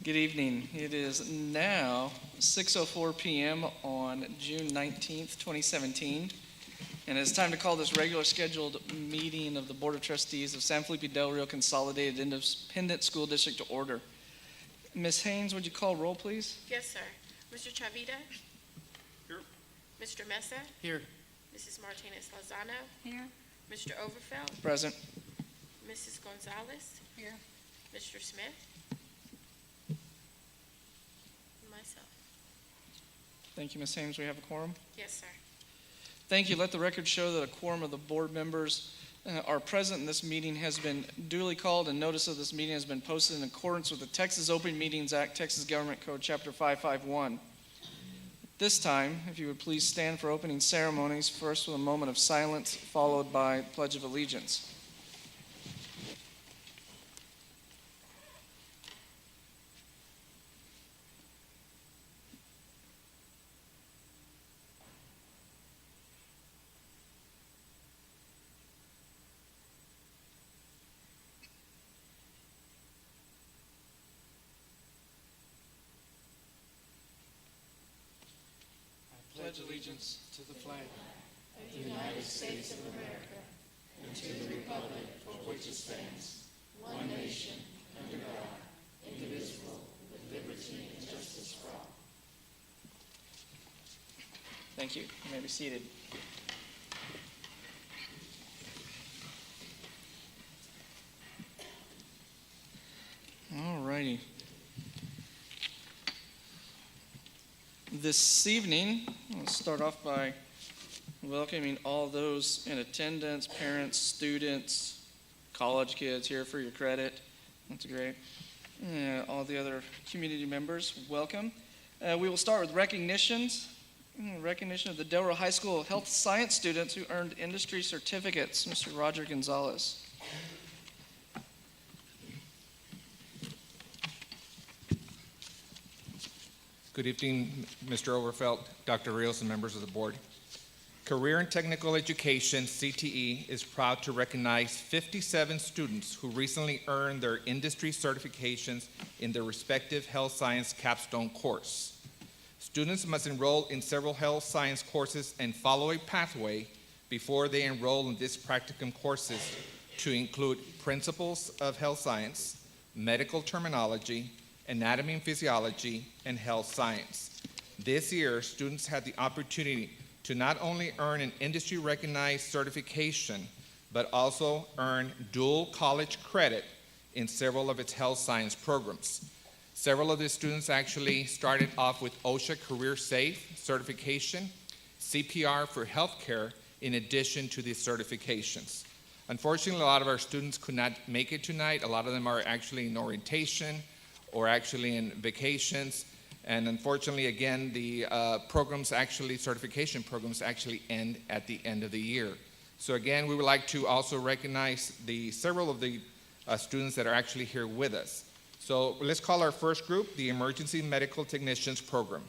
Good evening. It is now 6:04 p.m. on June 19th, 2017, and it's time to call this regular scheduled meeting of the Board of Trustees of San Felipe Del Rio Consolidated Independent School District to order. Ms. Haynes, would you call roll, please? Yes, sir. Mr. Chavita? Here. Mr. Mesa? Here. Mrs. Martinez-Lozano? Here. Mr. Overfeld? Present. Mrs. Gonzalez? Here. Mr. Smith? Myself. Thank you, Ms. Haynes. We have a quorum. Yes, sir. Thank you. Let the record show that a quorum of the board members are present, and this meeting has been duly called, and notice of this meeting has been posted in accordance with the Texas Open Meetings Act, Texas Government Code, Chapter 551. This time, if you would please stand for opening ceremonies, first with a moment of silence, followed by Pledge of Allegiance. Pledge allegiance to the flag of the United States of America and to the republic for which it stands, one nation, under God, indivisible, with liberty and justice for all. Thank you. You may be seated. All righty. This evening, I'll start off by welcoming all those in attendance, parents, students, college kids here for your credit. That's great. All the other community members, welcome. We will start with recognitions. Recognition of the Del Rio High School health science students who earned industry certificates. Mr. Roger Gonzalez. Good evening, Mr. Overfeld, Dr. Rios, and members of the board. Career and Technical Education, CTE, is proud to recognize 57 students who recently earned their industry certifications in their respective health science capstone course. Students must enroll in several health science courses and follow a pathway before they enroll in these practicum courses to include Principles of Health Science, Medical Terminology, Anatomy and Physiology, and Health Science. This year, students had the opportunity to not only earn an industry-recognized certification, but also earn dual college credit in several of its health science programs. Several of the students actually started off with OSHA Career Safe certification, CPR for healthcare, in addition to these certifications. Unfortunately, a lot of our students could not make it tonight. A lot of them are actually in orientation or actually in vacations. And unfortunately, again, the certification programs actually end at the end of the year. So again, we would like to also recognize several of the students that are actually here with us. So let's call our first group the Emergency Medical Technicians Program.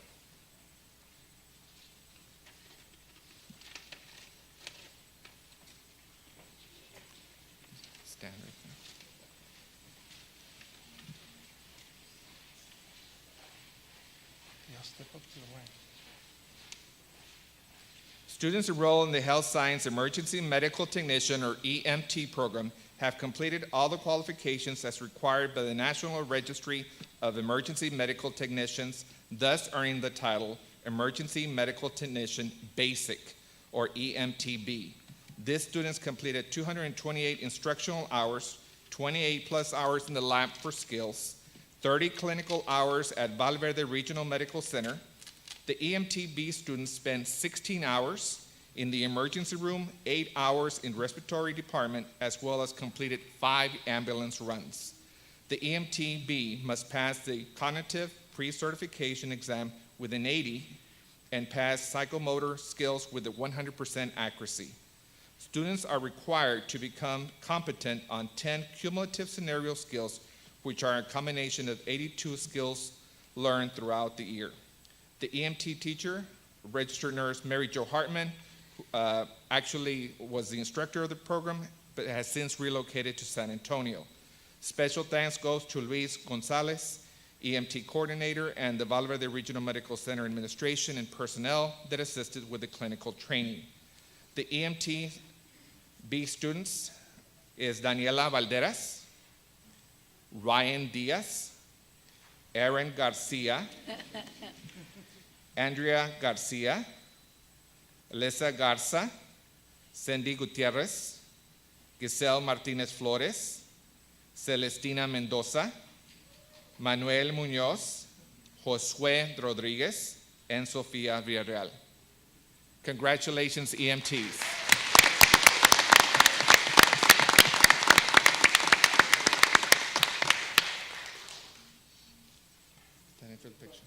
Stand right there. Step up to the line. Students enrolled in the Health Science Emergency Medical Technician, or EMT program, have completed all the qualifications as required by the National Registry of Emergency Medical Technicians, thus earning the title Emergency Medical Technician Basic, or EMTB. These students completed 228 instructional hours, 28 plus hours in the lab for skills, 30 clinical hours at Valverde Regional Medical Center. The EMTB students spent 16 hours in the emergency room, 8 hours in respiratory department, as well as completed 5 ambulance runs. The EMTB must pass the cognitive pre-certification exam with an 80 and pass psychomotor skills with a 100% accuracy. Students are required to become competent on 10 cumulative scenario skills, which are a combination of 82 skills learned throughout the year. The EMT teacher, registered nurse Mary Jo Hartman, actually was the instructor of the program, but has since relocated to San Antonio. Special thanks goes to Luis Gonzalez. EMT coordinator, and the Valverde Regional Medical Center administration and personnel that assisted with the clinical training. The EMT B students is Daniela Valderas, Ryan Diaz, Aaron Garcia, Andrea Garcia, Alyssa Garza, Cindy Gutierrez, Giselle Martinez Flores, Celestina Mendoza, Manuel Muñoz, Josue Rodriguez, and Sofia Villarreal. Congratulations, EMTs. Standing for the picture.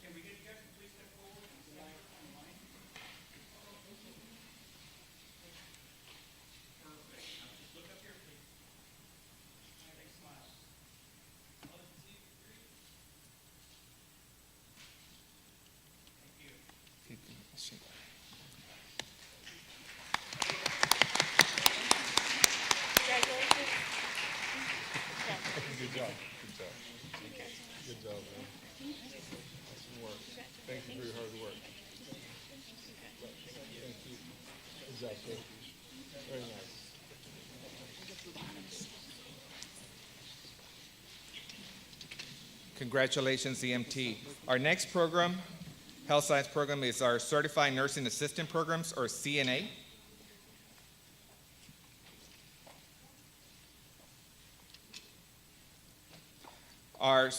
Good job. Good job, man. Awesome work. Thank you for your hard work. Thank you. Good job, sir. Very nice. Congratulations, EMT. Our next program, health science program, is our Certified Nursing Assistant Programs, or CNA. Our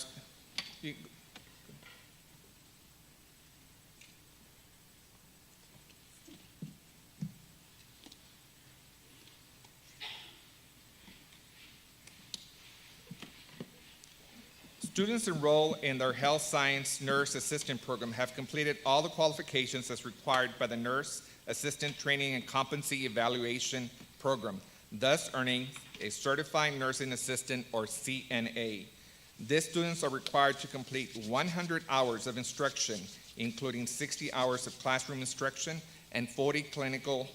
students enrolled in their health science nurse assistant program have completed all the qualifications as required by the Nurse Assistant Training and Competency Evaluation Program, thus earning a Certified Nursing Assistant, or CNA. These students are required to complete 100 hours of instruction, including 60 hours of classroom instruction and 40 clinical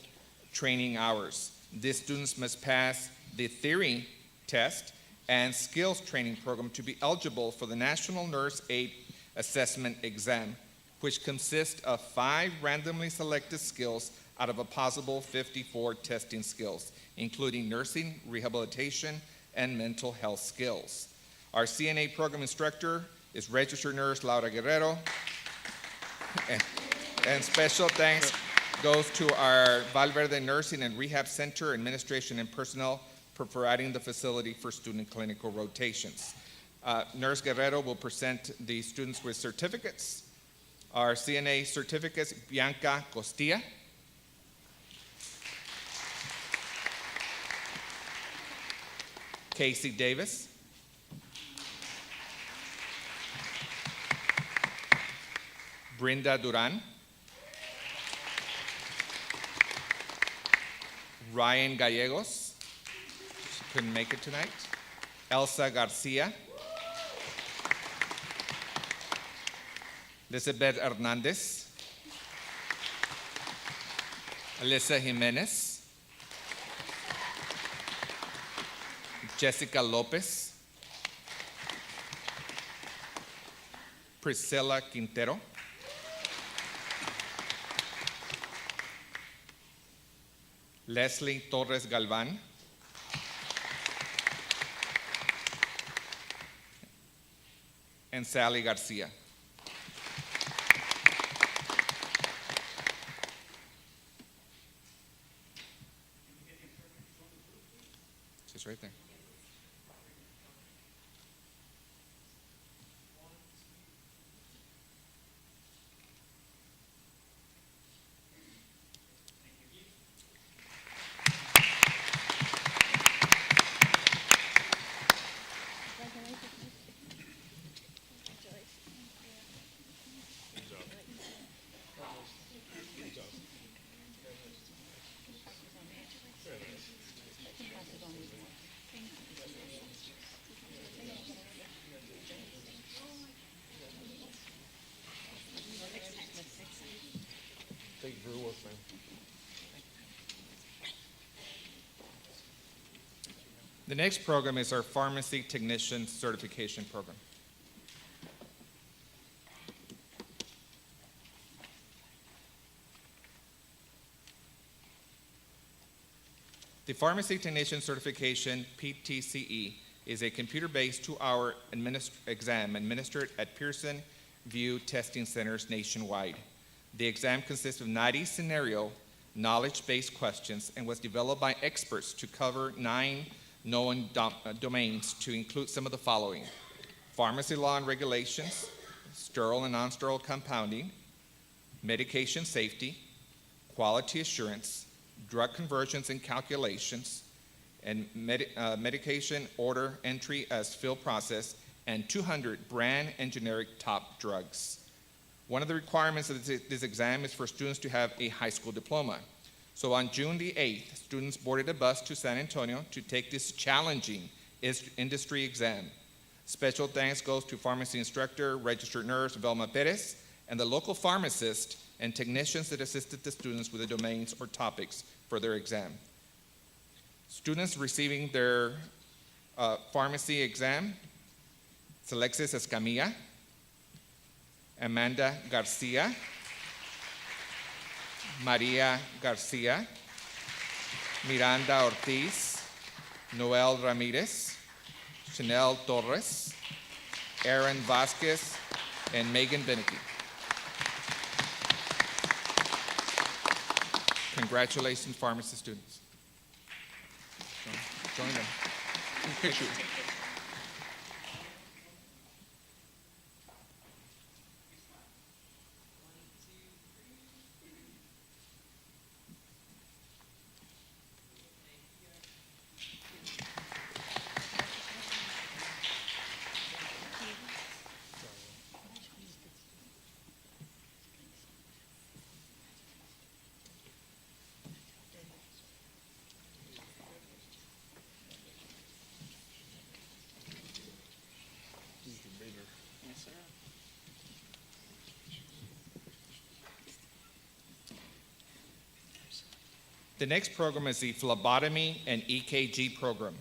training hours. These students must pass the theory test and skills training program to be eligible for the National Nurse Aid Assessment Exam, which consists of 5 randomly selected skills out of a possible 54 testing skills, including nursing, rehabilitation, and mental health skills. Our CNA program instructor is registered nurse Laura Guerrero. And special thanks goes to our Valverde Nursing and Rehab Center administration and personnel for providing the facility for student clinical rotations. Nurse Guerrero will present the students with certificates. Our CNA certificates, Bianca Costilla, Casey Davis, Brenda Duran, Ryan Gallegos, she couldn't make it tonight, Elsa Garcia, Elizabeth Hernandez, Alyssa Jimenez, Jessica Lopez, Priscilla Quintero, Leslie Torres Galvan, and Sally Garcia. She's right there. Thank you for your work, man. The next program is our Pharmacy Technician Certification Program. The Pharmacy Technician Certification, PTCE, is a computer-based 2-hour exam administered at Pearson VUE testing centers nationwide. The exam consists of 90 scenario, knowledge-based questions and was developed by experts to cover 9 known domains to include some of the following: pharmacy law and regulations, sterile and non-sterile compounding, medication safety, quality assurance, drug conversions and calculations, and medication order entry as fill process, and 200 brand and generic top drugs. One of the requirements of this exam is for students to have a high school diploma. So on June the 8th, students boarded a bus to San Antonio to take this challenging industry exam. Special thanks goes to pharmacy instructor, registered nurse Velma Perez, and the local pharmacist and technicians that assisted the students with the domains or topics for their exam. Students receiving their pharmacy exam: Alexis Escamilla, Amanda Garcia, Maria Garcia, Miranda Ortiz, Noel Ramirez, Chanel Torres, Aaron Vasquez, and Megan Beneke. Congratulations, pharmacy students. Join them. Picture. The next program is the Phlebotomy and EKG Program.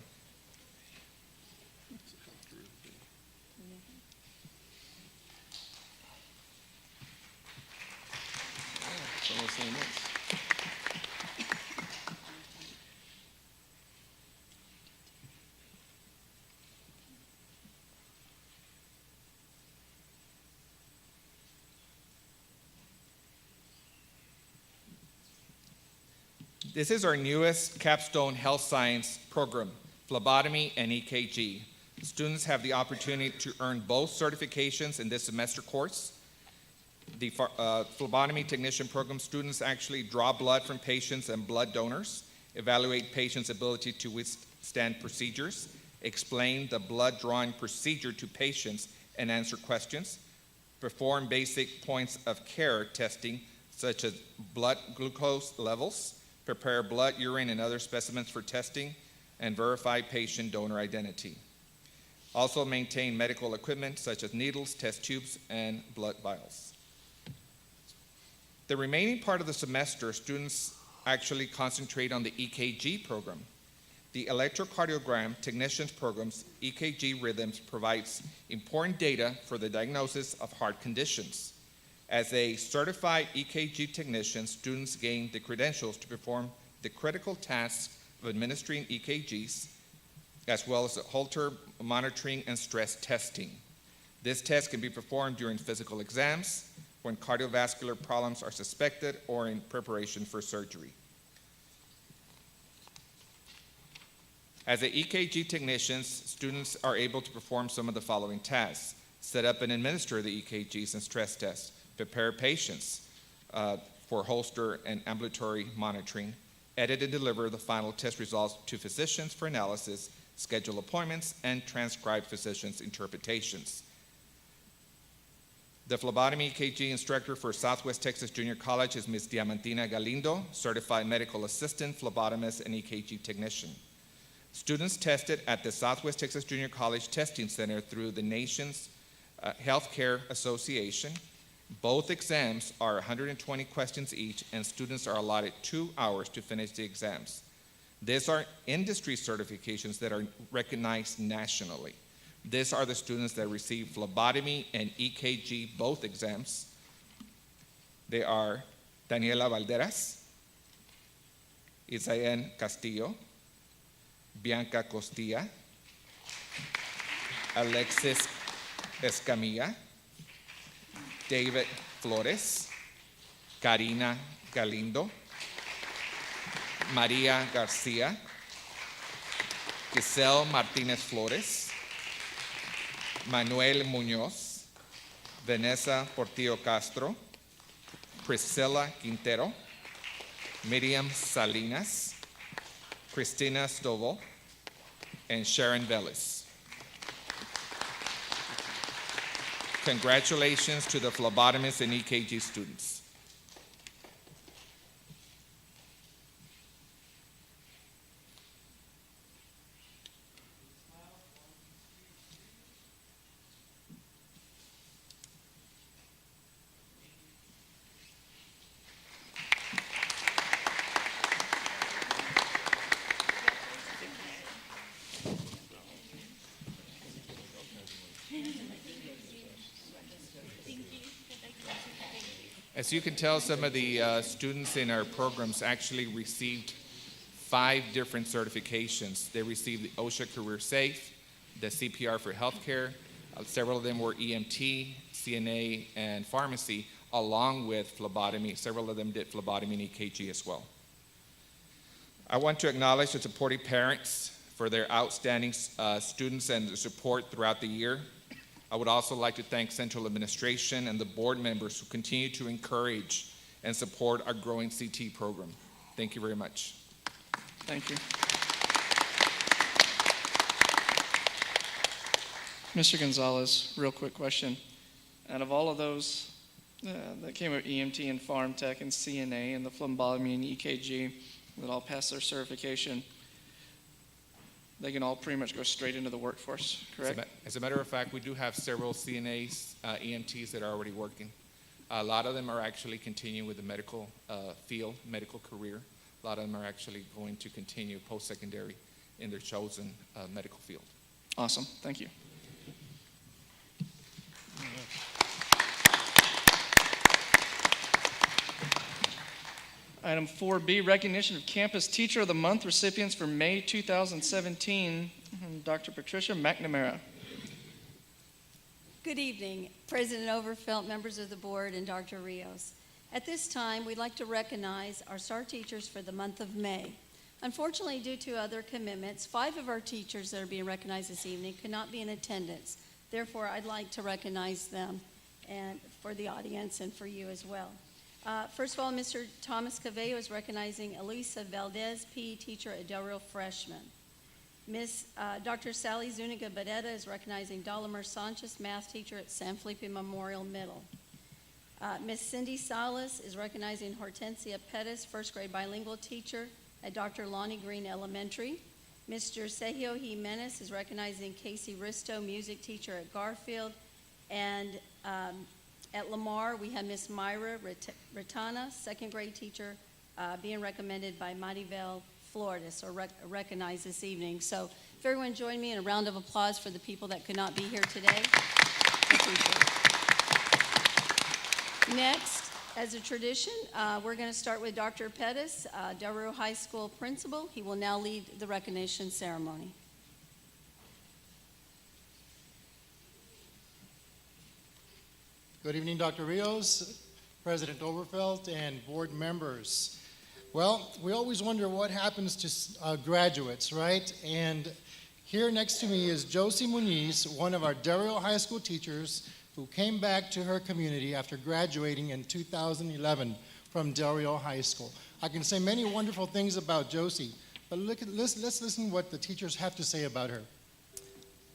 This is our newest capstone health science program, Phlebotomy and EKG. Students have the opportunity to earn both certifications in this semester course. The phlebotomy technician program students actually draw blood from patients and blood donors, evaluate patients' ability to withstand procedures, explain the blood drawing procedure to patients and answer questions, perform basic points of care testing such as blood glucose levels, prepare blood, urine, and other specimens for testing, and verify patient donor identity. Also maintain medical equipment such as needles, test tubes, and blood vials. The remaining part of the semester, students actually concentrate on the EKG program. The electrocardiogram technicians program's EKG rhythms provides important data for the diagnosis of heart conditions. As a certified EKG technician, students gain the credentials to perform the critical tasks of administering EKGs, as well as the Holter monitoring and stress testing. This test can be performed during physical exams, when cardiovascular problems are suspected, or in preparation for surgery. As an EKG technicians, students are able to perform some of the following tasks: set up and administer the EKGs and stress tests, prepare patients for Holter and ambulatory monitoring, edit and deliver the final test results to physicians for analysis, schedule appointments, and transcribe physicians' interpretations. The phlebotomy EKG instructor for Southwest Texas Junior College is Ms. Diamantina Galindo, certified medical assistant, phlebotomist, and EKG technician. Students tested at the Southwest Texas Junior College Testing Center through the nation's Healthcare Association. Both exams are 120 questions each, and students are allotted 2 hours to finish the exams. These are industry certifications that are recognized nationally. These are the students that receive phlebotomy and EKG, both exams. They are Daniela Valderas, Isayan Castillo, Bianca Costilla, Alexis Escamilla, David Flores, Karina Galindo, Maria Garcia, Giselle Martinez Flores, Manuel Muñoz, Vanessa Portillo Castro, Priscilla Quintero, Miriam Salinas, Cristina Stovall, and Sharon Velez. Congratulations to the phlebotomist and EKG students. As you can tell, some of the students in our programs actually received 5 different certifications. They received the OSHA Career Safe, the CPR for healthcare. Several of them were EMT, CNA, and pharmacy, along with phlebotomy. Several of them did phlebotomy and EKG as well. I want to acknowledge the supportive parents for their outstanding students and the support throughout the year. I would also like to thank Central Administration and the board members who continue to encourage and support our growing CT program. Thank you very much. Thank you. Mr. Gonzalez, real quick question. Out of all of those that came with EMT and Pharm Tech and CNA and the phlebotomy and EKG that all passed their certification, they can all pretty much go straight into the workforce, correct? As a matter of fact, we do have several CNAs, EMTs that are already working. A lot of them are actually continuing with the medical field, medical career. A lot of them are actually going to continue post-secondary in their chosen medical field. Awesome, thank you. Item 4B, recognition of Campus Teacher of the Month recipients for May 2017. Dr. Patricia McNamara. Good evening, President Overfelt, members of the board, and Dr. Rios. At this time, we'd like to recognize our star teachers for the month of May. Unfortunately, due to other commitments, 5 of our teachers that are being recognized this evening could not be in attendance. Therefore, I'd like to recognize them and for the audience and for you as well. First of all, Mr. Thomas Cavello is recognizing Elisa Valdez, PE teacher at Del Rio freshman. Dr. Sally Zuniga Badetta is recognizing Dalamer Sanchez, math teacher at San Felipe Memorial Middle. Miss Cindy Salas is recognizing Hortensia Pettis, first grade bilingual teacher at Dr. Lonnie Green Elementary. Mr. Sergio Jimenez is recognizing Casey Risto, music teacher at Garfield. And at Lamar, we have Miss Myra Ritana, second grade teacher, being recommended by Maribel Flores, or recognized this evening. So if everyone join me in a round of applause for the people that could not be here today. Next, as a tradition, we're going to start with Dr. Pettis, Del Rio High School principal. He will now lead the recognition ceremony. Good evening, Dr. Rios, President Overfelt, and board members. Well, we always wonder what happens to graduates, right? And here next to me is Josie Muniz, one of our Del Rio High School teachers who came back to her community after graduating in 2011 from Del Rio High School. I can say many wonderful things about Josie, but let's listen what the teachers have to say about her.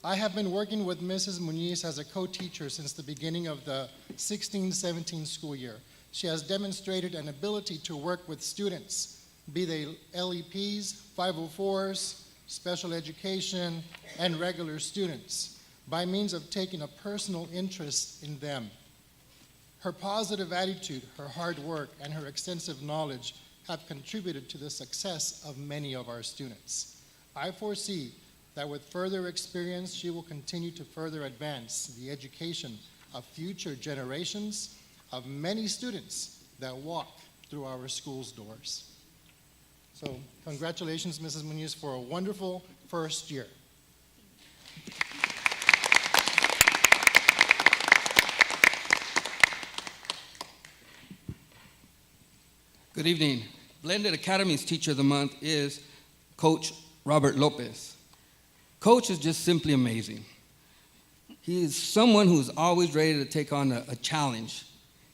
I have been working with Mrs. Muniz as a co-teacher since the beginning of the 16-17 school year. She has demonstrated an ability to work with students, be they LEPs, 504s, special education, and regular students, by means of taking a personal interest in them. Her positive attitude, her hard work, and her extensive knowledge have contributed to the success of many of our students. I foresee that with further experience, she will continue to further advance the education of future generations of many students that walk through our school's doors. So congratulations, Mrs. Munoz, for a wonderful first year. Good evening. Blended Academy's Teacher of the Month is Coach Robert Lopez. Coach is just simply amazing. He is someone who's always ready to take on a challenge.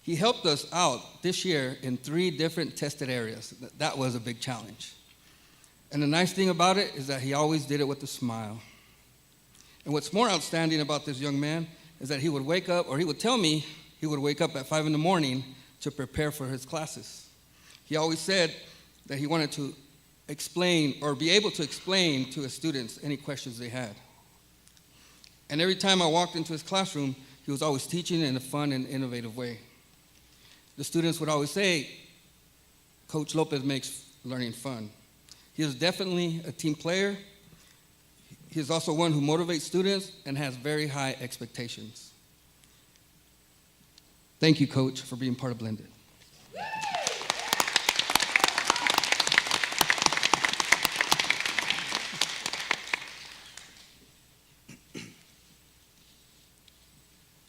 He helped us out this year in 3 different tested areas. That was a big challenge. And the nice thing about it is that he always did it with a smile. And what's more outstanding about this young man is that he would wake up, or he would tell me he would wake up at 5 in the morning to prepare for his classes. He always said that he wanted to explain or be able to explain to his students any questions they had. And every time I walked into his classroom, he was always teaching in a fun and innovative way. The students would always say, Coach Lopez makes learning fun. He is definitely a team player. He is also one who motivates students and has very high expectations. Thank you, Coach, for being part of Blended.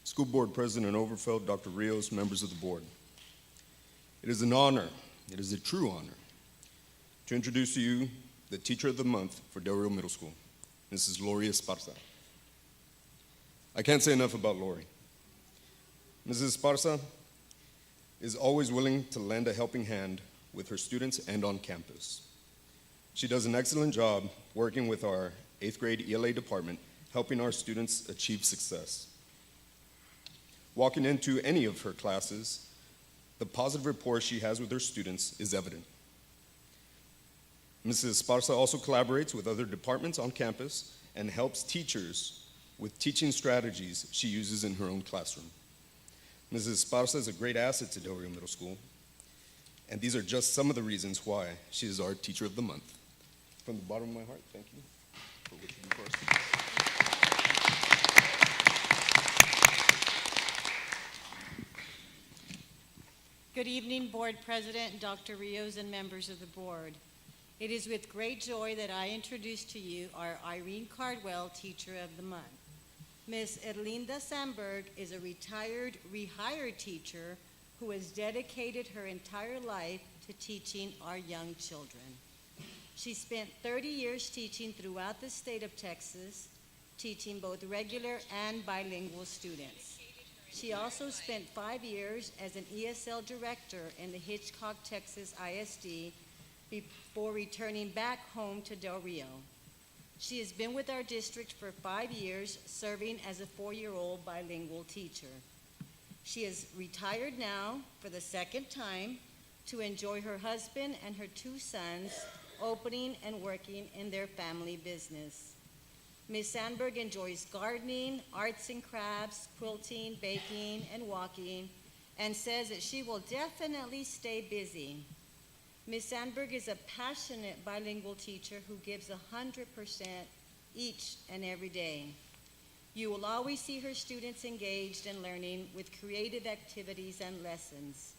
School Board President Overfeld, Dr. Rios, members of the board. It is an honor, it is a true honor, to introduce to you the Teacher of the Month for Del Rio Middle School, Mrs. Lori Esparza. I can't say enough about Lori. Mrs. Esparza is always willing to lend a helping hand with her students and on campus. She does an excellent job working with our 8th grade ELA department, helping our students achieve success. Walking into any of her classes, the positive rapport she has with her students is evident. Mrs. Esparza also collaborates with other departments on campus and helps teachers with teaching strategies she uses in her own classroom. Mrs. Esparza is a great asset to Del Rio Middle School, and these are just some of the reasons why she is our Teacher of the Month. From the bottom of my heart, thank you for what you do for us. Good evening, Board President, Dr. Rios, and members of the board. It is with great joy that I introduce to you our Irene Cardwell Teacher of the Month. Ms. Erlinda Sandberg is a retired, rehired teacher who has dedicated her entire life to teaching our young children. She spent 30 years teaching throughout the state of Texas, teaching both regular and bilingual students. She also spent 5 years as an ESL director in the Hitchcock, Texas ISD before returning back home to Del Rio. She has been with our district for 5 years, serving as a 4-year-old bilingual teacher. She is retired now for the 2nd time to enjoy her husband and her 2 sons opening and working in their family business. Ms. Sandberg enjoys gardening, arts and crafts, quilting, baking, and walking, and says that she will definitely stay busy. Ms. Sandberg is a passionate bilingual teacher who gives 100% each and every day. You will always see her students engaged in learning with creative activities and lessons.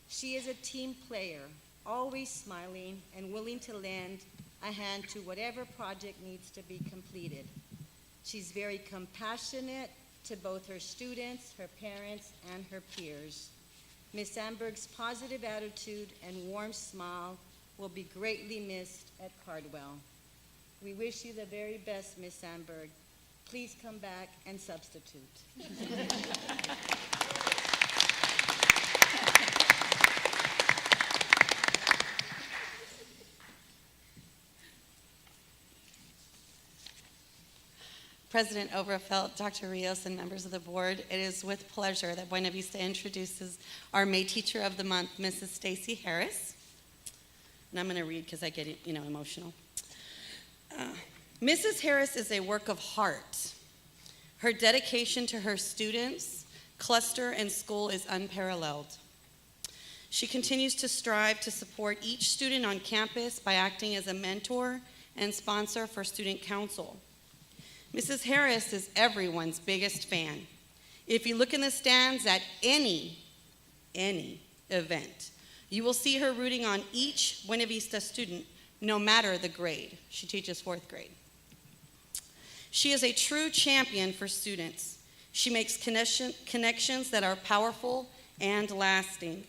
She is a team player, always smiling and willing to lend a hand to whatever project needs to be completed. She's very compassionate to both her students, her parents, and her peers. Ms. Sandberg's positive attitude and warm smile will be greatly missed at Cardwell. We wish you the very best, Ms. Sandberg. Please come back and substitute. President Overfelt, Dr. Rios, and members of the board, it is with pleasure that Buena Vista introduces our May Teacher of the Month, Mrs. Stacy Harris. And I'm going to read because I get emotional. Mrs. Harris is a work of heart. Her dedication to her students, cluster, and school is unparalleled. She continues to strive to support each student on campus by acting as a mentor and sponsor for student council. Mrs. Harris is everyone's biggest fan. If you look in the stands at any event, you will see her rooting on each Buena Vista student no matter the grade. She teaches 4th grade. She is a true champion for students. She makes connections that are powerful and lasting.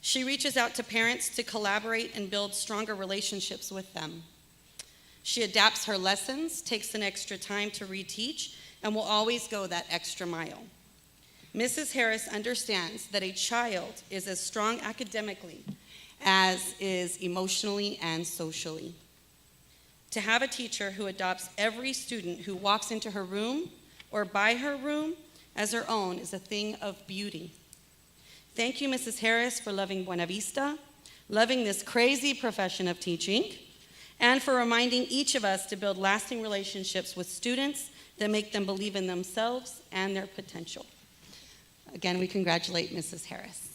She reaches out to parents to collaborate and build stronger relationships with them. She adapts her lessons, takes an extra time to reteach, and will always go that extra mile. Mrs. Harris understands that a child is as strong academically as is emotionally and socially. To have a teacher who adopts every student who walks into her room or by her room as her own is a thing of beauty. Thank you, Mrs. Harris, for loving Buena Vista, loving this crazy profession of teaching, and for reminding each of us to build lasting relationships with students that make them believe in themselves and their potential. Again, we congratulate Mrs. Harris.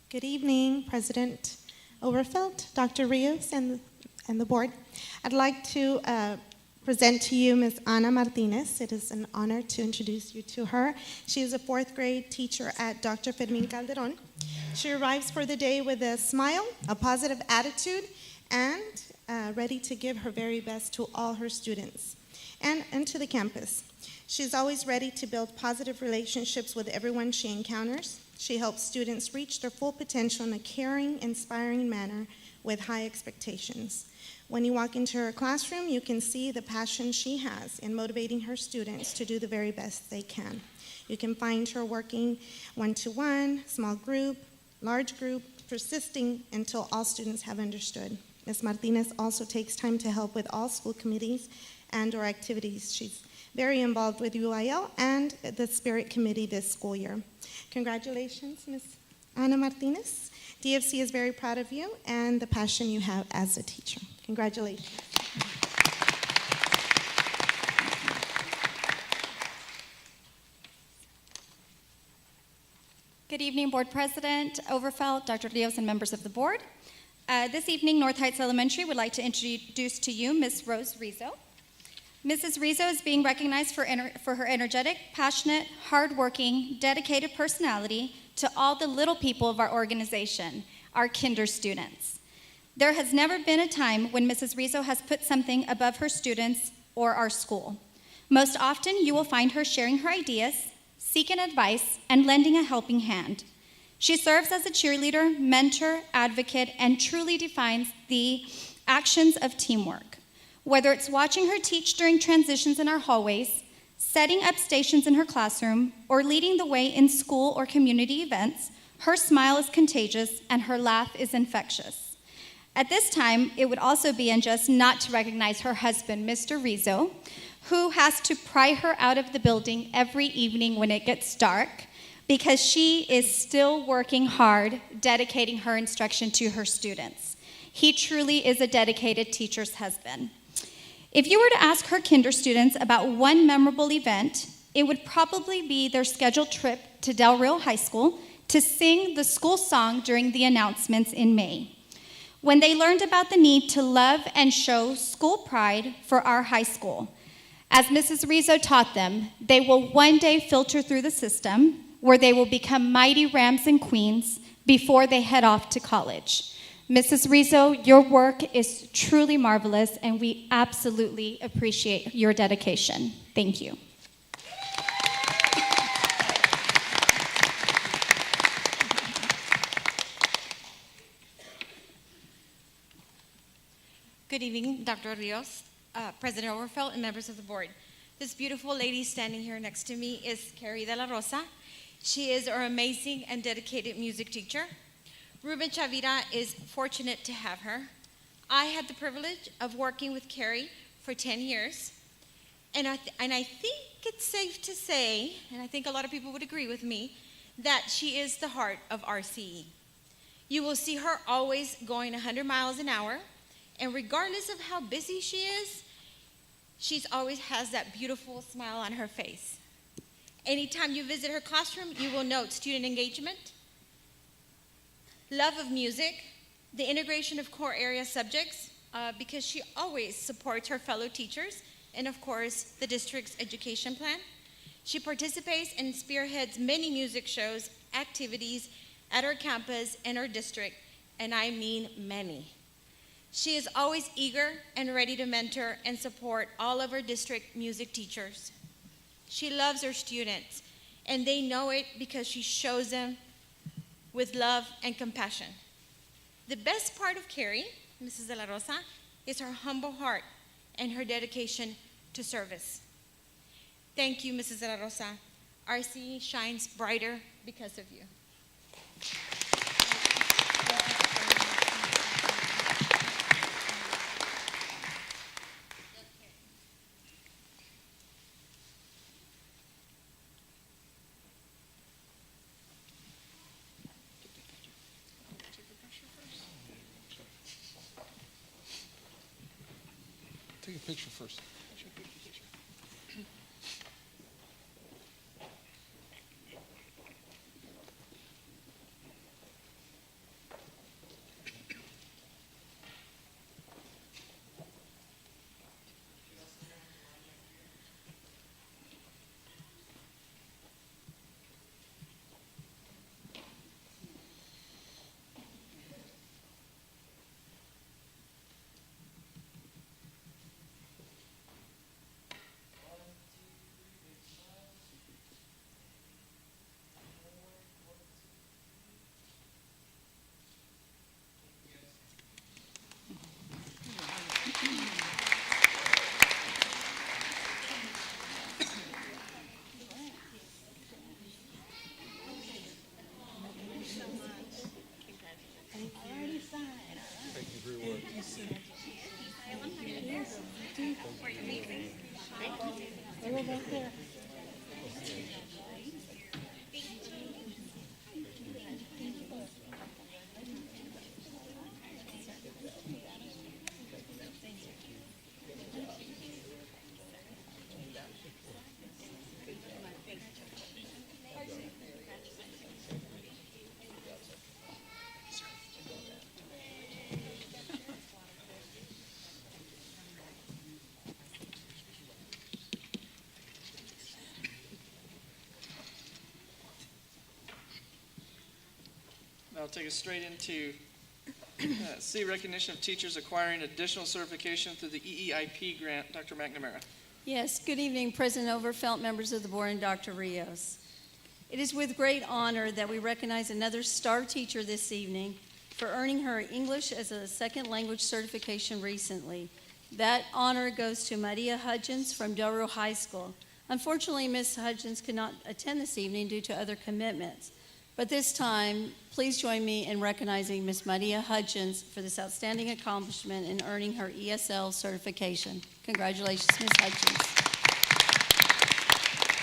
Good evening, President Overfelt, Dr. Rios, and the board. I'd like to present to you Ms. Ana Martinez. It is an honor to introduce you to her. She is a 4th grade teacher at Dr. Fermin Calderon. She arrives for the day with a smile, a positive attitude, and ready to give her very best to all her students and to the campus. She's always ready to build positive relationships with everyone she encounters. She helps students reach their full potential in a caring, inspiring manner with high expectations. When you walk into her classroom, you can see the passion she has in motivating her students to do the very best they can. You can find her working one-to-one, small group, large group, persisting until all students have understood. Ms. Martinez also takes time to help with all school committees and/or activities. She's very involved with UIL and the Spirit Committee this school year. Congratulations, Ms. Ana Martinez. DFC is very proud of you and the passion you have as a teacher. Congratulations. Good evening, Board President Overfelt, Dr. Rios, and members of the board. This evening, North Heights Elementary would like to introduce to you Ms. Rose Rizzo. Mrs. Rizzo is being recognized for her energetic, passionate, hardworking, dedicated personality to all the little people of our organization, our kinder students. There has never been a time when Mrs. Rizzo has put something above her students or our school. Most often, you will find her sharing her ideas, seeking advice, and lending a helping hand. She serves as a cheerleader, mentor, advocate, and truly defines the actions of teamwork. Whether it's watching her teach during transitions in our hallways, setting up stations in her classroom, or leading the way in school or community events, her smile is contagious and her laugh is infectious. At this time, it would also be unjust not to recognize her husband, Mr. Rizzo, who has to pry her out of the building every evening when it gets dark because she is still working hard, dedicating her instruction to her students. He truly is a dedicated teacher's husband. If you were to ask her kinder students about one memorable event, it would probably be their scheduled trip to Del Rio High School to sing the school song during the announcements in May. When they learned about the need to love and show school pride for our high school. As Mrs. Rizzo taught them, they will one day filter through the system where they will become mighty rams and queens before they head off to college. Mrs. Rizzo, your work is truly marvelous, and we absolutely appreciate your dedication. Thank you. Good evening, Dr. Rios, President Overfelt, and members of the board. This beautiful lady standing here next to me is Carrie De La Rosa. She is our amazing and dedicated music teacher. Ruben Chavira is fortunate to have her. I had the privilege of working with Carrie for 10 years, and I think it's safe to say, and I think a lot of people would agree with me, that she is the heart of RCE. You will see her always going 100 miles an hour, and regardless of how busy she is, she always has that beautiful smile on her face. Anytime you visit her classroom, you will note student engagement, love of music, the integration of core area subjects, because she always supports her fellow teachers, and of course, the district's education plan. She participates and spearheads many music shows, activities at our campus and our district, and I mean many. She is always eager and ready to mentor and support all of our district music teachers. She loves her students, and they know it because she shows them with love and compassion. The best part of Carrie, Mrs. De La Rosa, is her humble heart and her dedication to service. Thank you, Mrs. De La Rosa. RC shines brighter because of you. Take a picture first. I'll take us straight into C, recognition of teachers acquiring additional certification through the EEIP grant. Dr. McNamara. Yes, good evening, President Overfelt, members of the board, and Dr. Rios. It is with great honor that we recognize another star teacher this evening for earning her English as a second language certification recently. That honor goes to Maria Hudgens from Del Rio High School. Unfortunately, Ms. Hudgens could not attend this evening due to other commitments. But this time, please join me in recognizing Ms. Maria Hudgens for this outstanding accomplishment in earning her ESL certification. Congratulations, Ms. Hudgens.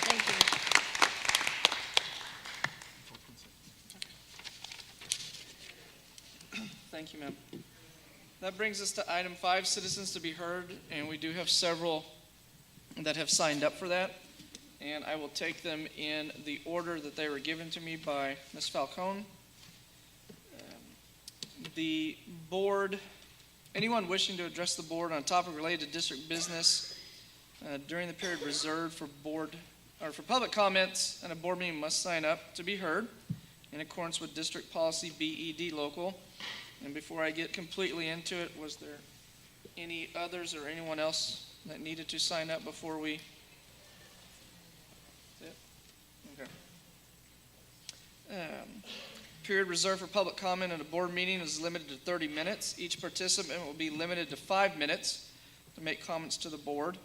Thank you. Thank you, ma'am. That brings us to item 5, citizens to be heard, and we do have several that have signed up for that. And I will take them in the order that they were given to me by Ms. Falcone. The board, anyone wishing to address the board on a topic related to district business during the period reserved for board or for public comments and a board meeting must sign up to be heard in accordance with district policy BED local. And before I get completely into it, was there any others or anyone else that needed to sign up before we? Period reserved for public comment at a board meeting is limited to 30 minutes. Each participant will be limited to 5 minutes to make comments to the board.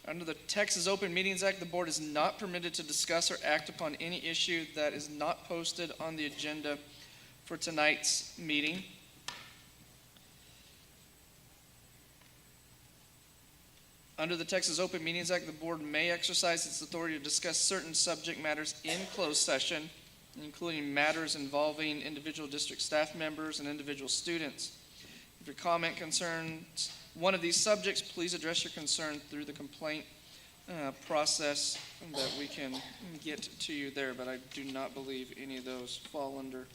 Under the Texas Open Meetings Act, the board is not permitted to discuss or act upon any issue that is not posted on the agenda for tonight's meeting. Under the Texas Open Meetings Act, the board may exercise its authority to discuss certain subject matters in closed session, including matters involving individual district staff members and individual students. If your comment concerns one of these subjects, please address your concern through the complaint process that we can get to you there, but I do not believe any of those fall under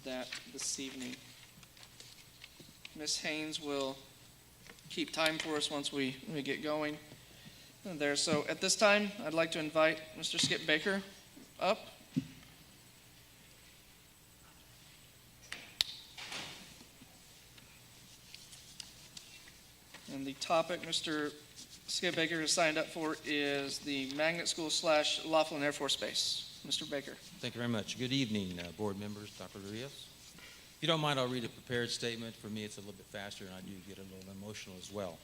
that this evening. Ms. Haynes will keep time for us once we get going. there. So at this time, I'd like to invite Mr. Skip Baker up. And the topic Mr. Skip Baker has signed up for is the Magnet School / Laughlin Air Force Base. Mr. Baker. Thank you very much. Good evening, board members, Dr. Rios. If you don't mind, I'll read a prepared statement. For me, it's a little bit faster, and I do get a little emotional as well.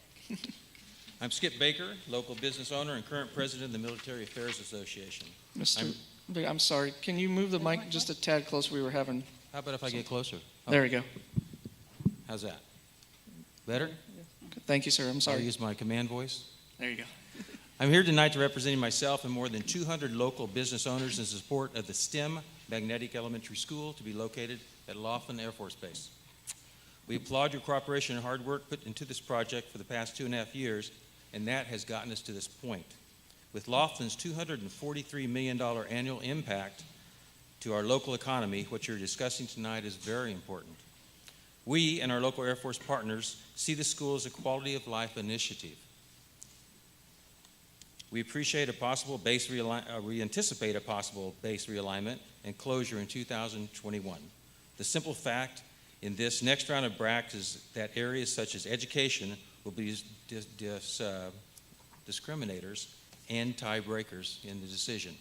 I'm Skip Baker, local business owner and current president of the Military Affairs Association. I'm sorry. Can you move the mic just a tad closer? We were having. How about if I get closer? There we go. How's that? Better? Thank you, sir. I'm sorry. I'll use my command voice. There you go. I'm here tonight to represent myself and more than 200 local business owners in support of the STEM Magnetic Elementary School to be located at Laughlin Air Force Base. We applaud your cooperation and hard work put into this project for the past 2.5 years, and that has gotten us to this point. With Laughlin's $243 million annual impact to our local economy, what you're discussing tonight is very important. We and our local Air Force partners see the school as a quality of life initiative. We appreciate we anticipate a possible base realignment and closure in 2021. The simple fact in this next round of BRAC is that areas such as education will be discriminators and tiebreakers in the decision.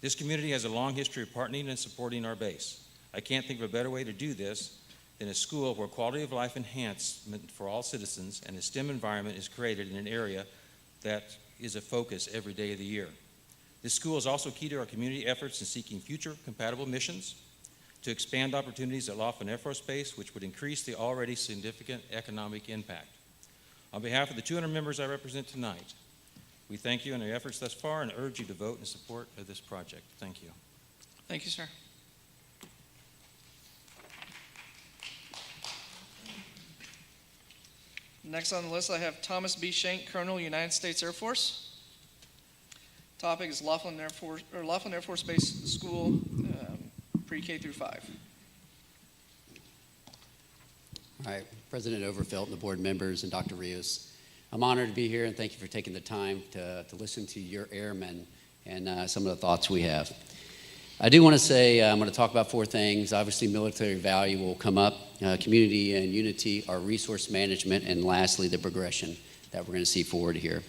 This community has a long history of partnering and supporting our base. I can't think of a better way to do this than a school where quality of life enhancement for all citizens and a STEM environment is created in an area that is a focus every day of the year. This school is also key to our community efforts in seeking future compatible missions, to expand opportunities at Laughlin Air Force Base, which would increase the already significant economic impact. On behalf of the 200 members I represent tonight, we thank you on your efforts thus far and urge you to vote in support of this project. Thank you. Thank you, sir. Next on the list, I have Thomas B. Shank, Colonel, United States Air Force. Topic is Laughlin Air Force Base School, pre-K through 5. All right, President Overfelt and the board members and Dr. Rios, I'm honored to be here and thank you for taking the time to listen to your airmen and some of the thoughts we have. I do want to say I'm going to talk about 4 things. Obviously, military value will come up, community and unity, our resource management, and lastly, the progression that we're going to see forward here.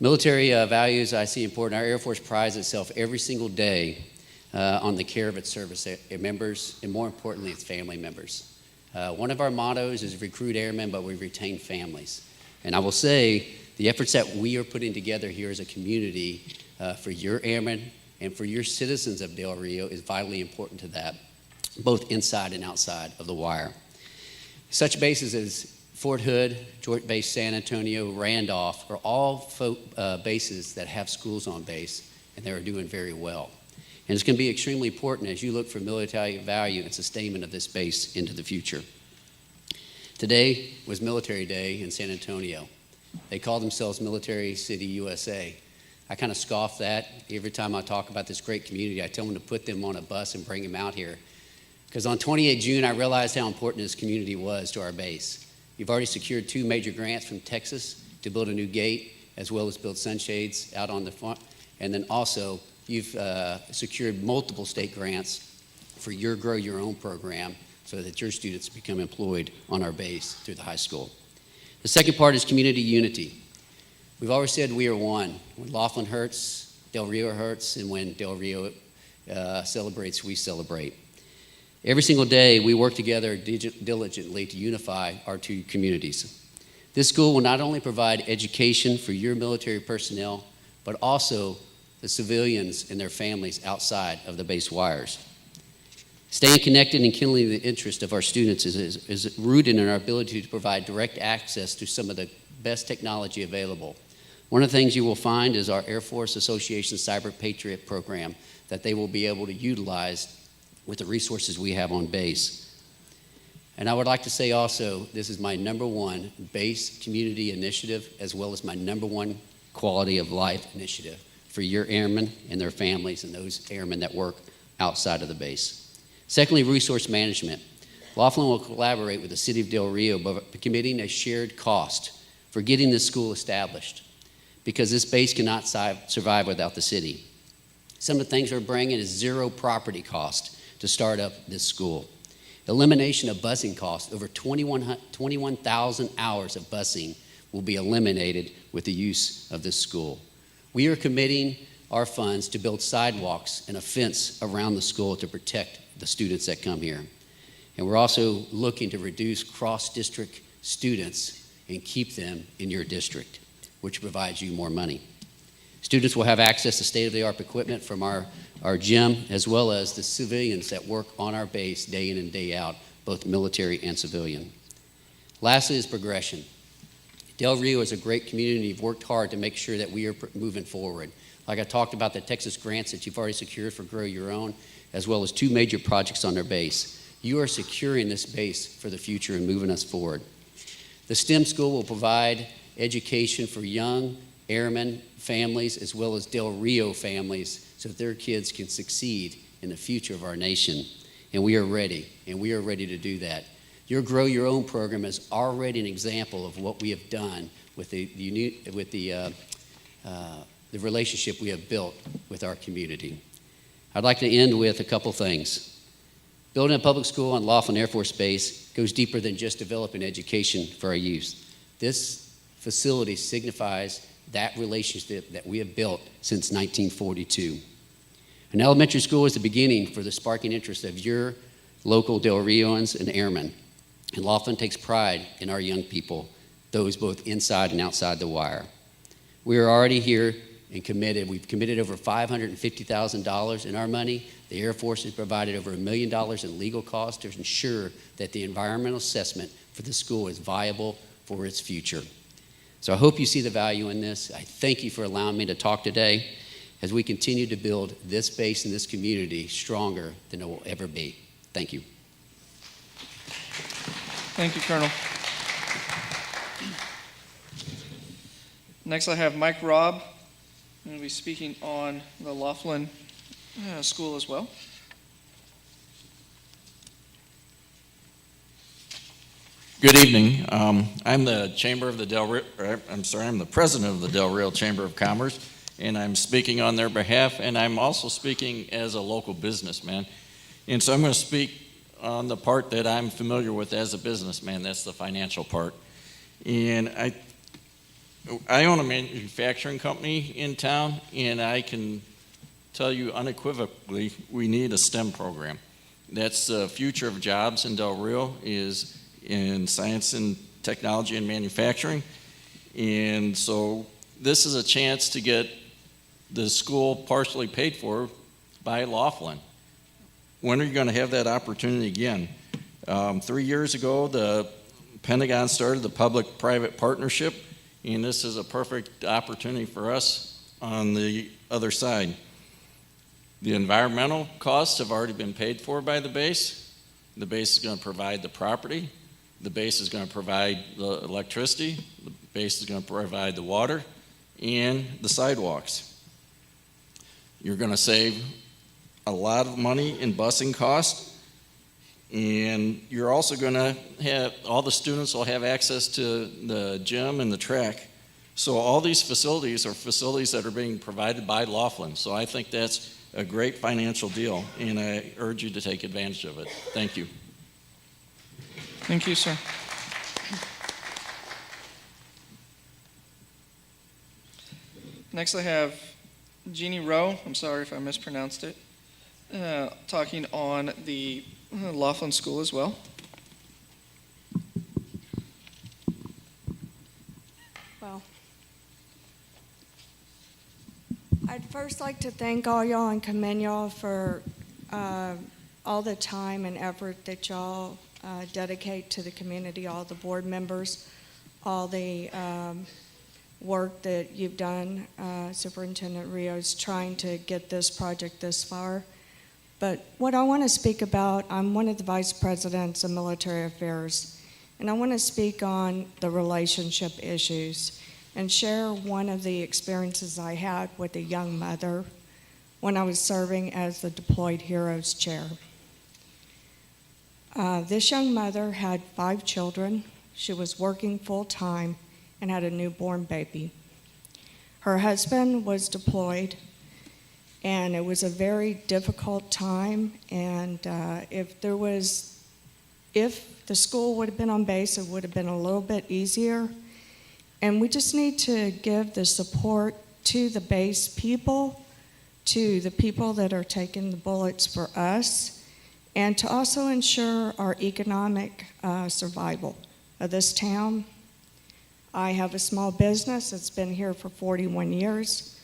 Military values I see important. Our Air Force prides itself every single day on the care of its service members, and more importantly, its family members. One of our mottos is recruit airmen, but we retain families. And I will say the efforts that we are putting together here as a community for your airmen and for your citizens of Del Rio is vitally important to that, both inside and outside of the wire. Such bases as Fort Hood, Joint Base San Antonio, Randolph are all bases that have schools on base, and they are doing very well. And it's going to be extremely important as you look for military value and sustainment of this base into the future. Today was Military Day in San Antonio. They call themselves Military City, USA. I kind of scoff that. Every time I talk about this great community, I tell them to put them on a bus and bring them out here. Because on 28 June, I realized how important this community was to our base. You've already secured 2 major grants from Texas to build a new gate, as well as build sunshades out on the front. And then also, you've secured multiple state grants for your Grow Your Own program so that your students become employed on our base through the high school. The second part is community unity. We've always said we are one. When Laughlin hurts, Del Rio hurts, and when Del Rio celebrates, we celebrate. Every single day, we work together diligently to unify our 2 communities. This school will not only provide education for your military personnel, but also the civilians and their families outside of the base wires. Staying connected and kindling the interest of our students is rooted in our ability to provide direct access to some of the best technology available. One of the things you will find is our Air Force Association Cyber Patriot program that they will be able to utilize with the resources we have on base. And I would like to say also, this is my #1 base community initiative, as well as my #1 quality of life initiative for your airmen and their families and those airmen that work outside of the base. Secondly, resource management. Laughlin will collaborate with the City of Del Rio by committing a shared cost for getting this school established. because this base cannot survive without the city. Some of the things we're bringing is zero property cost to start up this school. Elimination of busing costs. Over 21,000 hours of busing will be eliminated with the use of this school. We are committing our funds to build sidewalks and a fence around the school to protect the students that come here. And we're also looking to reduce cross-district students and keep them in your district, which provides you more money. Students will have access to state-of-the-art equipment from our gym, as well as the civilians that work on our base day in and day out, both military and civilian. Lastly is progression. Del Rio is a great community. You've worked hard to make sure that we are moving forward. Like I talked about the Texas grants that you've already secured for Grow Your Own, as well as 2 major projects on their base. You are securing this base for the future and moving us forward. The STEM school will provide education for young airmen families as well as Del Rio families so that their kids can succeed in the future of our nation. And we are ready to do that. Your Grow Your Own program is already an example of what we have done with the relationship we have built with our community. I'd like to end with a couple things. Building a public school on Laughlin Air Force Base goes deeper than just developing education for our youth. This facility signifies that relationship that we have built since 1942. An elementary school is the beginning for the sparking interest of your local Del Rioans and airmen. And Laughlin takes pride in our young people, those both inside and outside the wire. We are already here and committed. We've committed over $550,000 in our money. The Air Force has provided over $1 million in legal costs to ensure that the environmental assessment for the school is viable for its future. So I hope you see the value in this. I thank you for allowing me to talk today as we continue to build this base and this community stronger than it will ever be. Thank you. Thank you, Colonel. Next, I have Mike Robb, who will be speaking on the Laughlin School as well. Good evening. I'm the I'm the president of the Del Rio Chamber of Commerce, and I'm speaking on their behalf, and I'm also speaking as a local businessman. And so I'm going to speak on the part that I'm familiar with as a businessman. That's the financial part. And I own a manufacturing company in town, and I can tell you unequivocally we need a STEM program. That's the future of jobs in Del Rio, is in science and technology and manufacturing. And so this is a chance to get the school partially paid for by Laughlin. When are you going to have that opportunity again? 3 years ago, the Pentagon started the public-private partnership, and this is a perfect opportunity for us on the other side. The environmental costs have already been paid for by the base. The base is going to provide the property. The base is going to provide the electricity. The base is going to provide the water and the sidewalks. You're going to save a lot of money in busing costs, and you're also going to have, all the students will have access to the gym and the track. So all these facilities are facilities that are being provided by Laughlin. So I think that's a great financial deal, and I urge you to take advantage of it. Thank you. Thank you, sir. Next, I have Jeannie Rowe. I'm sorry if I mispronounced it. Talking on the Laughlin School as well. Well, I'd first like to thank all y'all and commend y'all for all the time and effort that y'all dedicate to the community, all the board members, all the work that you've done. Superintendent Rios trying to get this project this far. But what I want to speak about, I'm one of the vice presidents of military affairs, and I want to speak on the relationship issues and share one of the experiences I had with a young mother when I was serving as the Deployed Heroes Chair. This young mother had 5 children. She was working full-time and had a newborn baby. Her husband was deployed, and it was a very difficult time. And if the school would have been on base, it would have been a little bit easier. And we just need to give the support to the base people, to the people that are taking the bullets for us, and to also ensure our economic survival of this town. I have a small business that's been here for 41 years.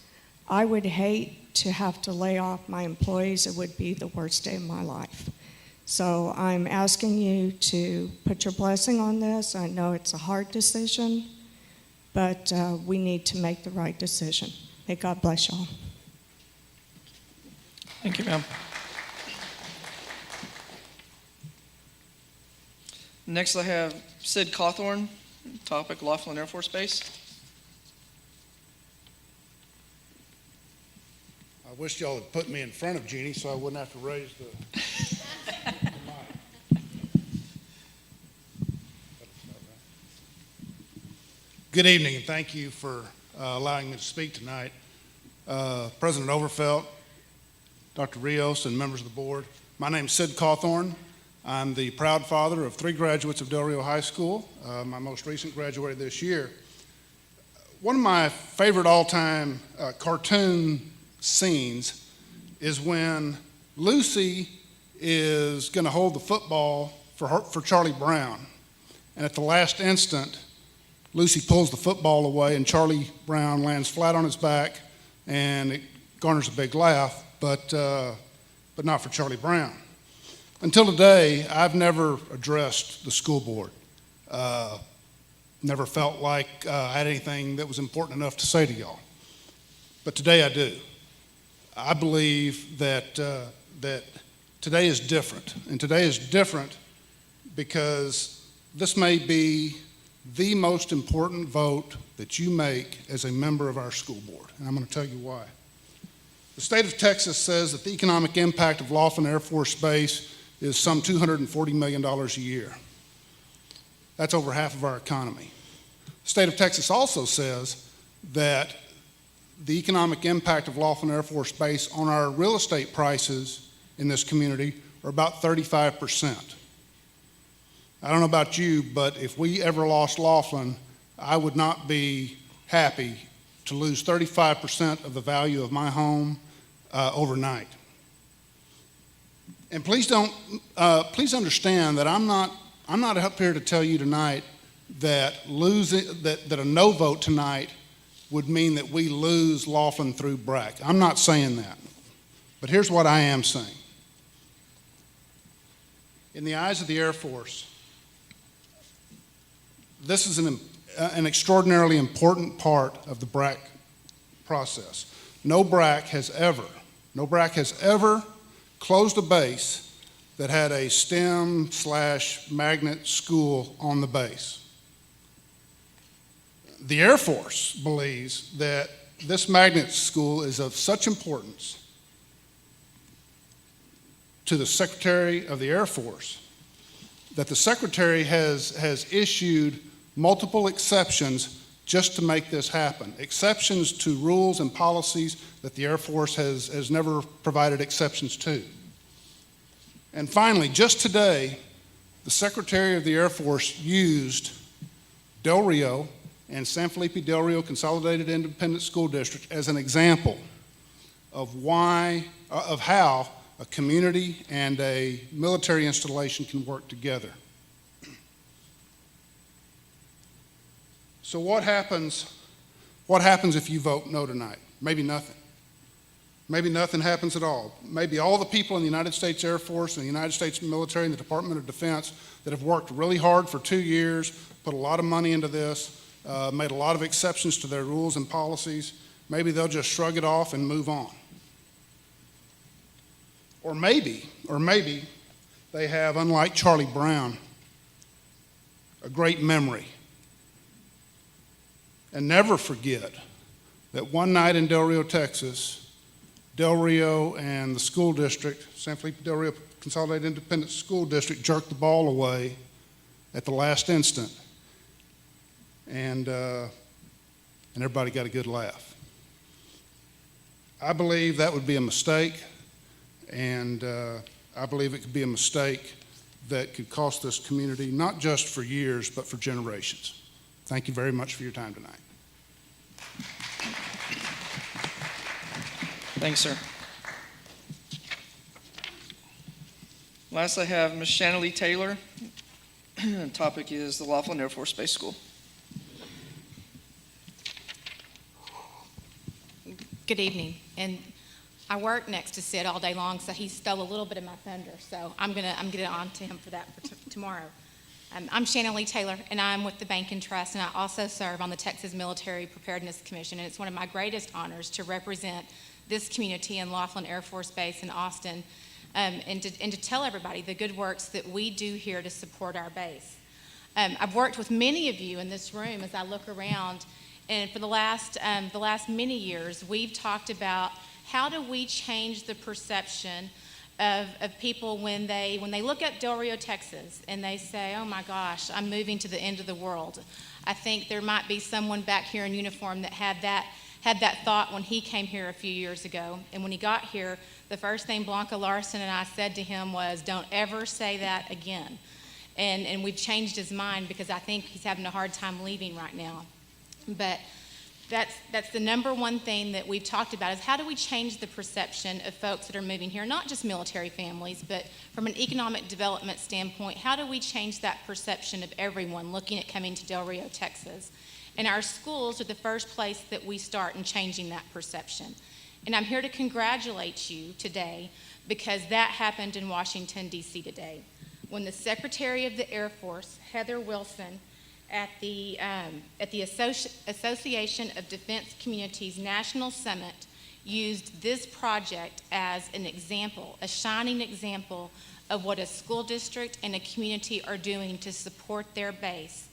I would hate to have to lay off my employees. It would be the worst day of my life. So I'm asking you to put your blessing on this. I know it's a hard decision, but we need to make the right decision. May God bless y'all. Thank you, ma'am. Next, I have Sid Cawthorn, topic Laughlin Air Force Base. I wish y'all had put me in front of Jeannie so I wouldn't have to raise the mic. Good evening, and thank you for allowing me to speak tonight. President Overfelt, Dr. Rios, and members of the board. My name is Sid Cawthorn. I'm the proud father of 3 graduates of Del Rio High School. My most recent graduated this year. One of my favorite all-time cartoon scenes is when Lucy is going to hold the football for Charlie Brown. And at the last instant, Lucy pulls the football away and Charlie Brown lands flat on his back, and it garners a big laugh, but not for Charlie Brown. Until today, I've never addressed the school board. Never felt like I had anything that was important enough to say to y'all. But today I do. I believe that today is different. And today is different because this may be the most important vote that you make as a member of our school board. And I'm going to tell you why. The state of Texas says that the economic impact of Laughlin Air Force Base is some $240 million a year. That's over half of our economy. The state of Texas also says that the economic impact of Laughlin Air Force Base on our real estate prices in this community are about 35%. I don't know about you, but if we ever lost Laughlin, I would not be happy to lose 35% of the value of my home overnight. And please understand that I'm not up here to tell you tonight that a no vote tonight would mean that we lose Laughlin through BRAC. I'm not saying that. But here's what I am saying. In the eyes of the Air Force, this is an extraordinarily important part of the BRAC process. No BRAC has ever closed a base that had a STEM/magnet school on the base. The Air Force believes that this magnet school is of such importance to the Secretary of the Air Force that the Secretary has issued multiple exceptions just to make this happen. Exceptions to rules and policies that the Air Force has never provided exceptions to. And finally, just today, the Secretary of the Air Force used Del Rio and San Felipe Del Rio Consolidated Independent School District as an example of how a community and a military installation can work together. So what happens if you vote no tonight? Maybe nothing. Maybe nothing happens at all. Maybe all the people in the United States Air Force and the United States military and the Department of Defense that have worked really hard for 2 years, put a lot of money into this, made a lot of exceptions to their rules and policies, maybe they'll just shrug it off and move on. Or maybe they have, unlike Charlie Brown, a great memory and never forget that one night in Del Rio, Texas, Del Rio and the school district, San Felipe Del Rio Consolidated Independent School District, jerked the ball away at the last instant, and everybody got a good laugh. I believe that would be a mistake, and I believe it could be a mistake that could cost this community, not just for years, but for generations. Thank you very much for your time tonight. Thanks, sir. Last, I have Ms. Shannon Lee Taylor. The topic is the Laughlin Air Force Base School. Good evening. And I work next to Sid all day long, so he stole a little bit of my thunder. So I'm getting on to him for that for tomorrow. I'm Shannon Lee Taylor, and I'm with the Bank and Trust, and I also serve on the Texas Military Preparedness Commission. And it's one of my greatest honors to represent this community in Laughlin Air Force Base in Austin, and to tell everybody the good works that we do here to support our base. I've worked with many of you in this room as I look around. And for the last many years, we've talked about how do we change the perception of people when they look at Del Rio, Texas, and they say, oh my gosh, I'm moving to the end of the world. I think there might be someone back here in uniform that had that thought when he came here a few years ago. And when he got here, the first thing Blanca Larson and I said to him was, don't ever say that again. And we've changed his mind because I think he's having a hard time leaving right now. But that's the number one thing that we've talked about is how do we change the perception of folks that are moving here, not just military families, but from an economic development standpoint, how do we change that perception of everyone looking at coming to Del Rio, Texas? And our schools are the first place that we start in changing that perception. And I'm here to congratulate you today because that happened in Washington, D.C. today. When the Secretary of the Air Force, Heather Wilson, at the Association of Defense Communities National Summit used this project as an example, a shining example of what a school district and a community are doing to support their base.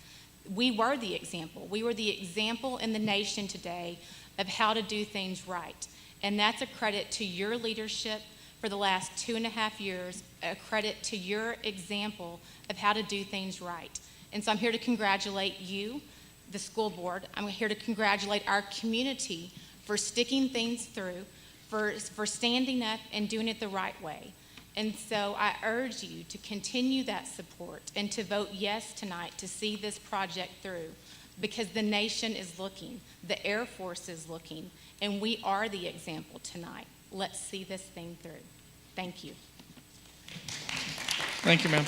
We were the example. We were the example in the nation today of how to do things right. And that's a credit to your leadership for the last 2.5 years, a credit to your example of how to do things right. And so I'm here to congratulate you, the school board. I'm here to congratulate our community for sticking things through, for standing up and doing it the right way. And so I urge you to continue that support and to vote yes tonight to see this project through because the nation is looking, the Air Force is looking, and we are the example tonight. Let's see this thing through. Thank you. Thank you, ma'am.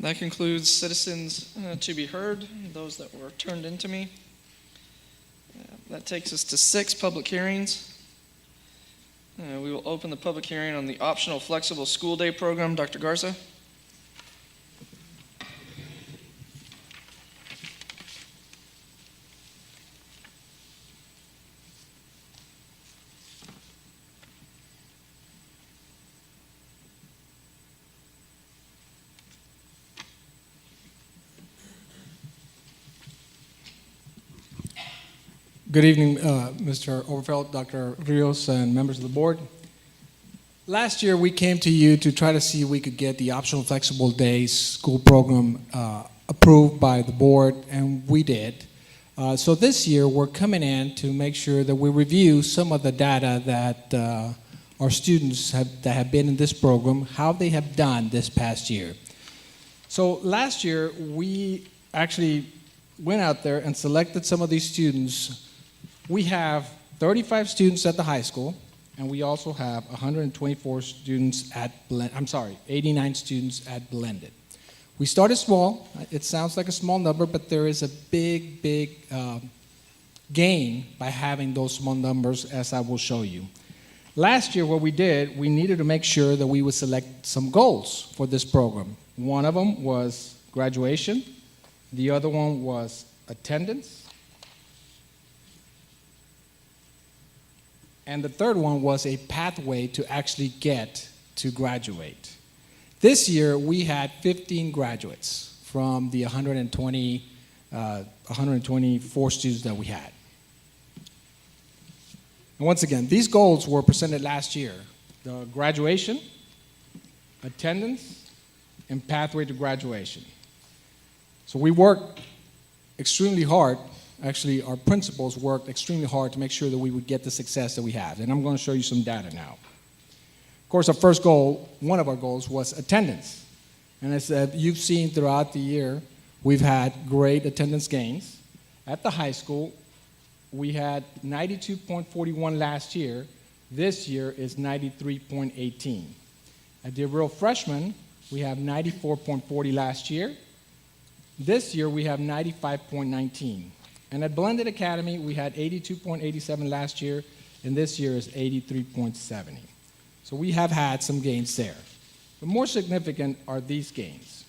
That concludes citizens to be heard, those that were turned into me. That takes us to 6 public hearings. We will open the public hearing on the optional flexible school day program. Dr. Garza. Good evening, Mr. Overfelt, Dr. Rios, and members of the board. Last year, we came to you to try to see if we could get the optional flexible days school program approved by the board, and we did. So this year, we're coming in to make sure that we review some of the data that our students that have been in this program, how they have done this past year. So last year, we actually went out there and selected some of these students. We have 35 students at the high school, and we also have 124 students at 89 students at blended. We started small. It sounds like a small number, but there is a big gain by having those small numbers, as I will show you. Last year, what we did, we needed to make sure that we would select some goals for this program. One of them was graduation. The other one was attendance. And the third one was a pathway to actually get to graduate. This year, we had 15 graduates from the 124 students that we had. And once again, these goals were presented last year. The graduation, attendance, and pathway to graduation. So we worked extremely hard. Actually, our principals worked extremely hard to make sure that we would get the success that we have. And I'm going to show you some data now. Of course, our first goal, one of our goals, was attendance. And as you've seen throughout the year, we've had great attendance gains. At the high school, we had 92.41 last year. This year is 93.18. At the real freshmen, we have 94.40 last year. This year, we have 95.19. And at Blended Academy, we had 82.87 last year, and this year is 83.70. So we have had some gains there. But more significant are these gains.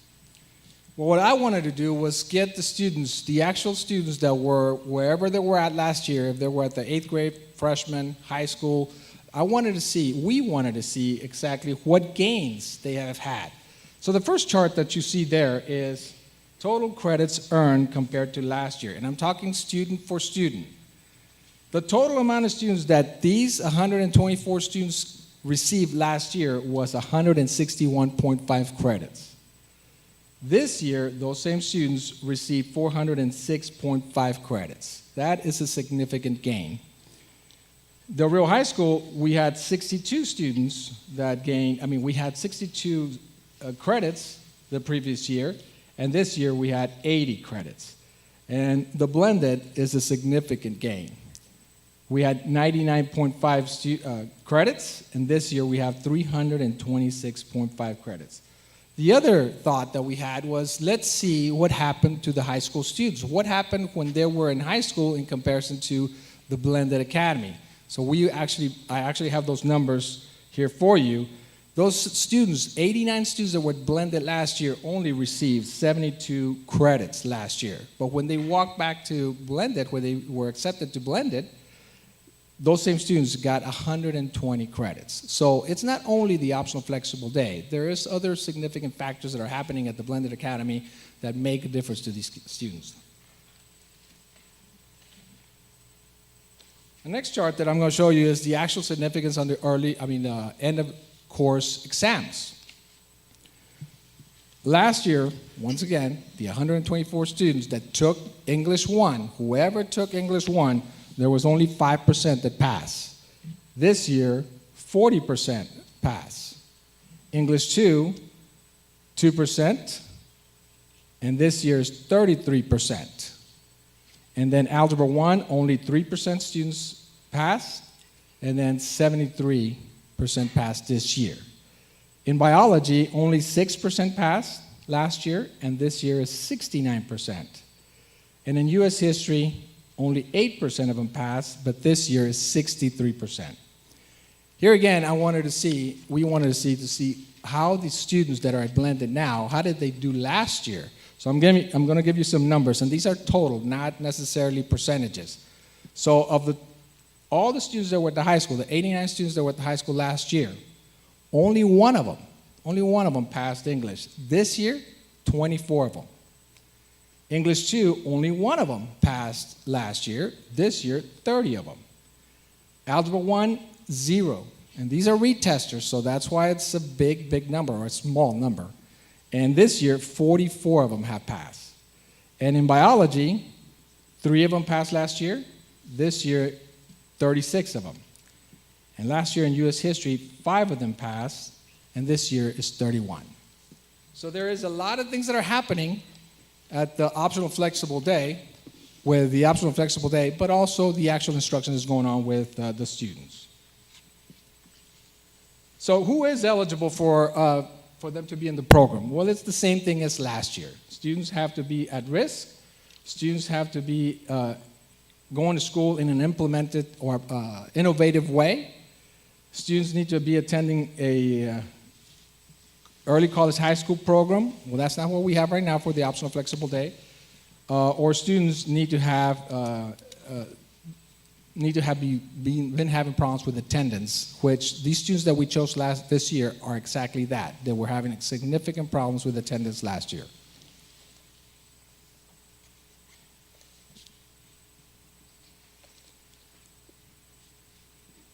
Well, what I wanted to do was get the students, the actual students that were wherever they were at last year, if they were at the 8th grade, freshman, high school, we wanted to see exactly what gains they have had. So the first chart that you see there is total credits earned compared to last year. And I'm talking student for student. The total amount of students that these 124 students received last year was 161.5 credits. This year, those same students received 406.5 credits. That is a significant gain. The real high school, we had 62 students that gained, we had 62 credits the previous year, and this year we had 80 credits. And the blended is a significant gain. We had 99.5 credits, and this year we have 326.5 credits. The other thought that we had was, let's see what happened to the high school students. What happened when they were in high school in comparison to the blended academy? So I actually have those numbers here for you. Those students, 89 students that were blended last year, only received 72 credits last year. But when they walked back to blended, where they were accepted to blended, those same students got 120 credits. So it's not only the optional flexible day. There is other significant factors that are happening at the blended academy that make a difference to these students. The next chart that I'm going to show you is the actual significance on the end of course exams. Last year, once again, the 124 students that took English 1, whoever took English 1, there was only 5% that passed. This year, 40% passed. English 2, 2%, and this year is 33%. And then Algebra 1, only 3% students passed, and then 73% passed this year. In biology, only 6% passed last year, and this year is 69%. And in U.S. history, only 8% of them passed, but this year is 63%. Here again, we wanted to see how the students that are at blended now, how did they do last year? So I'm going to give you some numbers, and these are total, not necessarily percentages. So of all the students that were at the high school, the 89 students that were at the high school last year, only one of them passed English. This year, 24 of them. English 2, only one of them passed last year. This year, 30 of them. Algebra 1, 0. And these are retesters, so that's why it's a big number, or a small number. And this year, 44 of them have passed. And in biology, 3 of them passed last year. This year, 36 of them. And last year in U.S. history, 5 of them passed, and this year is 31. So there is a lot of things that are happening at the optional flexible day, but also the actual instruction is going on with the students. So who is eligible for them to be in the program? Well, it's the same thing as last year. Students have to be at risk. Students have to be going to school in an implemented or innovative way. Students need to be attending a early college high school program. Well, that's not what we have right now for the optional flexible day. Or students need to have been having problems with attendance, which these students that we chose this year are exactly that. They were having significant problems with attendance last year.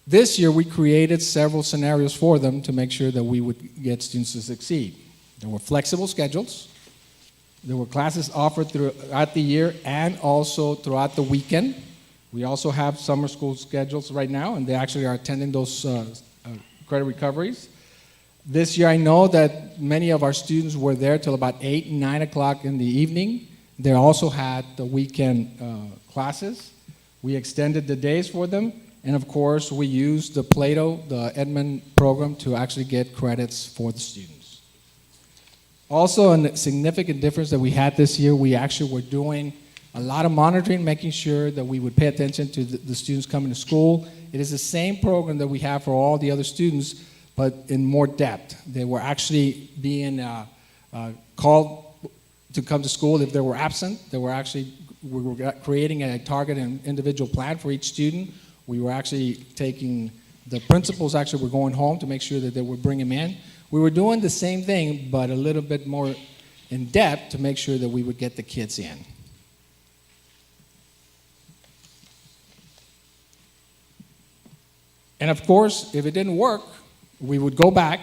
This year, we created several scenarios for them to make sure that we would get students to succeed. There were flexible schedules. There were classes offered throughout the year and also throughout the weekend. We also have summer school schedules right now, and they actually are attending those credit recoveries. This year, I know that many of our students were there till about 8, 9 o'clock in the evening. They also had the weekend classes. We extended the days for them, and of course, we used the Plato, the Edmond program, to actually get credits for the students. Also, a significant difference that we had this year, we actually were doing a lot of monitoring, making sure that we would pay attention to the students coming to school. It is the same program that we have for all the other students, but in more depth. They were actually being called to come to school if they were absent. We were creating a target and individual plan for each student. We were actually taking, the principals actually were going home to make sure that they would bring them in. We were doing the same thing, but a little bit more in depth to make sure that we would get the kids in. And of course, if it didn't work, we would go back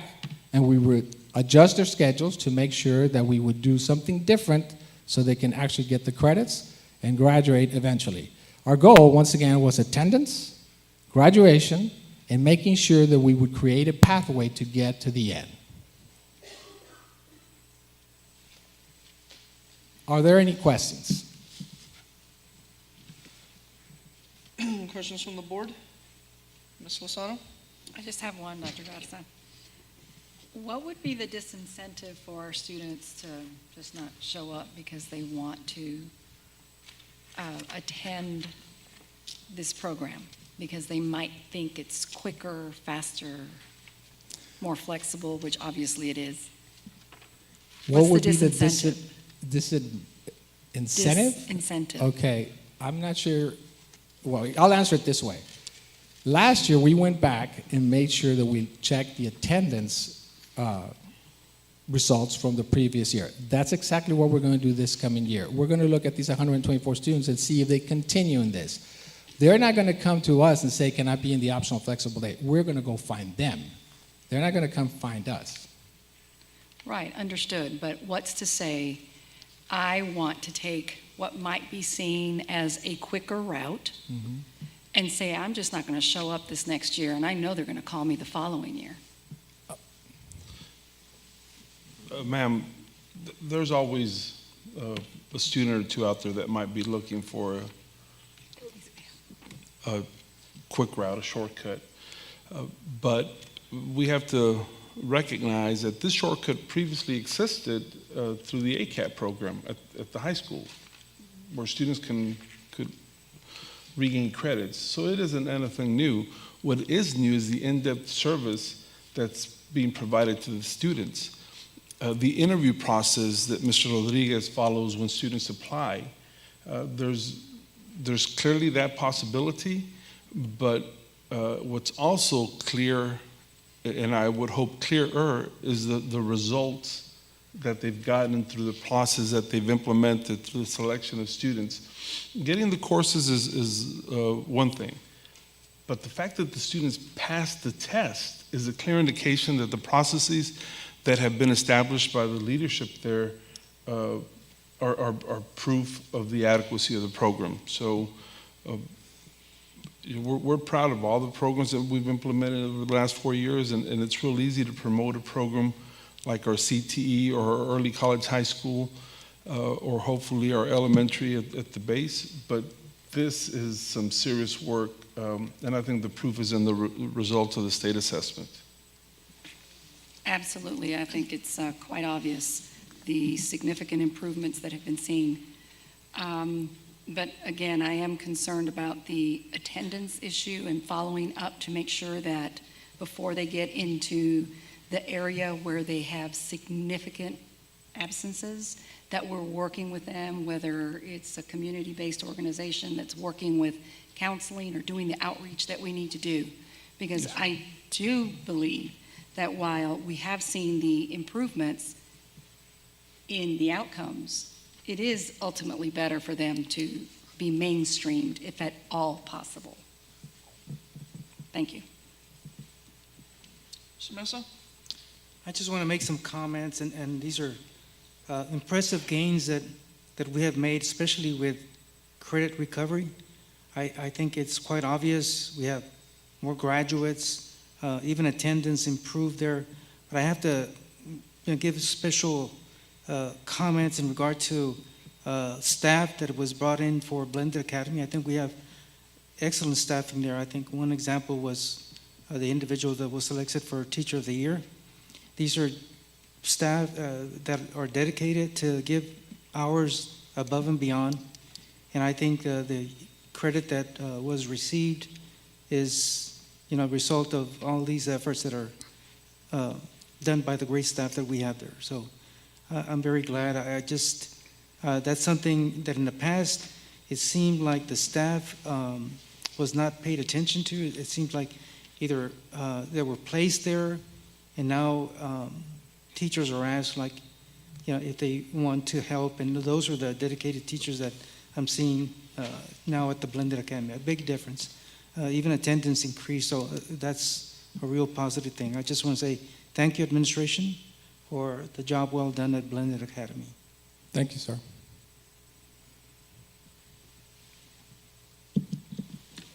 and we would adjust their schedules to make sure that we would do something different so they can actually get the credits and graduate eventually. Our goal, once again, was attendance, graduation, and making sure that we would create a pathway to get to the end. Are there any questions? Questions from the board? Ms. Lozano? I just have one, Dr. Garza. What would be the disincentive for our students to just not show up because they want to attend this program? Because they might think it's quicker, faster, more flexible, which obviously it is. What would the be the disincentive? incentive? Disincentive. Okay, I'm not sure. Well, I'll answer it this way. Last year, we went back and made sure that we checked the attendance results from the previous year. That's exactly what we're going to do this coming year. We're going to look at these 124 students and see if they continue in this. They're not going to come to us and say, can I be in the optional flexible day? We're going to go find them. They're not going to come find us. Right, understood. But what's to say I want to take what might be seen as a quicker route and say, I'm just not going to show up this next year, and I know they're going to call me the following year. Ma'am, there's always a student or two out there that might be looking for a quick route, a shortcut. But we have to recognize that this shortcut previously existed through the ACAP program at the high school, where students could regain credits. So it isn't anything new. What is new is the in-depth service that's being provided to the students. The interview process that Mr. Rodriguez follows when students apply, there's clearly that possibility, but what's also clear, and I would hope clearer, is the results that they've gotten through the process that they've implemented through the selection of students. Getting the courses is one thing, but the fact that the students pass the test is a clear indication that the processes that have been established by the leadership there are proof of the adequacy of the program. So we're proud of all the programs that we've implemented over the last 4 years, and it's real easy to promote a program like our CTE or our early college high school, or hopefully our elementary at the base, but this is some serious work, and I think the proof is in the results of the state assessment. Absolutely. I think it's quite obvious, the significant improvements that have been seen. But again, I am concerned about the attendance issue and following up to make sure that before they get into the area where they have significant absences, that we're working with them, whether it's a community-based organization that's working with counseling or doing the outreach that we need to do. Because I do believe that while we have seen the improvements in the outcomes, it is ultimately better for them to be mainstreamed, if at all possible. Thank you. Mr. Mesa? I just want to make some comments, and these are impressive gains that we have made, especially with credit recovery. I think it's quite obvious. We have more graduates, even attendance improved there. But I have to give special comments in regard to staff that was brought in for Blended Academy. I think we have excellent staffing there. I think one example was the individual that was selected for Teacher of the Year. These are staff that are dedicated to give hours above and beyond. And I think the credit that was received is, a result of all these efforts that are done by the great staff that we have there. So I'm very glad. I just, that's something that in the past, it seemed like the staff was not paid attention to. It seemed like either they were placed there, and now teachers are asked, like, if they want to help, and those are the dedicated teachers that I'm seeing now at the Blended Academy. A big difference. Even attendance increased, so that's a real positive thing. I just want to say thank you, administration, for the job well done at Blended Academy. Thank you, sir.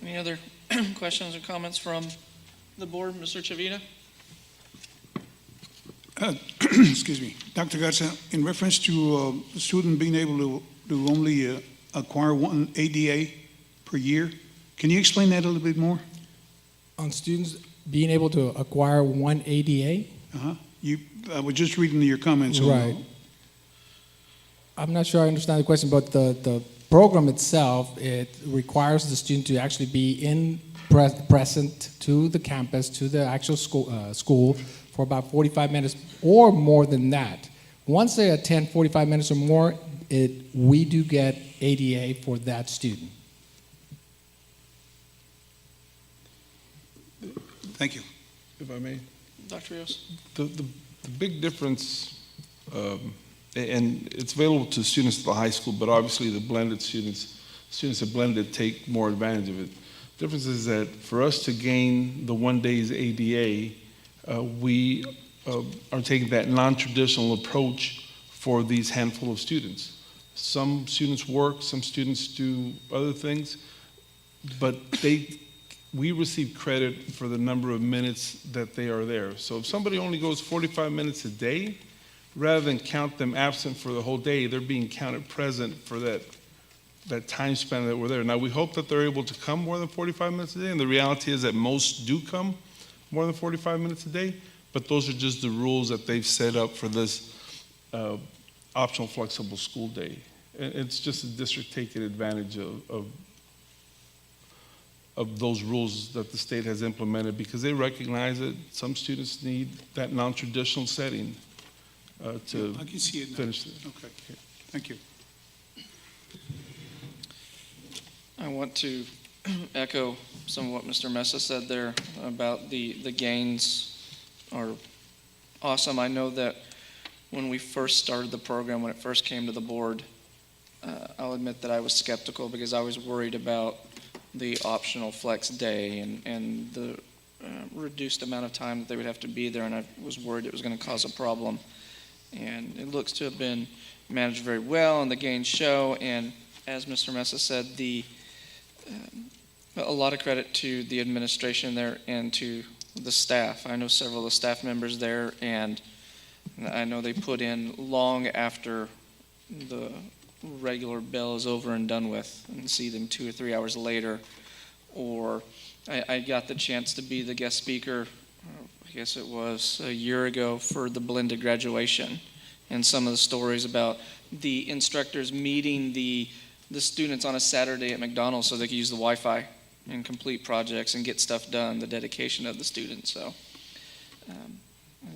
Any other questions or comments from the board? Mr. Chavita? Excuse me. Dr. Garza, in reference to a student being able to only acquire one ADA per year, can you explain that a little bit more? On students being able to acquire one ADA? Uh-huh. I was just reading your comments. Right. I'm not sure I understand the question, but the program itself, it requires the student to actually be present to the campus, to the actual school for about 45 minutes or more than that. Once they attend 45 minutes or more, we do get ADA for that student. Thank you. If I may. Dr. Rios? The big difference, and it's available to students at the high school, but obviously the blended students at blended take more advantage of it. The difference is that for us to gain the 1 day's ADA, we are taking that non-traditional approach for these handful of students. Some students work, some students do other things, but we receive credit for the number of minutes that they are there. So if somebody only goes 45 minutes a day, rather than count them absent for the whole day, they're being counted present for that time span that we're there. Now, we hope that they're able to come more than 45 minutes a day, and the reality is that most do come more than 45 minutes a day, but those are just the rules that they've set up for this optional flexible school day. It's just the district taking advantage of those rules that the state has implemented because they recognize that some students need that non-traditional setting to I can see it now. finish it. Okay. Thank you. I want to echo some of what Mr. Mesa said there about the gains are awesome. I know that when we first started the program, when it first came to the board, I'll admit that I was skeptical because I was worried about the optional flex day and the reduced amount of time that they would have to be there, and I was worried it was going to cause a problem. And it looks to have been managed very well, and the gains show. And as Mr. Mesa said, a lot of credit to the administration there and to the staff. I know several of the staff members there, and I know they put in long after the regular bell is over and done with, and see them 2 or 3 hours later. Or I got the chance to be the guest speaker, I guess it was a year ago, for the blended graduation, and some of the stories about the instructors meeting the students on a Saturday at McDonald's so they could use the Wi-Fi and complete projects and get stuff done, the dedication of the students. So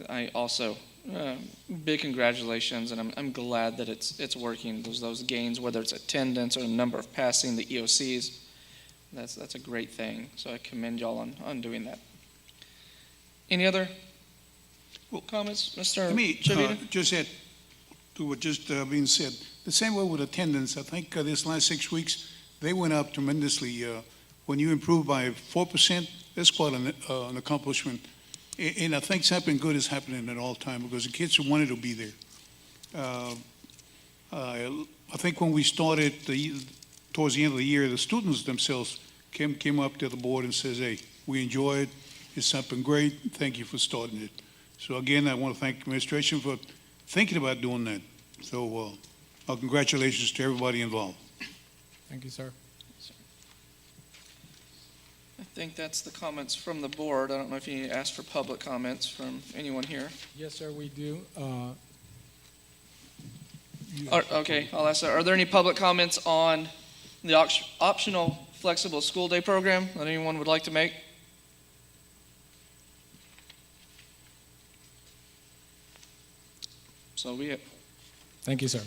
I also, big congratulations, and I'm glad that it's working. Those gains, whether it's attendance or the number of passing, the EOCs, that's a great thing. So I commend y'all on doing that. Any other comments, Mr. Let me Chavita? just add to what just being said. The same way with attendance. I think this last 6 weeks, they went up tremendously. When you improve by 4%, that's quite an accomplishment. And I think something good is happening at all time because the kids wanted to be there. I think when we started towards the end of the year, the students themselves came up to the board and says, hey, we enjoy it. It's something great. Thank you for starting it. So again, I want to thank the administration for thinking about doing that. So congratulations to everybody involved. Thank you, sir. I think that's the comments from the board. I don't know if you asked for public comments from anyone here. Yes, sir, we do. Okay, I'll ask that. Are there any public comments on the optional flexible school day program that anyone would like to make? So be it. Thank you, sir.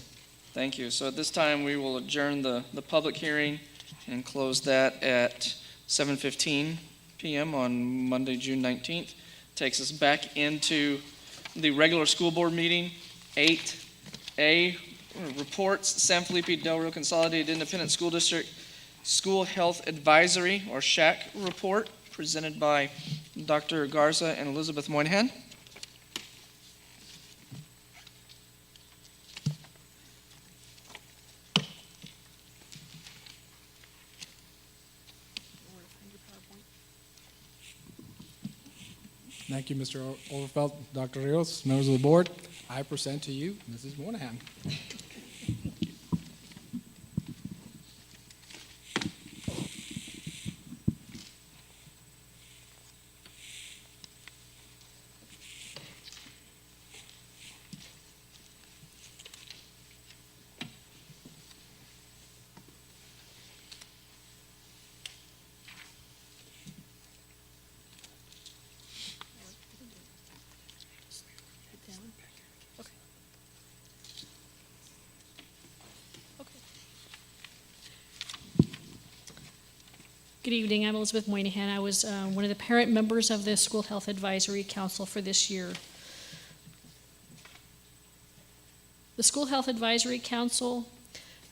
Thank you. So at this time, we will adjourn the public hearing and close that at 7:15 p.m. on Monday, June 19th. Takes us back into the regular school board meeting. 8A, reports, San Felipe Del Rio Consolidated Independent School District School Health Advisory, or SHAC report, presented by Dr. Garza and Elizabeth Moynihan. Thank you, Mr. Overfelt. Dr. Rios, members of the board, I present to you Mrs. Moynihan. Good evening, I'm Elizabeth Moynihan. I was one of the parent members of the School Health Advisory Council for this year. The School Health Advisory Council,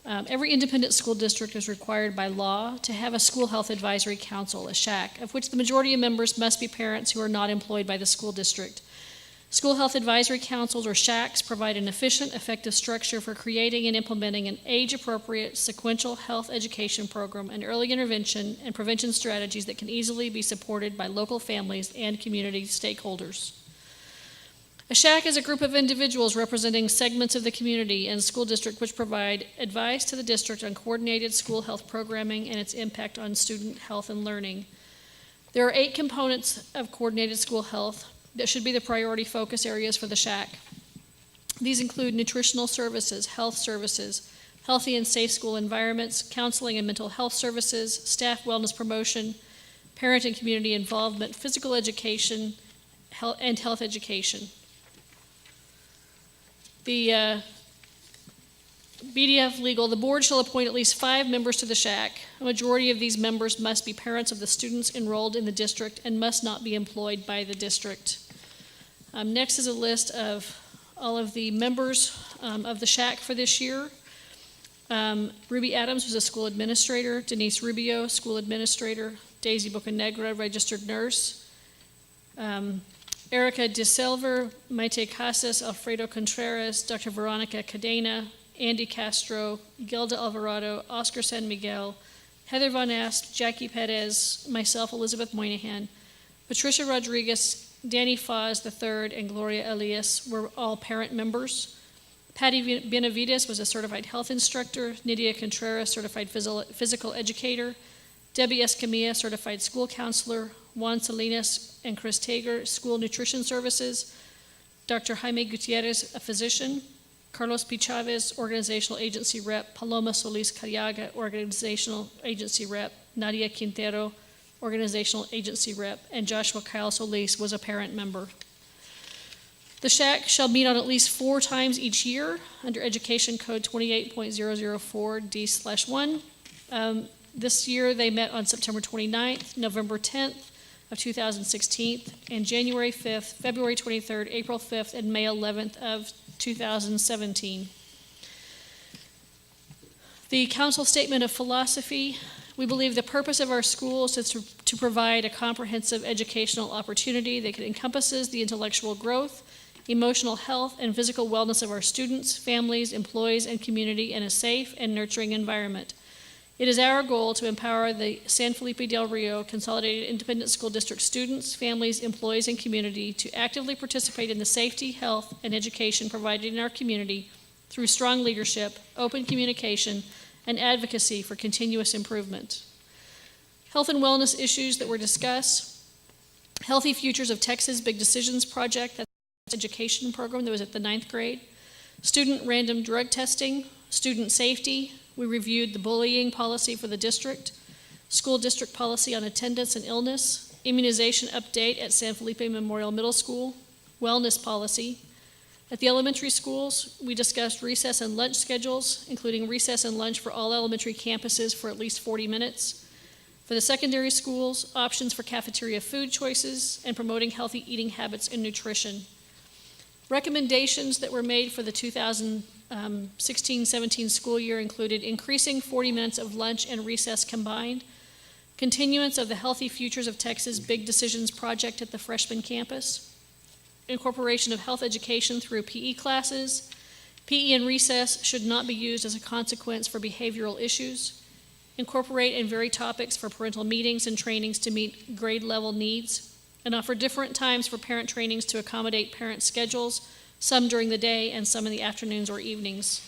every independent school district is required by law to have a School Health Advisory Council, a SHAC, of which the majority of members must be parents who are not employed by the school district. School Health Advisory Councils, or SHACs, provide an efficient, effective structure for creating and implementing an age-appropriate sequential health education program and early intervention and prevention strategies that can easily be supported by local families and community stakeholders. A SHAC is a group of individuals representing segments of the community and school district which provide advice to the district on coordinated school health programming and its impact on student health and learning. There are 8 components of coordinated school health that should be the priority focus areas for the SHAC. These include nutritional services, healthy and safe school environments, counseling and mental health services, staff wellness promotion, parent and community involvement, physical education, and health education. The BDF legal, the board shall appoint at least 5 members to the SHAC. A majority of these members must be parents of the students enrolled in the district and must not be employed by the district. Next is a list of all of the members of the SHAC for this year. Ruby Adams was a school administrator, Denise Rubio, school administrator, Daisy Bocanegra, registered nurse, Erica De Silva, Maite Casas, Alfredo Contreras, Dr. Veronica Cadena, Andy Castro, Gilda Alvarado, Oscar San Miguel, Heather Von Ast, Jackie Perez, myself, Elizabeth Moynihan, Patricia Rodriguez, Danny Foz III, and Gloria Elias were all parent members. Patty Benavides was a certified health instructor, Nydia Contreras, certified physical educator, Debbie Escamilla, certified school counselor, Juan Salinas and Chris Tager, school nutrition services, Dr. Jaime Gutierrez, a physician, Carlos P. Chavez, organizational agency rep, Paloma Solis Carriaga, organizational agency rep, Nadia Quintero, organizational agency rep, and Joshua Kyle Solis was a parent member. The SHAC shall meet on at least 4 times each year under Education Code 28.004D/1. This year they met on September 29th, November 10th of 2016, and January 5th, February 23rd, April 5th, and May 11th of 2017. The council statement of philosophy: we believe the purpose of our schools is to provide a comprehensive educational opportunity that encompasses the intellectual growth emotional health, and physical wellness of our students, families, employees, and community in a safe and nurturing environment. It is our goal to empower the San Felipe Del Rio Consolidated Independent School District students, families, employees, and community to actively participate in the safety, health, and education provided in our community through strong leadership, open communication, and advocacy for continuous improvement. Health and wellness issues that were discussed: Healthy Futures of Texas Big Decisions Project, that's an education program that was at the 9th grade. Student random drug testing, student safety. We reviewed the bullying policy for the district, school district policy on attendance and illness, immunization update at San Felipe Memorial Middle School, wellness policy. At the elementary schools, we discussed recess and lunch schedules, including recess and lunch for all elementary campuses for at least 40 minutes. For the secondary schools, options for cafeteria food choices and promoting healthy eating habits and nutrition. Recommendations that were made for the 2016-17 school year included increasing 40 minutes of lunch and recess combined, continuance of the Healthy Futures of Texas Big Decisions project at the freshman campus, incorporation of health education through PE classes. PE and recess should not be used as a consequence for behavioral issues. Incorporate and vary topics for parental meetings and trainings to meet grade level needs, and offer different times for parent trainings to accommodate parent schedules, some during the day and some in the afternoons or evenings.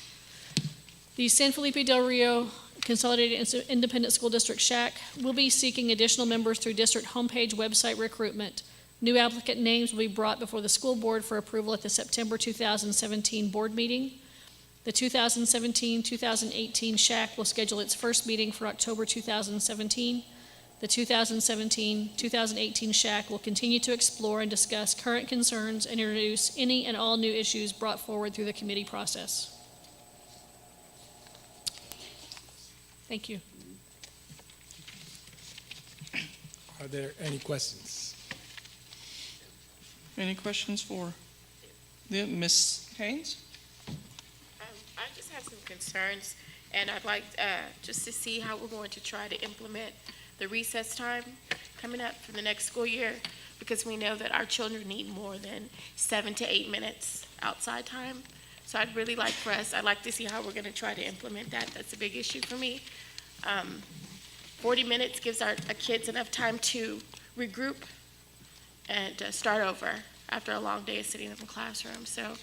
The San Felipe Del Rio Consolidated Independent School District Shank will be seeking additional members through district homepage website recruitment. New applicant names will be brought before the school board for approval at the September 2017 board meeting. The 2017-2018 Shank will schedule its first meeting for October 2017. The 2017-2018 Shank will continue to explore and discuss current concerns and introduce any and all new issues brought forward through the committee process. Thank you. Are there any questions? Any questions for Ms. Haynes? I just have some concerns, and I'd like just to see how we're going to try to implement the recess time coming up for the next school year, because we know that our children need more than 7 to 8 minutes outside time. So I'd really like for us, I'd like to see how we're going to try to implement that. That's a big issue for me. 40 minutes gives our kids enough time to regroup and start over after a long day of sitting in the classroom. So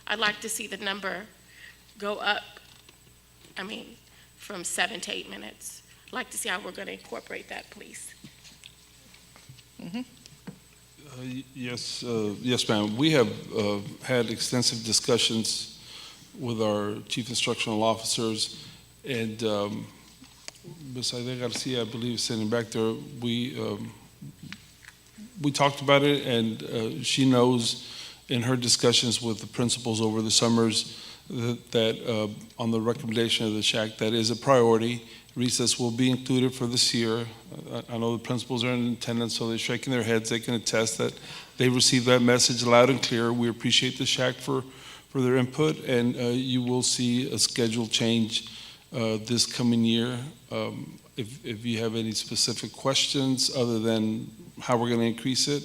I'd like to see the number go up, from 7 to 8 minutes. I'd like to see how we're going to incorporate that, please. Yes, ma'am. We have had extensive discussions with our chief instructional officers, and Ms. Aida Garcia, I believe, is sitting back there. We talked about it, and she knows in her discussions with the principals over the summers that on the recommendation of the Shank, that is a priority. Recess will be included for this year. I know the principals are in attendance, so they're shaking their heads. They can attest that they received that message loud and clear. We appreciate the Shank for their input, and you will see a schedule change this coming year. If you have any specific questions other than how we're going to increase it,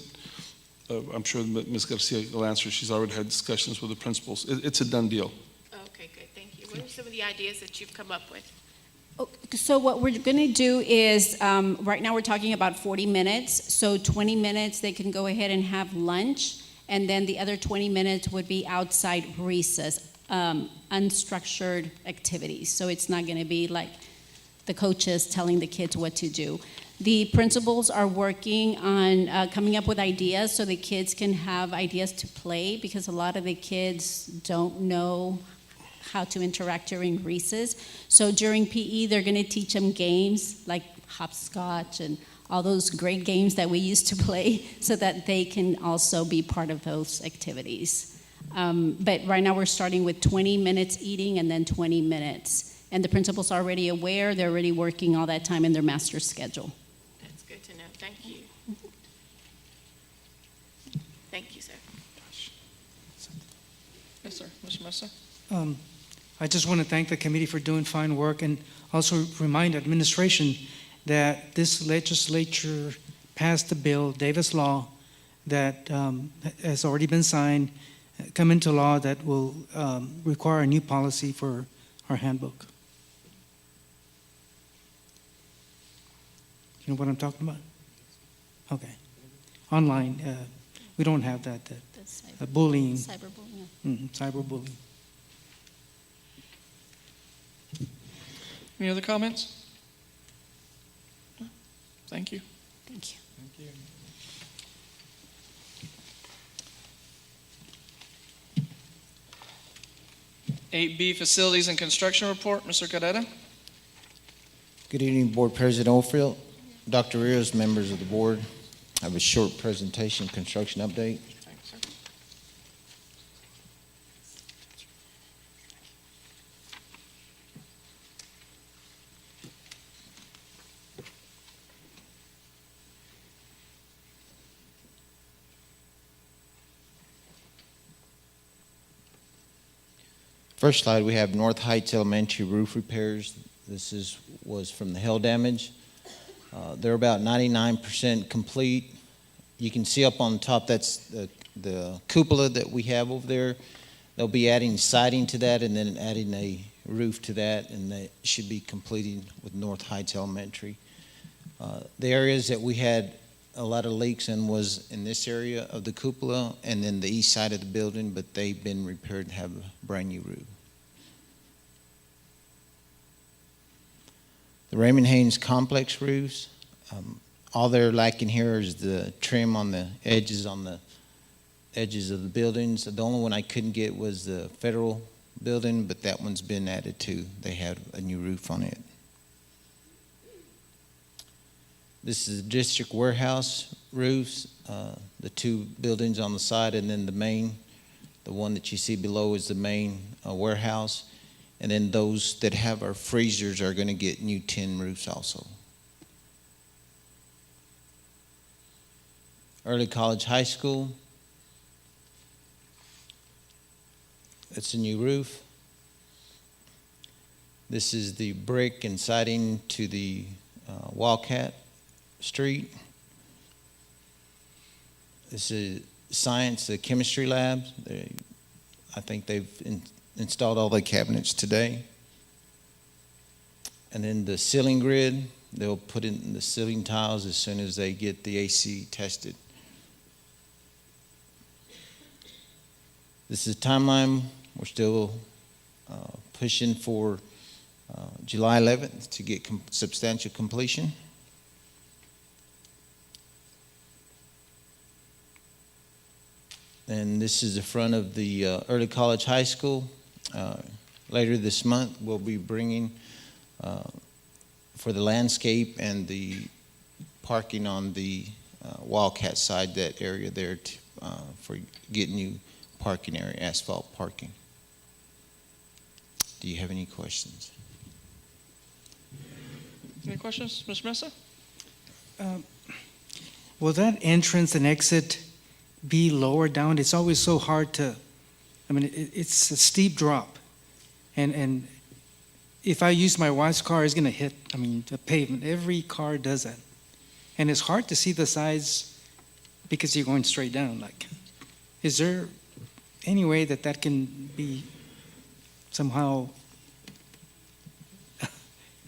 I'm sure Ms. Garcia will answer. She's already had discussions with the principals. It's a done deal. Okay, good, thank you. What are some of the ideas that you've come up with? So what we're going to do is, right now we're talking about 40 minutes. So 20 minutes, they can go ahead and have lunch. And then the other 20 minutes would be outside recess, unstructured activities. So it's not going to be like the coaches telling the kids what to do. The principals are working on coming up with ideas so the kids can have ideas to play, because a lot of the kids don't know how to interact during recess. So during PE, they're going to teach them games like hopscotch and all those great games that we used to play, so that they can also be part of those activities. But right now we're starting with 20 minutes eating and then 20 minutes. And the principal's already aware, they're already working all that time in their master schedule. That's good to know. Thank you. Thank you, sir. Yes, sir. Mr. Mesa? I just want to thank the committee for doing fine work, and also remind administration that this legislature passed the bill, Davis Law, that has already been signed, come into law that will require a new policy for our handbook. You know what I'm talking about? Okay. Online, we don't have that. Bullying. Cyberbullying. Cyberbullying. Any other comments? Thank you. Thank you. 8B, Facilities and Construction Report, Mr. Carrera. Good evening, Board President Oldfield, Dr. Rios, members of the board. I have a short presentation, construction update. First slide, we have North Heights Elementary roof repairs. This was from the hail damage. They're about 99% complete. You can see up on top, that's the cupola that we have over there. They'll be adding siding to that and then adding a roof to that, and they should be completing with North Heights Elementary. The areas that we had a lot of leaks in was in this area of the cupola and then the east side of the building, but they've been repaired and have a brand new roof. The Raymond Haynes complex roofs, all they're lacking here is the trim on the edges of the buildings. The only one I couldn't get was the federal building, but that one's been added too. They had a new roof on it. This is the district warehouse roofs, the two buildings on the side, and then the one that you see below is the main warehouse. And then those that have our freezers are going to get new tin roofs also. Early College High School. It's a new roof. This is the brick and siding to the Wildcat Street. This is science, the chemistry lab. I think they've installed all the cabinets today. And then the ceiling grid, they'll put in the ceiling tiles as soon as they get the AC tested. This is a timeline. We're still pushing for July 11th to get substantial completion. And this is the front of the Early College High School. Later this month, we'll be bringing for the landscape and the parking on the Wildcat side, that area there for getting new parking area, asphalt parking. Do you have any questions? Any questions, Mr. Mesa? Will that entrance and exit be lower down? It's always so hard to, it's a steep drop. And if I use my wife's car, it's going to hit, the pavement. Every car does that. And it's hard to see the sides because you're going straight down. Is there any way that can be somehow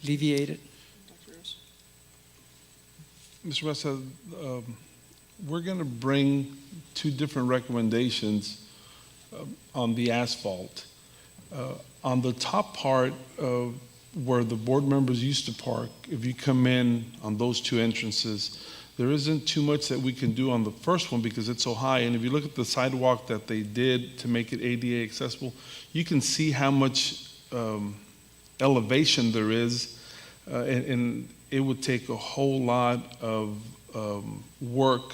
alleviated? Mr. Mesa, we're going to bring two different recommendations on the asphalt. On the top part of where the board members used to park, if you come in on those two entrances, there isn't too much that we can do on the first one because it's so high. And if you look at the sidewalk that they did to make it ADA accessible, you can see how much elevation there is, and it would take a whole lot of work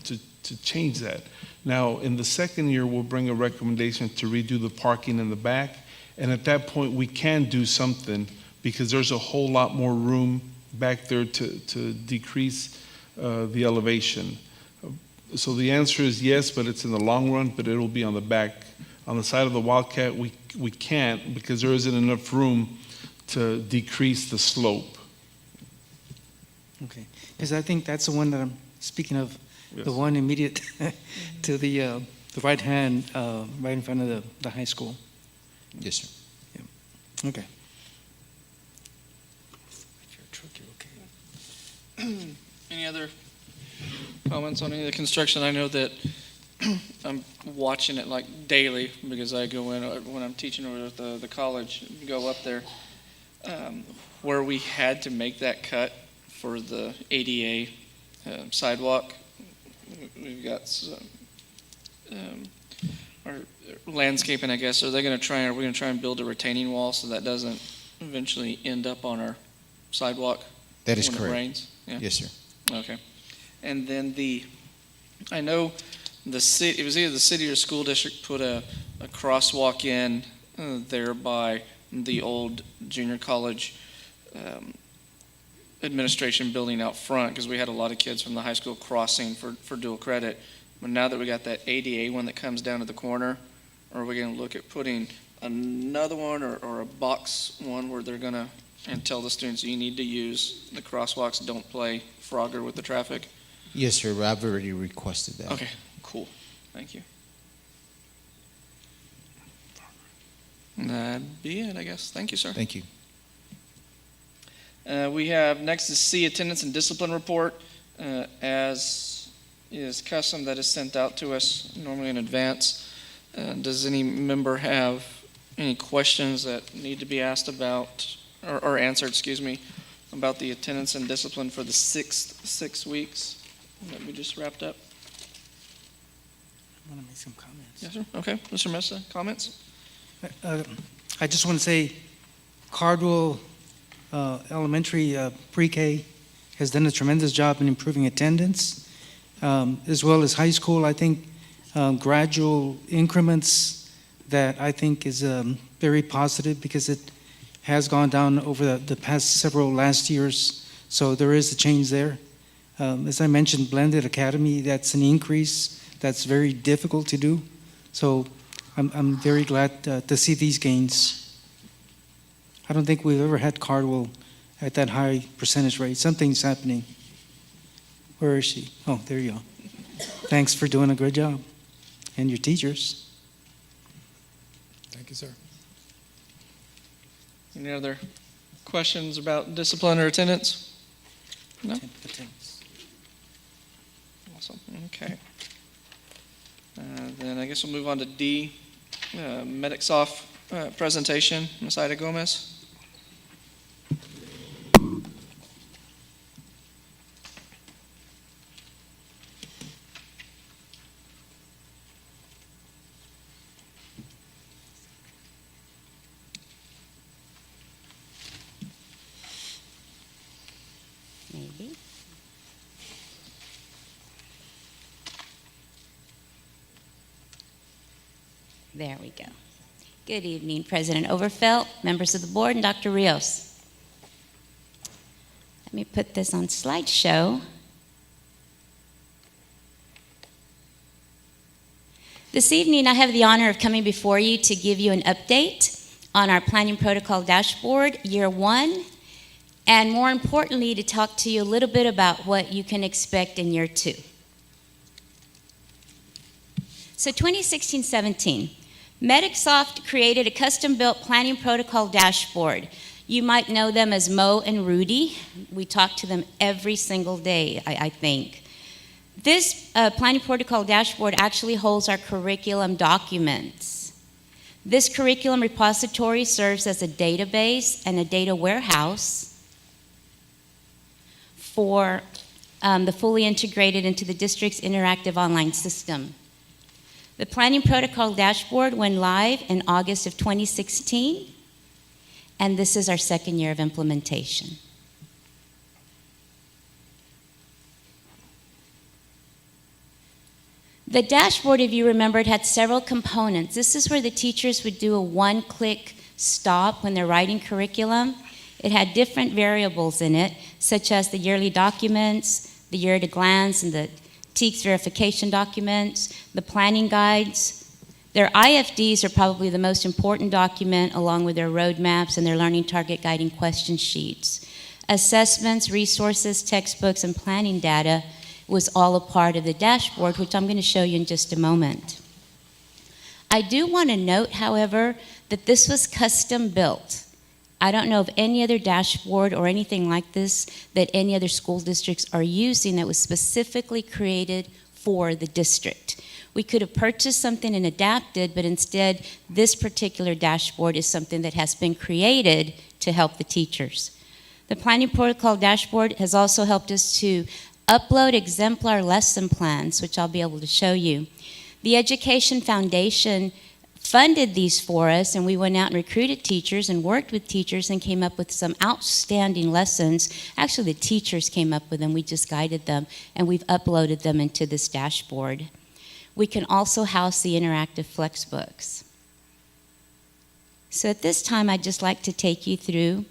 to change that. Now, in the second year, we'll bring a recommendation to redo the parking in the back, and at that point, we can do something because there's a whole lot more room back there to decrease the elevation. So the answer is yes, but it's in the long run, but it'll be on the back. On the side of the Wildcat, we can't because there isn't enough room to decrease the slope. Okay, because I think that's the one that I'm speaking of, Yes. the one immediate to the the right hand, right in front of the high school. Yes, sir. Okay. Any other comments on any of the construction? I know that I'm watching it like daily because I go in when I'm teaching over at the college, go up there, where we had to make that cut for the ADA sidewalk. We've got some, our landscaping, I guess. Are we going to try and build a retaining wall so that doesn't eventually end up on our sidewalk? That is when correct. It rains? Yeah. Yes, sir. Okay. And then I know the city, it was either the city or school district put a crosswalk in there by the old junior college administration building out front, because we had a lot of kids from the high school crossing for dual credit. But now that we got that ADA one that comes down to the corner, are we going to look at putting another one or a box one where they're going to and tell the students you need to use the crosswalks, don't play Frogger with the traffic? Yes, sir. I've already requested that. Okay, cool. Thank you. That'd be it, I guess. Thank you, sir. Thank you. We have next is C, attendance and discipline report. As is custom, that is sent out to us normally in advance. Does any member have any questions that need to be asked about or answered, about the attendance and discipline for the 6 weeks that we just wrapped up? I want to make some comments. Yes, sir. Okay. Mr. Mesa, comments? I just want to say Cardwell Elementary Pre-K has done a tremendous job in improving attendance, as well as high school. I think gradual increments that I think is very positive, because it has gone down over the past several last years. So there is a change there. As I mentioned, blended academy, that's an increase. That's very difficult to do. So I'm very glad to see these gains. I don't think we've ever had Cardwell at that high percentage rate. Something's happening. Where is she? Oh, there you go. Thanks for doing a great job. And your teachers. Thank you, sir. Any other questions about discipline or attendance? No? Attendance. Awesome. Okay. Then I guess we'll move on to D, Medicsoft presentation. Ms. Ida Gomez. Maybe. There we go. Good evening, President Overfelt, members of the board, and Dr. Rios. Let me put this on slideshow. This evening, I have the honor of coming before you to give you an update on our planning protocol dashboard, year 1, and more importantly, to talk to you a little bit about what you can expect in year 2. So 2016-17, Medicsoft created a custom-built planning protocol dashboard. You might know them as Mo and Rudy. We talk to them every single day, I think. This planning protocol dashboard actually holds our curriculum documents. This curriculum repository serves as a database and a data warehouse for the fully integrated into the district's interactive online system. The planning protocol dashboard went live in August of 2016, and this is our 2nd year of implementation. The dashboard, if you remembered, had several components. This is where the teachers would do a one-click stop when they're writing curriculum. It had different variables in it, such as the yearly documents, the year at a glance, and the TEKS verification documents, the planning guides. Their IFDs are probably the most important document, along with their roadmaps and their learning target guiding question sheets. Assessments, resources, textbooks, and planning data was all a part of the dashboard, which I'm going to show you in just a moment. I do want to note, however, that this was custom built. I don't know of any other dashboard or anything like this that any other school districts are using that was specifically created for the district. We could have purchased something and adapted, but instead, this particular dashboard is something that has been created to help the teachers. The planning protocol dashboard has also helped us to upload exemplar lesson plans, which I'll be able to show you. The Education Foundation funded these for us, and we went out and recruited teachers and worked with teachers and came up with some outstanding lessons. Actually, the teachers came up with them. We just guided them, and we've uploaded them into this dashboard. We can also house the interactive flex books. So at this time, I'd just like to take you through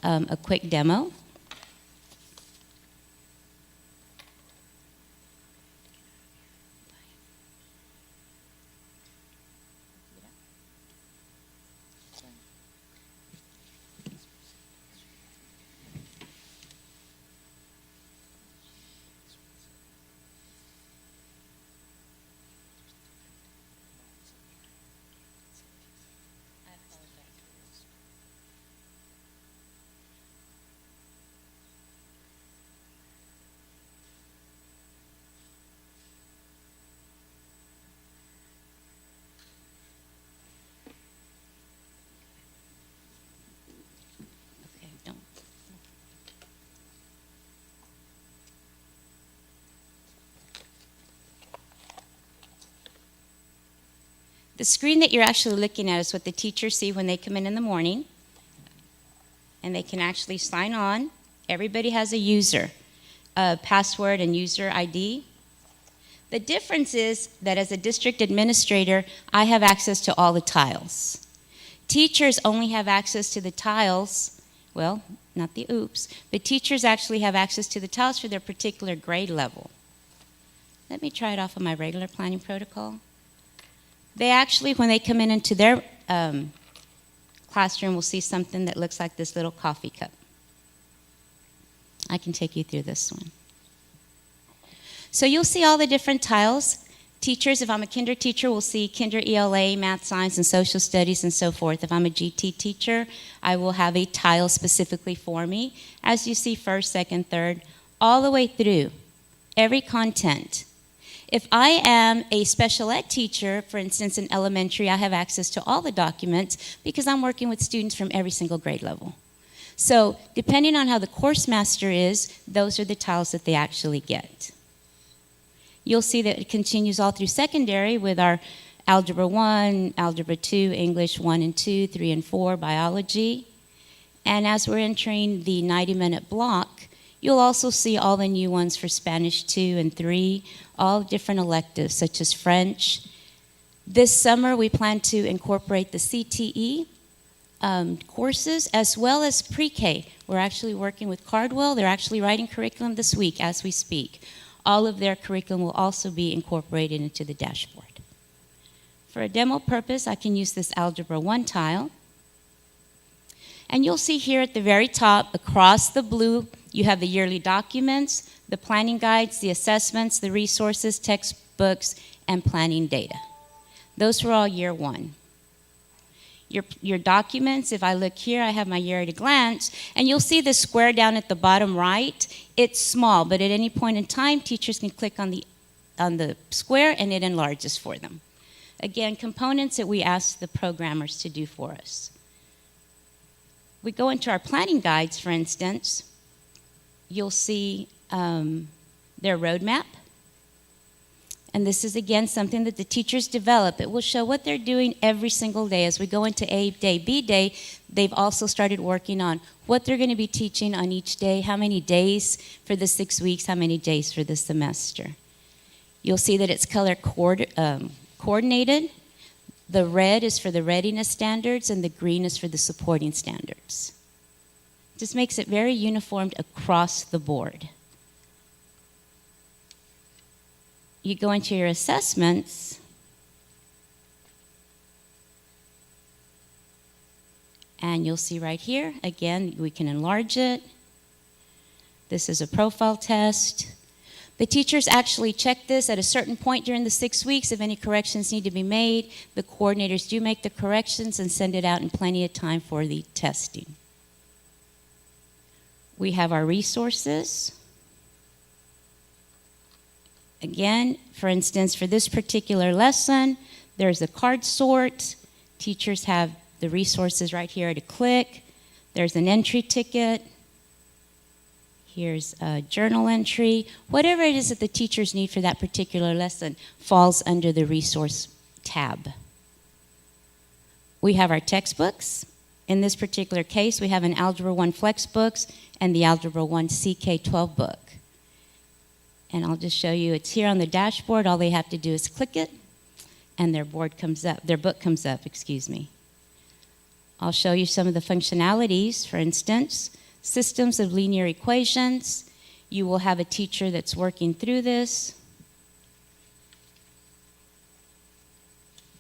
a quick demo. The screen that you're actually looking at is what the teachers see when they come in the morning, and they can actually sign on. Everybody has a user, a password and user ID. The difference is that as a district administrator, I have access to all the tiles. Teachers only have access to the tiles, well, not the oops, but teachers actually have access to the tiles for their particular grade level. Let me try it off of my regular planning protocol. They actually, when they come in into their classroom, will see something that looks like this little coffee cup. I can take you through this one. So you'll see all the different tiles. Teachers, if I'm a kinder teacher, will see kinder ELA, math, science, and social studies, and so forth. If I'm a GT teacher, I will have a tile specifically for me. As you see, first, second, third, all the way through, every content. If I am a special ed teacher, for instance, in elementary, I have access to all the documents because I'm working with students from every single grade level. So depending on how the course master is, those are the tiles that they actually get. You'll see that it continues all through secondary with our Algebra 1, Algebra 2, English 1 and 2, 3 and 4, Biology. And as we're entering the 90-minute block, you'll also see all the new ones for Spanish 2 and 3, all different electives such as French. This summer we plan to incorporate the CTE courses as well as pre-K. We're actually working with Cardwell. They're actually writing curriculum this week as we speak. All of their curriculum will also be incorporated into the dashboard. For a demo purpose, I can use this Algebra 1 tile. And you'll see here at the very top, across the blue, you have the yearly documents, the planning guides, the assessments, the resources, textbooks, and planning data. Those were all year one. Your documents, if I look here, I have my year at a glance, and you'll see the square down at the bottom right. It's small, but at any point in time, teachers can click on the square and it enlarges for them. Again, components that we ask the programmers to do for us. We go into our planning guides, for instance, you'll see their roadmap. And this is, again, something that the teachers develop. It will show what they're doing every single day. As we go into A day, B day, they've also started working on what they're going to be teaching on each day, how many days for the 6 weeks, how many days for the semester. You'll see that it's color coordinated. The red is for the readiness standards, and the green is for the supporting standards. Just makes it very uniformed across the board. You go into your assessments, and you'll see right here, again, we can enlarge it. This is a profile test. The teachers actually check this at a certain point during the 6 weeks. If any corrections need to be made, the coordinators do make the corrections and send it out in plenty of time for the testing. We have our resources. Again, for instance, for this particular lesson, there's a card sort. Teachers have the resources right here at a click. There's an entry ticket. Here's a journal entry. Whatever it is that the teachers need for that particular lesson falls under the resource tab. We have our textbooks. In this particular case, we have an Algebra 1 Flex books and the Algebra 1 CK12 book. And I'll just show you, it's here on the dashboard. All they have to do is click it, and their book comes up, excuse me. I'll show you some of the functionalities. For instance, systems of linear equations. You will have a teacher that's working through this.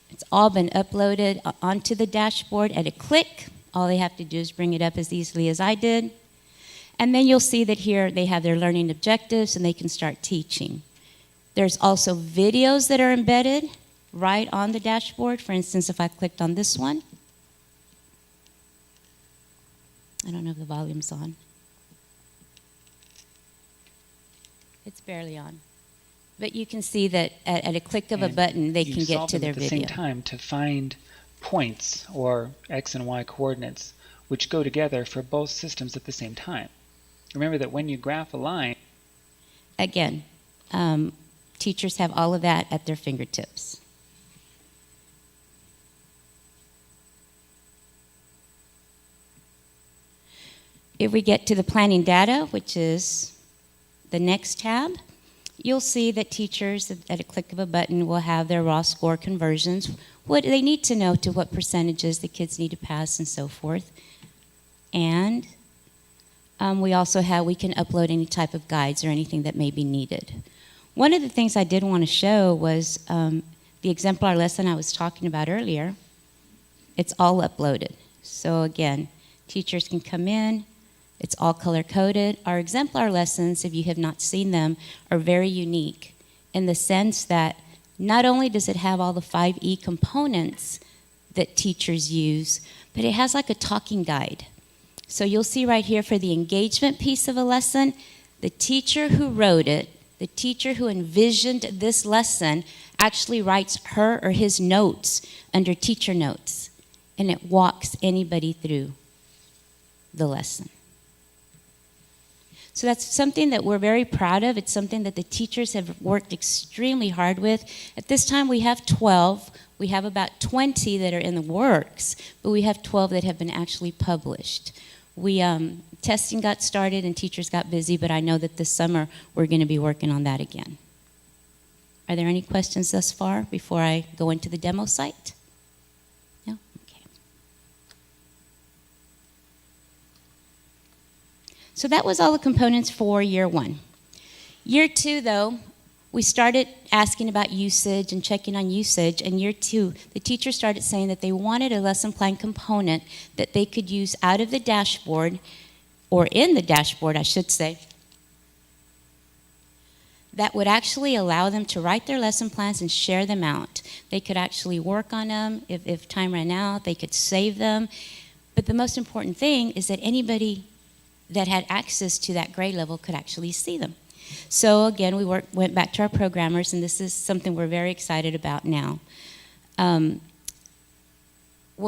It's all been uploaded onto the dashboard at a click. All they have to do is bring it up as easily as I did. And then you'll see that here they have their learning objectives and they can start teaching. There's also videos that are embedded right on the dashboard. For instance, if I clicked on this one, I don't know if the volume's on. It's barely on. But you can see that at a click of a button, they can get to their video. At the same time to find points or X and Y coordinates which go together for both systems at the same time. Remember that when you graph a line... Again, teachers have all of that at their fingertips. If we get to the planning data, which is the next tab, you'll see that teachers at a click of a button will have their raw score conversions, what they need to know to what percentages the kids need to pass and so forth. And we also we can upload any type of guides or anything that may be needed. One of the things I did want to show was the exemplar lesson I was talking about earlier. It's all uploaded. So again, teachers can come in. It's all color-coded. Our exemplar lessons, if you have not seen them, are very unique in the sense that not only does it have all the 5E components that teachers use, but it has like a talking guide. So you'll see right here for the engagement piece of a lesson, the teacher who wrote it, the teacher who envisioned this lesson actually writes her or his notes under teacher notes, and it walks anybody through the lesson. So that's something that we're very proud of. It's something that the teachers have worked extremely hard with. At this time, we have 12. We have about 20 that are in the works, but we have 12 that have been actually published. Testing got started and teachers got busy, but I know that this summer we're going to be working on that again. Are there any questions thus far before I go into the demo site? No? Okay. So that was all the components for year one. Year two, though, we started asking about usage and checking on usage. And year two, the teachers started saying that they wanted a lesson plan component that they could use out of the dashboard, or in the dashboard, I should say, that would actually allow them to write their lesson plans and share them out. They could actually work on them. If time ran out, they could save them. But the most important thing is that anybody that had access to that grade level could actually see them. So again, we went back to our programmers, and this is something we're very excited about now. When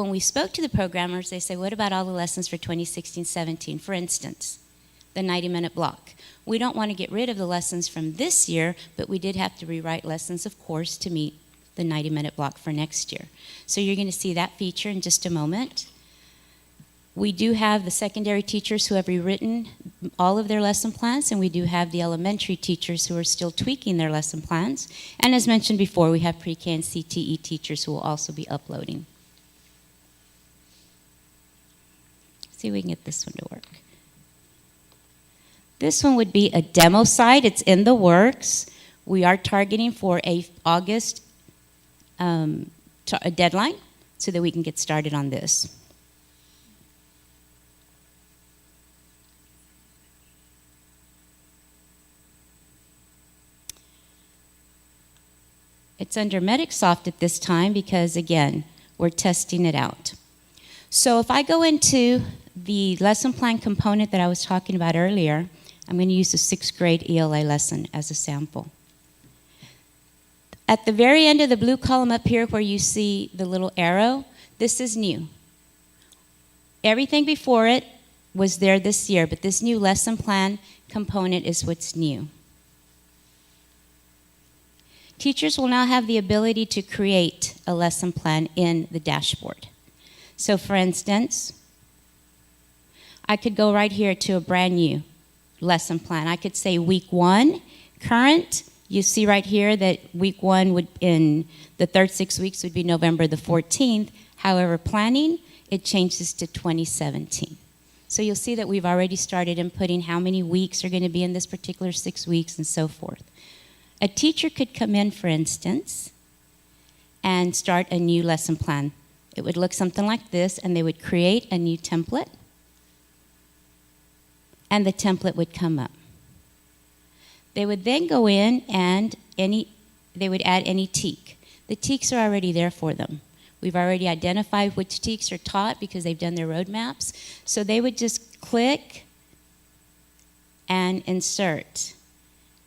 we spoke to the programmers, they say, what about all the lessons for 2016-17? For instance, the 90-minute block. We don't want to get rid of the lessons from this year, but we did have to rewrite lessons, of course, to meet the 90-minute block for next year. So you're going to see that feature in just a moment. We do have the secondary teachers who have rewritten all of their lesson plans, and we do have the elementary teachers who are still tweaking their lesson plans. And as mentioned before, we have pre-K and CTE teachers who will also be uploading. See if we can get this one to work. This one would be a demo site. It's in the works. We are targeting for a August a deadline so that we can get started on this. It's under MedicSoft at this time because, again, we're testing it out. So if I go into the lesson plan component that I was talking about earlier, I'm going to use the 6th grade ELA lesson as a sample. At the very end of the blue column up here where you see the little arrow, this is new. Everything before it was there this year, but this new lesson plan component is what's new. Teachers will now have the ability to create a lesson plan in the dashboard. So for instance, I could go right here to a brand new lesson plan. I could say week 1, current. You see right here that week 1 would, in the third 6 weeks, would be November the 14th. However, planning, it changes to 2017. So you'll see that we've already started inputting how many weeks are going to be in this particular 6 weeks and so forth. A teacher could come in, for instance, and start a new lesson plan. It would look something like this, and they would create a new template, and the template would come up. They would then go in and they would add any TEK. The TEKs are already there for them. We've already identified which TEKs are taught because they've done their roadmaps. So they would just click and insert.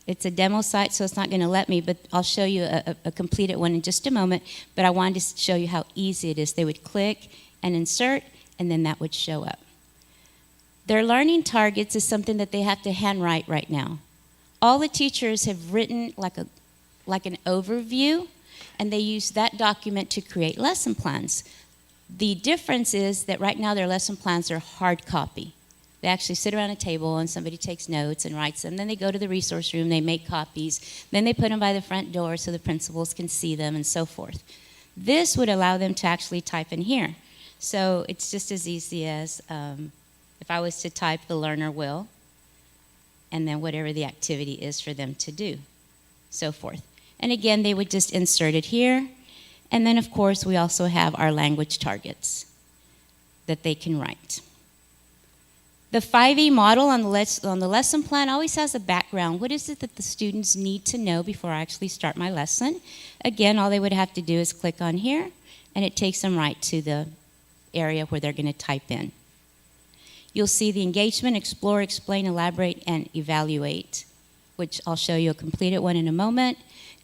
It's a demo site, so it's not going to let me, but I'll show you a completed one in just a moment. But I wanted to show you how easy it is. They would click and insert, and then that would show up. Their learning targets is something that they have to handwrite right now. All the teachers have written like an overview, and they use that document to create lesson plans. The difference is that right now their lesson plans are hard copy. They actually sit around a table and somebody takes notes and writes them. Then they go to the resource room, they make copies. Then they put them by the front door so the principals can see them and so forth. This would allow them to actually type in here. So it's just as easy as if I was to type the learner will, and then whatever the activity is for them to do, so forth. And again, they would just insert it here. And then, of course, we also have our language targets that they can write. The 5E model on the lesson plan always has a background. What is it that the students need to know before I actually start my lesson? Again, all they would have to do is click on here, and it takes them right to the area where they're going to type in. You'll see the engagement, explore, explain, elaborate, and evaluate, which I'll show you a completed one in a moment.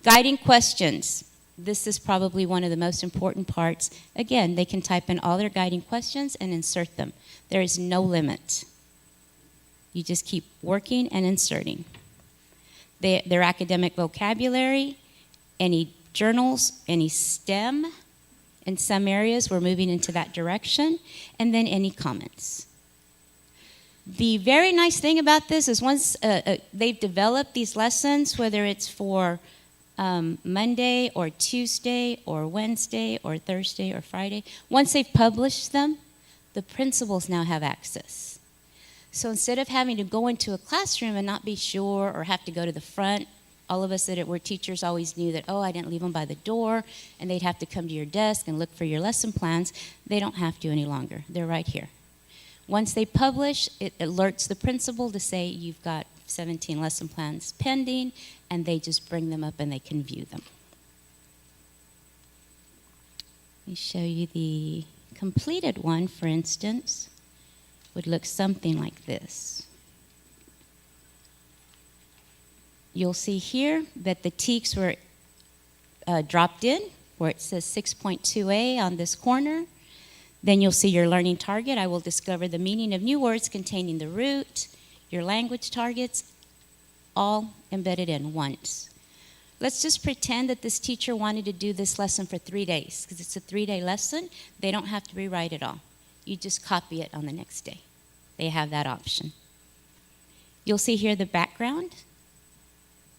Guiding questions. This is probably one of the most important parts. Again, they can type in all their guiding questions and insert them. There is no limit. You just keep working and inserting. Their academic vocabulary, any journals, any STEM. In some areas, we're moving into that direction. And then any comments. The very nice thing about this is once they've developed these lessons, whether it's for Monday or Tuesday or Wednesday or Thursday or Friday, once they've published them, the principals now have access. So instead of having to go into a classroom and not be sure or have to go to the front, all of us that were teachers always knew that, oh, I didn't leave them by the door, and they'd have to come to your desk and look for your lesson plans. They don't have to any longer. They're right here. Once they publish, it alerts the principal to say you've got 17 lesson plans pending, and they just bring them up and they can view them. Let me show you the completed one, for instance. Would look something like this. You'll see here that the TEKs were dropped in, where it says 6.2a on this corner. Then you'll see your learning target. I will discover the meaning of new words containing the root, your language targets, all embedded in once. Let's just pretend that this teacher wanted to do this lesson for 3 days, because it's a 3-day lesson. They don't have to rewrite it all. You just copy it on the next day. They have that option. You'll see here the background,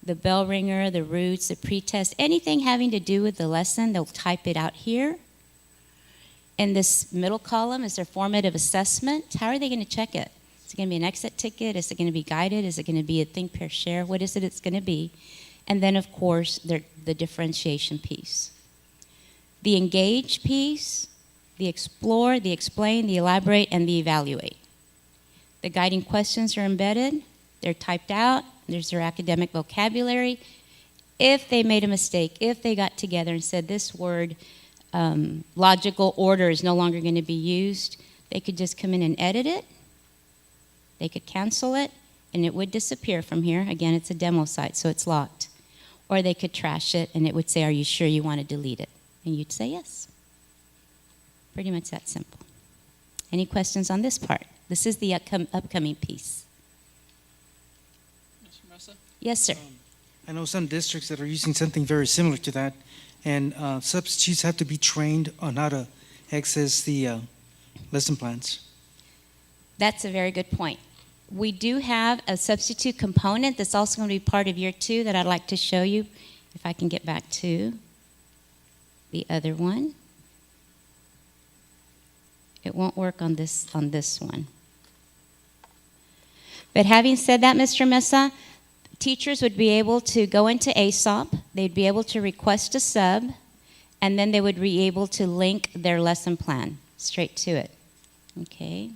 the bell ringer, the roots, the pretest, anything having to do with the lesson, they'll type it out here. In this middle column is their formative assessment. How are they going to check it? Is it going to be an exit ticket? Is it going to be guided? Is it going to be a think, pair, share? What is it it's going to be? And then, of course, the differentiation piece. The engage piece, the explore, the explain, the elaborate, and the evaluate. The guiding questions are embedded. They're typed out. There's their academic vocabulary. if they made a mistake, if they got together and said this word, logical order is no longer going to be used, they could just come in and edit it. They could cancel it, and it would disappear from here. Again, it's a demo site, so it's locked. Or they could trash it, and it would say, are you sure you want to delete it? And you'd say yes. Pretty much that simple. Any questions on this part? This is the upcoming piece. Mr. Mesa? Yes, sir. I know some districts that are using something very similar to that, and substitutes have to be trained on how to access the lesson plans. That's a very good point. We do have a substitute component that's also going to be part of year 2 that I'd like to show you, if I can get back to the other one. It won't work on this one. But having said that, Mr. Mesa, teachers would be able to go into ASOP, they'd be able to request a sub, and then they would be able to link their lesson plan straight to it. Okay.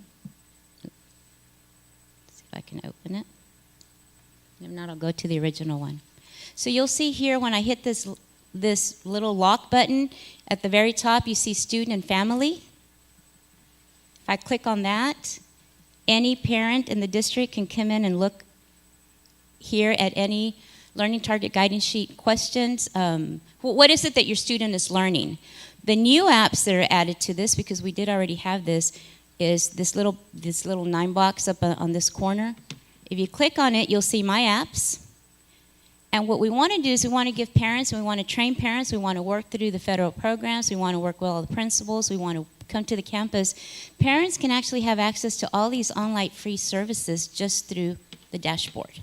Let's see if I can open it. If not, I'll go to the original one. So you'll see here when I hit this little lock button, at the very top you see student and family. If I click on that, any parent in the district can come in and look here at any learning target guidance sheet questions. What is it that your student is learning? The new apps that are added to this, because we did already have this, is this little 9 box up on this corner. If you click on it, you'll see My Apps. And what we want to do is we want to give parents, and we want to train parents, we want to work through the federal programs, we want to work with all the principals, we want to come to the campus. Parents can actually have access to all these online free services just through the dashboard.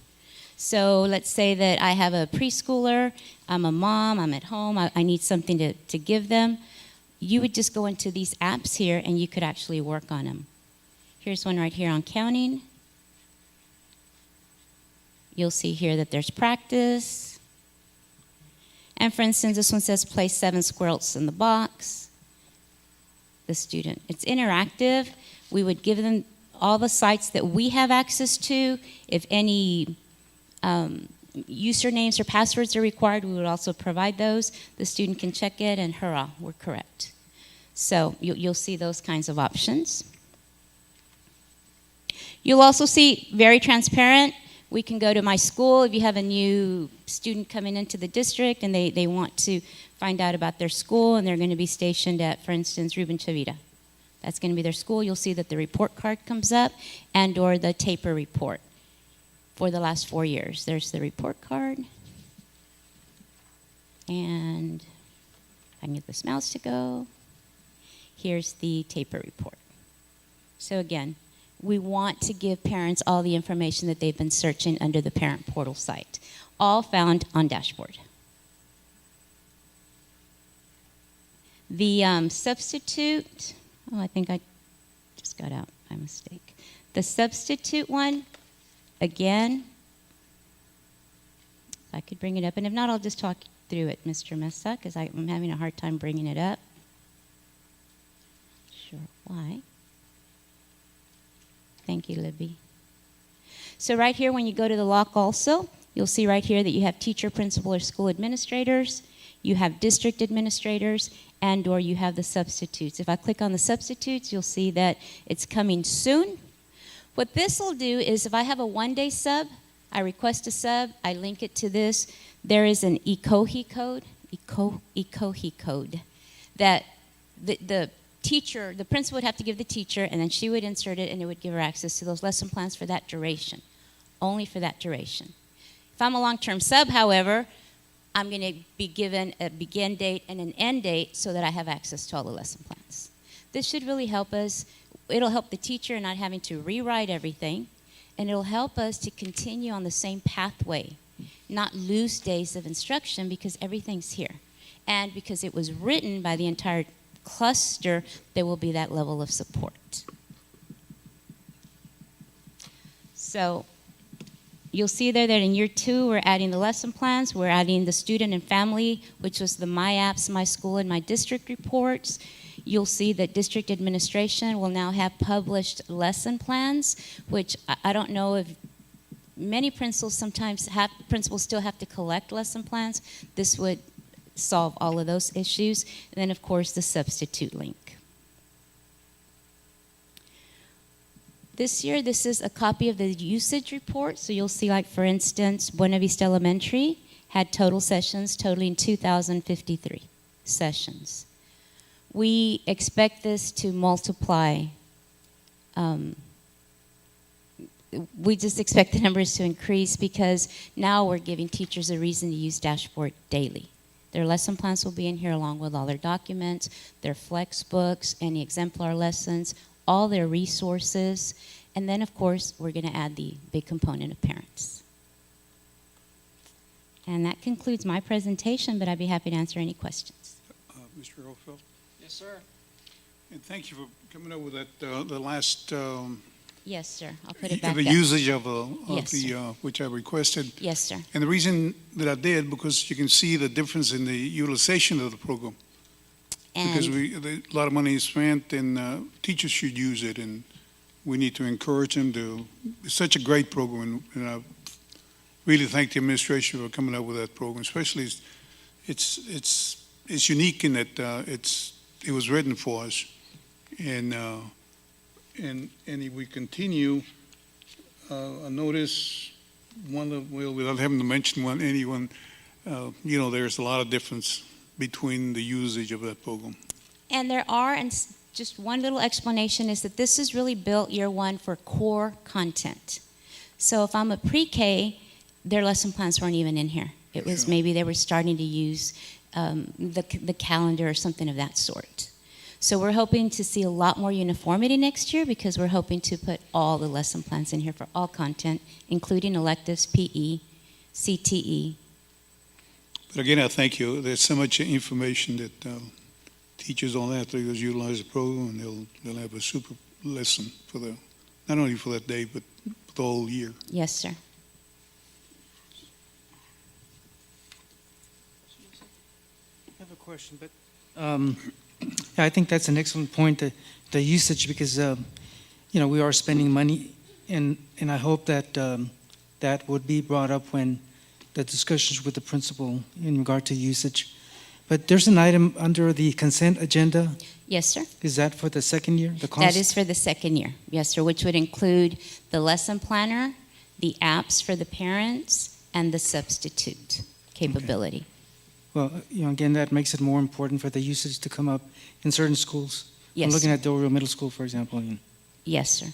So let's say that I have a preschooler, I'm a mom, I'm at home, I need something to give them. You would just go into these apps here and you could actually work on them. Here's one right here on counting. You'll see here that there's practice. And for instance, this one says place 7 squirrels in the box. The student. It's interactive. We would give them all the sites that we have access to. If any usernames or passwords are required, we would also provide those. The student can check it and hurrah, we're correct. So you'll see those kinds of options. You'll also see very transparent. We can go to My School if you have a new student coming into the district and they want to find out about their school and they're going to be stationed at, for instance, Ruben Chavita. That's going to be their school. You'll see that the report card comes up and or the taper report for the last 4 years. There's the report card. And I can get this mouse to go. Here's the taper report. So again, we want to give parents all the information that they've been searching under the parent portal site, all found on dashboard. The substitute, I think I just got out by mistake. The substitute one, again, if I could bring it up, and if not, I'll just talk through it, Mr. Mesa, because I'm having a hard time bringing it up. Sure, why? Thank you, Libby. So right here, when you go to the lock also, you'll see right here that you have teacher, principal, or school administrators, you have district administrators, and or you have the substitutes. If I click on the substitutes, you'll see that it's coming soon. What this will do is if I have a 1-day sub, I request a sub, I link it to this, there is an EKOHI code, EKOHI code, that the teacher, the principal would have to give the teacher, and then she would insert it, and it would give her access to those lesson plans for that duration, only for that duration. If I'm a long-term sub, however, I'm going to be given a begin date and an end date so that I have access to all the lesson plans. This should really help us. It'll help the teacher not having to rewrite everything, and it'll help us to continue on the same pathway, not lose days of instruction because everything's here. And because it was written by the entire cluster, there will be that level of support. So you'll see there that in year 2, we're adding the lesson plans, we're adding the student and family, which was the My Apps, My School, and My District reports. You'll see that district administration will now have published lesson plans, which I don't know if many principals still have to collect lesson plans. This would solve all of those issues. And then, of course, the substitute link. This year, this is a copy of the usage report. So you'll see, like, for instance, Buena Vista Elementary had total sessions totaling 2,053 sessions. We expect this to multiply. We just expect the numbers to increase because now we're giving teachers a reason to use Dashboard daily. Their lesson plans will be in here along with all their documents, their flex books, any exemplar lessons, all their resources, and then, of course, we're going to add the big component of parents. And that concludes my presentation, but I'd be happy to answer any questions. Mr. Overfeld? Yes, sir. And thank you for coming up with that, the last, Yes, sir. I'll put it back the up. usage of Yes, sir. which I requested. Yes, sir. And the reason that I did, because you can see the difference in the utilization of the program. Because a lot of money is spent, and teachers should use it, and we need to encourage them to. It's such a great program, and I really thank the administration for coming up with that program. Especially, it's unique in that it was written for us, and if we continue, I notice without having to mention anyone, there's a lot of difference between the usage of that program. And there are, and just one little explanation is that this is really built year one for core content. So if I'm a pre-K, their lesson plans weren't even in here. It was maybe they were starting to use the calendar or something of that sort. So we're hoping to see a lot more uniformity next year because we're hoping to put all the lesson plans in here for all content, including electives, PE, CTE. But again, I thank you. There's so much information that teachers don't have to utilize the program, and they'll have a super lesson for not only for that day, but for the whole year. Yes, sir. I have a question, but I think that's an excellent point, the usage, because we are spending money, and I hope that that would be brought up when the discussions with the principal in regard to usage. But there's an item under the consent agenda. Yes, sir. Is that for the second year? The cost? That is for the second year, yes, sir, which would include the lesson planner, the apps for the parents, and the substitute capability. Well, again, that makes it more important for the usage to come up in certain schools. Yes, I'm looking sir. at Del Rio Middle School, for example. Yes, sir.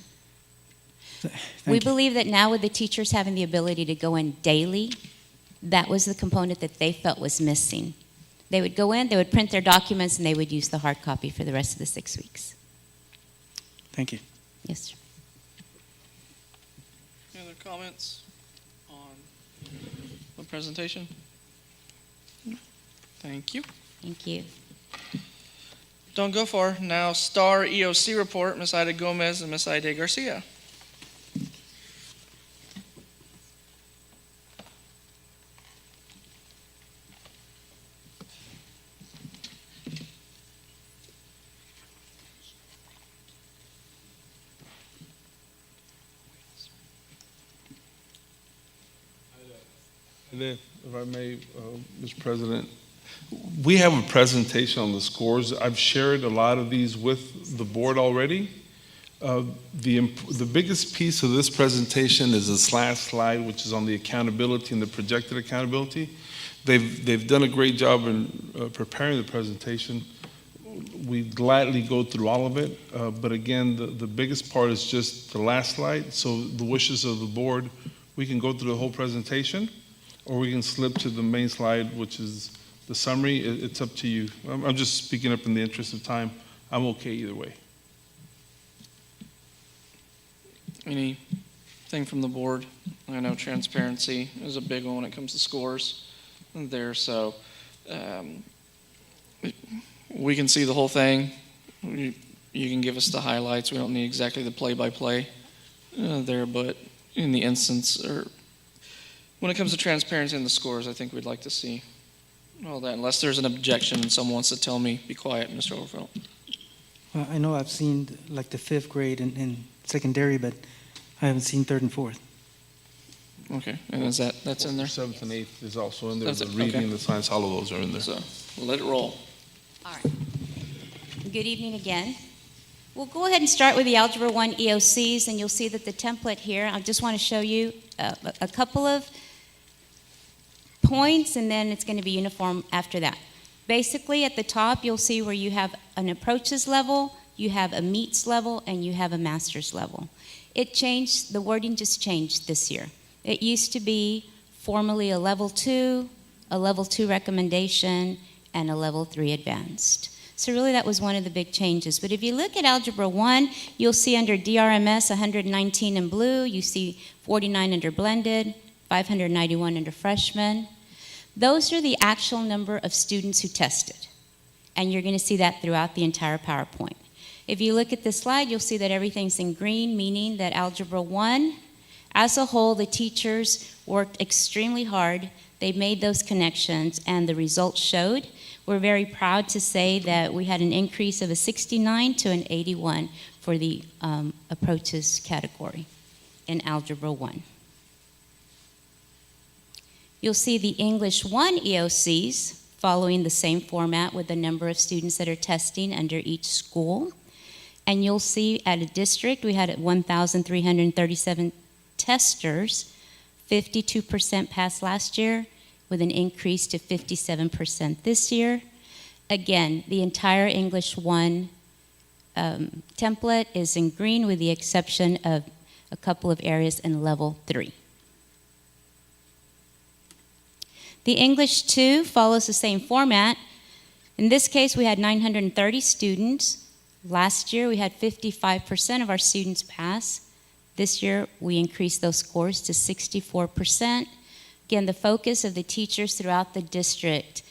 Thank We you. believe that now with the teachers having the ability to go in daily, that was the component that they felt was missing. They would go in, they would print their documents, and they would use the hard copy for the rest of the 6 weeks. Thank you. Yes, sir. Any other comments on the presentation? Thank you. Thank you. Don't go far. Now, STAR EOC report, Ms. Ida Gomez and Ms. Ida Garcia. And then, if I may, Mr. President, we have a presentation on the scores. I've shared a lot of these with the board already. The biggest piece of this presentation is this last slide, which is on the accountability and the projected accountability. They've done a great job in preparing the presentation. We gladly go through all of it, but again, the biggest part is just the last slide. So the wishes of the board, we can go through the whole presentation, or we can slip to the main slide, which is the summary. It's up to you. I'm just speaking up in the interest of time. I'm okay either way. Anything from the board? I know transparency is a big one when it comes to scores there, so we can see the whole thing. You can give us the highlights. We don't need exactly the play-by-play there, but in the instance, or when it comes to transparency in the scores, I think we'd like to see all that, unless there's an objection and someone wants to tell me, be quiet, Mr. Overfeld. Well, I know I've seen like the 5th grade in secondary, but I haven't seen 3rd and 4th. Okay, and is that's in there? 7th and 8th is also in there. That's The it, reading okay. and the science, all of those are in there. So, we'll let it roll. All right. Good evening again. We'll go ahead and start with the Algebra 1 EOCs, and you'll see that the template here, I just want to show you a couple of points, and then it's going to be uniform after that. Basically, at the top, you'll see where you have an approaches level, you have a meets level, and you have a master's level. It changed, the wording just changed this year. It used to be formally a level 2 recommendation, and a level 3 advanced. So really that was one of the big changes. But if you look at Algebra 1, you'll see under DRMS 119 in blue, you see 49 under blended, 591 under freshmen. Those are the actual number of students who tested. And you're going to see that throughout the entire PowerPoint. If you look at this slide, you'll see that everything's in green, meaning that Algebra 1, as a whole, the teachers worked extremely hard. They made those connections, and the results showed. We're very proud to say that we had an increase of a 69 to an 81 for the approaches category in Algebra 1. You'll see the English 1 EOCs following the same format with the number of students that are testing under each school. And you'll see at a district, we had 1,337 testers, 52% passed last year, with an increase to 57% this year. Again, the entire English 1 template is in green with the exception of a couple of areas in level 3. The English 2 follows the same format. In this case, we had 930 students. Last year, we had 55% of our students pass. This year, we increased those scores to 64%. Again, the focus of the teachers throughout the district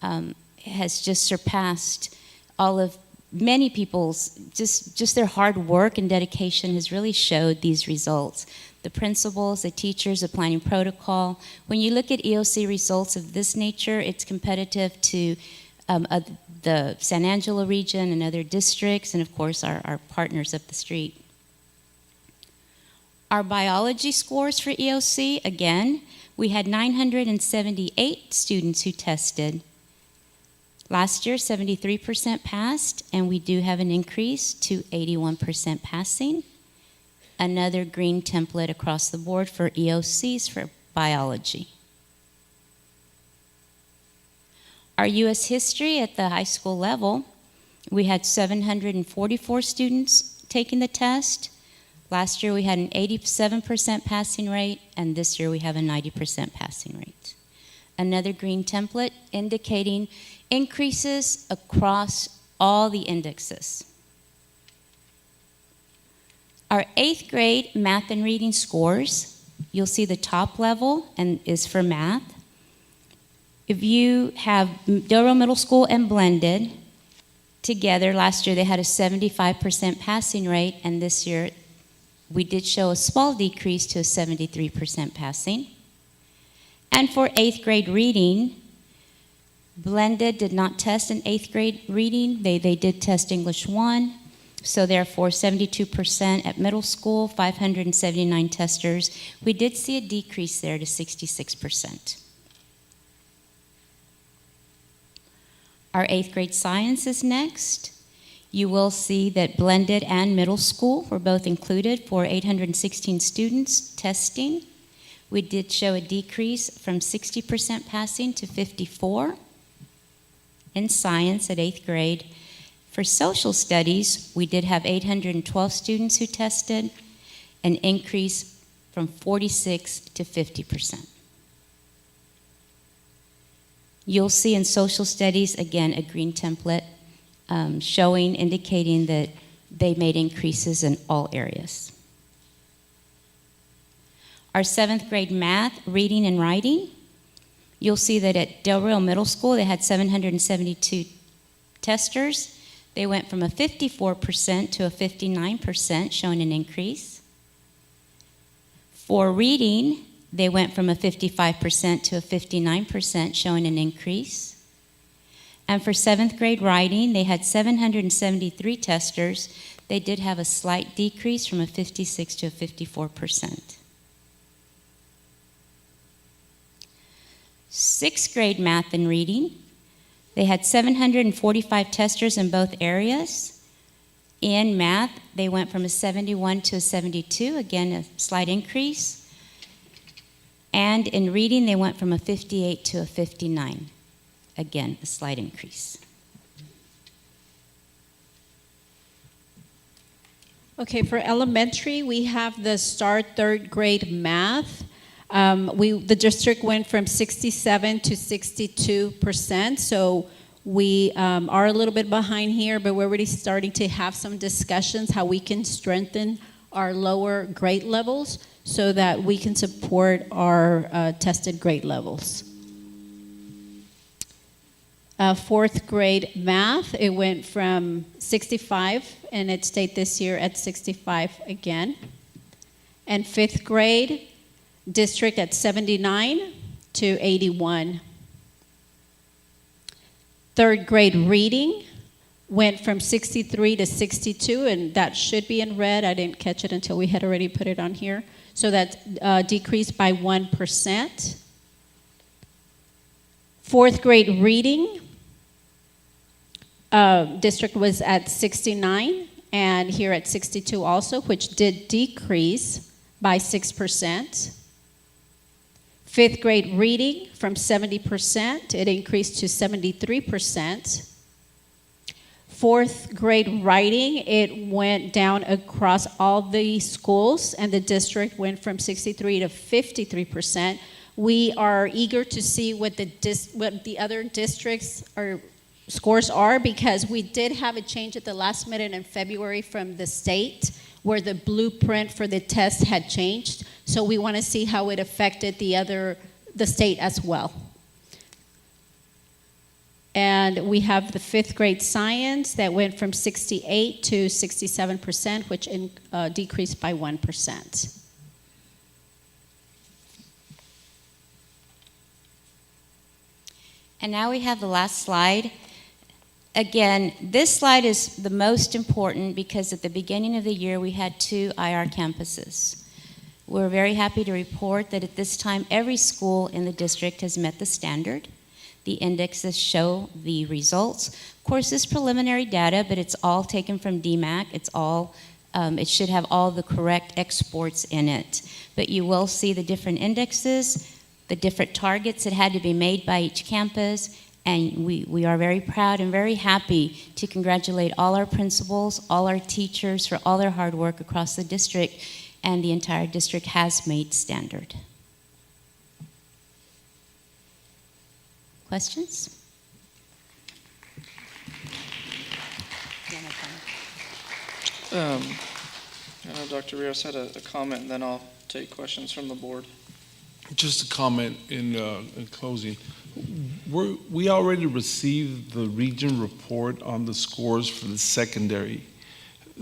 has just surpassed all of many people's, just their hard work and dedication has really showed these results. The principals, the teachers, the planning protocol. When you look at EOC results of this nature, it's competitive to the San Angelo region and other districts, and of course our partners up the street. Our biology scores for EOC, again, we had 978 students who tested. Last year, 73% passed, and we do have an increase to 81% passing. Another green template across the board for EOCs for biology. Our U.S. history at the high school level, we had 744 students taking the test. Last year we had an 87% passing rate, and this year we have a 90% passing rate. Another green template indicating increases across all the indexes. Our 8th grade math and reading scores, you'll see the top level and is for math. If you have Del Rio Middle School and blended together, last year they had a 75% passing rate, and this year we did show a small decrease to a 73% passing. And for 8th grade reading, blended did not test in 8th grade reading. They did test English 1. So therefore, 72% at middle school, 579 testers. We did see a decrease there to 66%. Our 8th grade science is next. You will see that blended and middle school were both included for 816 students testing. We did show a decrease from 60% passing to 54% in science at 8th grade. For social studies, we did have 812 students who tested, an increase from 46 to 50%. You'll see in social studies, again, a green template indicating that they made increases in all areas. Our 7th grade math, reading, and writing, you'll see that at Del Rio Middle School, they had 772 testers. They went from a 54% to a 59%, showing an increase. For reading, they went from a 55% to a 59%, showing an increase. And for 7th grade writing, they had 773 testers. They did have a slight decrease from a 56 to a 54%. Sixth grade math and reading, they had 745 testers in both areas. In math, they went from a 71 to a 72, again a slight increase. And in reading, they went from a 58 to a 59, again a slight increase. Okay, for elementary, we have the start third grade math. The district went from 67 to 62%, so we are a little bit behind here, but we're already starting to have some discussions how we can strengthen our lower grade levels so that we can support our tested grade levels. Fourth grade math, it went from 65, and it stayed this year at 65 again. And fifth grade, district at 79 to 81. Third grade reading went from 63 to 62, and that should be in red. I didn't catch it until we had already put it on here. So that decreased by 1%. Fourth grade reading, district was at 69, and here at 62 also, which did decrease by 6%. Fifth grade reading from 70%, it increased to 73%. Fourth grade writing, it went down across all the schools, and the district went from 63 to 53%. We are eager to see what the other districts scores are, because we did have a change at the last minute in February from the state where the blueprint for the test had changed. So we want to see how it affected the state as well. And we have the fifth grade science that went from 68 to 67%, which decreased by 1%. And now we have the last slide. Again, this slide is the most important because at the beginning of the year we had 2 IR campuses. We're very happy to report that at this time every school in the district has met the standard. The indexes show the results. Of course, this is preliminary data, but it's all taken from DMAC. It should have all the correct exports in it. But you will see the different indexes, the different targets that had to be made by each campus, and we are very proud and very happy to congratulate all our principals, all our teachers for all their hard work across the district, and the entire district has made standard. Questions? I know Dr. Rios had a comment, and then I'll take questions from the board. Just a comment in closing. We already received the region report on the scores for the secondary.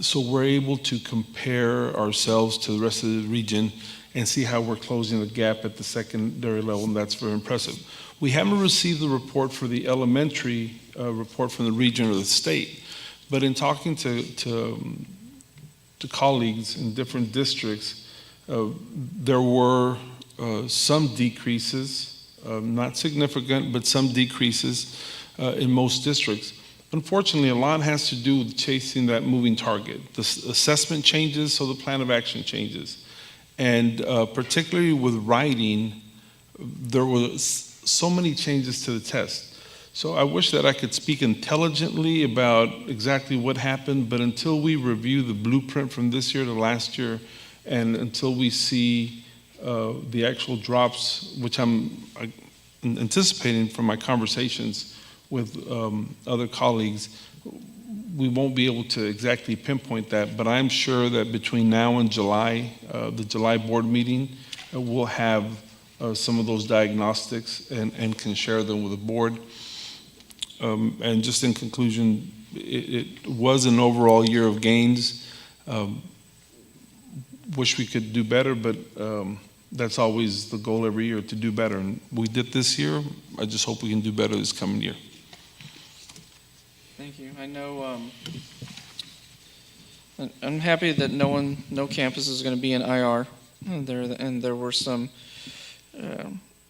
So we're able to compare ourselves to the rest of the region and see how we're closing the gap at the secondary level, and that's very impressive. We haven't received the report for the elementary report from the region or the state, but in talking to colleagues in different districts, there were some decreases, not significant, but some decreases in most districts. Unfortunately, a lot has to do with chasing that moving target. The assessment changes, so the plan of action changes. And particularly with writing, there were so many changes to the test. So I wish that I could speak intelligently about exactly what happened, but until we review the blueprint from this year to last year, and until we see the actual drops, which I'm anticipating from my conversations with other colleagues, we won't be able to exactly pinpoint that, but I'm sure that between now and July, the July board meeting, we'll have some of those diagnostics and can share them with the board. And just in conclusion, it was an overall year of gains. Wish we could do better, but that's always the goal every year, to do better. And we did this year. I just hope we can do better this coming year. Thank you. I know I'm happy that no campus is going to be in IR. And there were some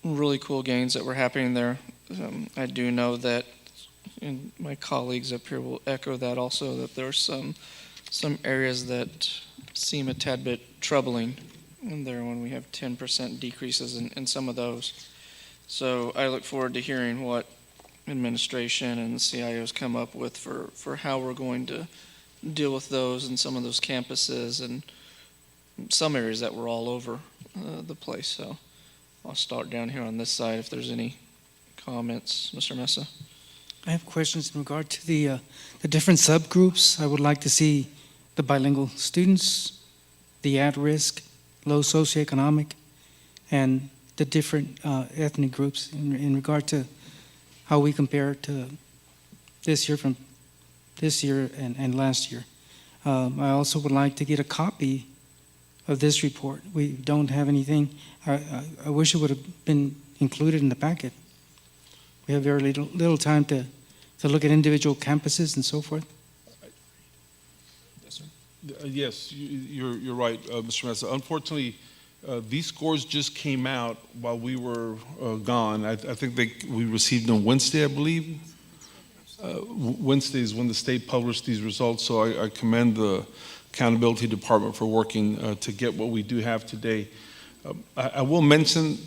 really cool gains that were happening there. I do know that, and my colleagues up here will echo that also, that there's some areas that seem a tad bit troubling in there when we have 10% decreases in some of those. So I look forward to hearing what administration and the CIOs come up with for how we're going to deal with those in some of those campuses and some areas that were all over the place. So I'll start down here on this side if there's any comments. Mr. Mesa? I have questions in regard to the different subgroups. I would like to see the bilingual students, the at-risk, low socioeconomic, and the different ethnic groups in regard to how we compare to this year from this year and last year. I also would like to get a copy of this report. We don't have anything. I wish it would have been included in the packet. We have very little time to look at individual campuses and so forth. Yes, sir. Yes, you're right, Mr. Mesa. Unfortunately, these scores just came out while we were gone. I think we received them Wednesday, I believe. Wednesday is when the state published these results, so I commend the Accountability Department for working to get what we do have today. I will mention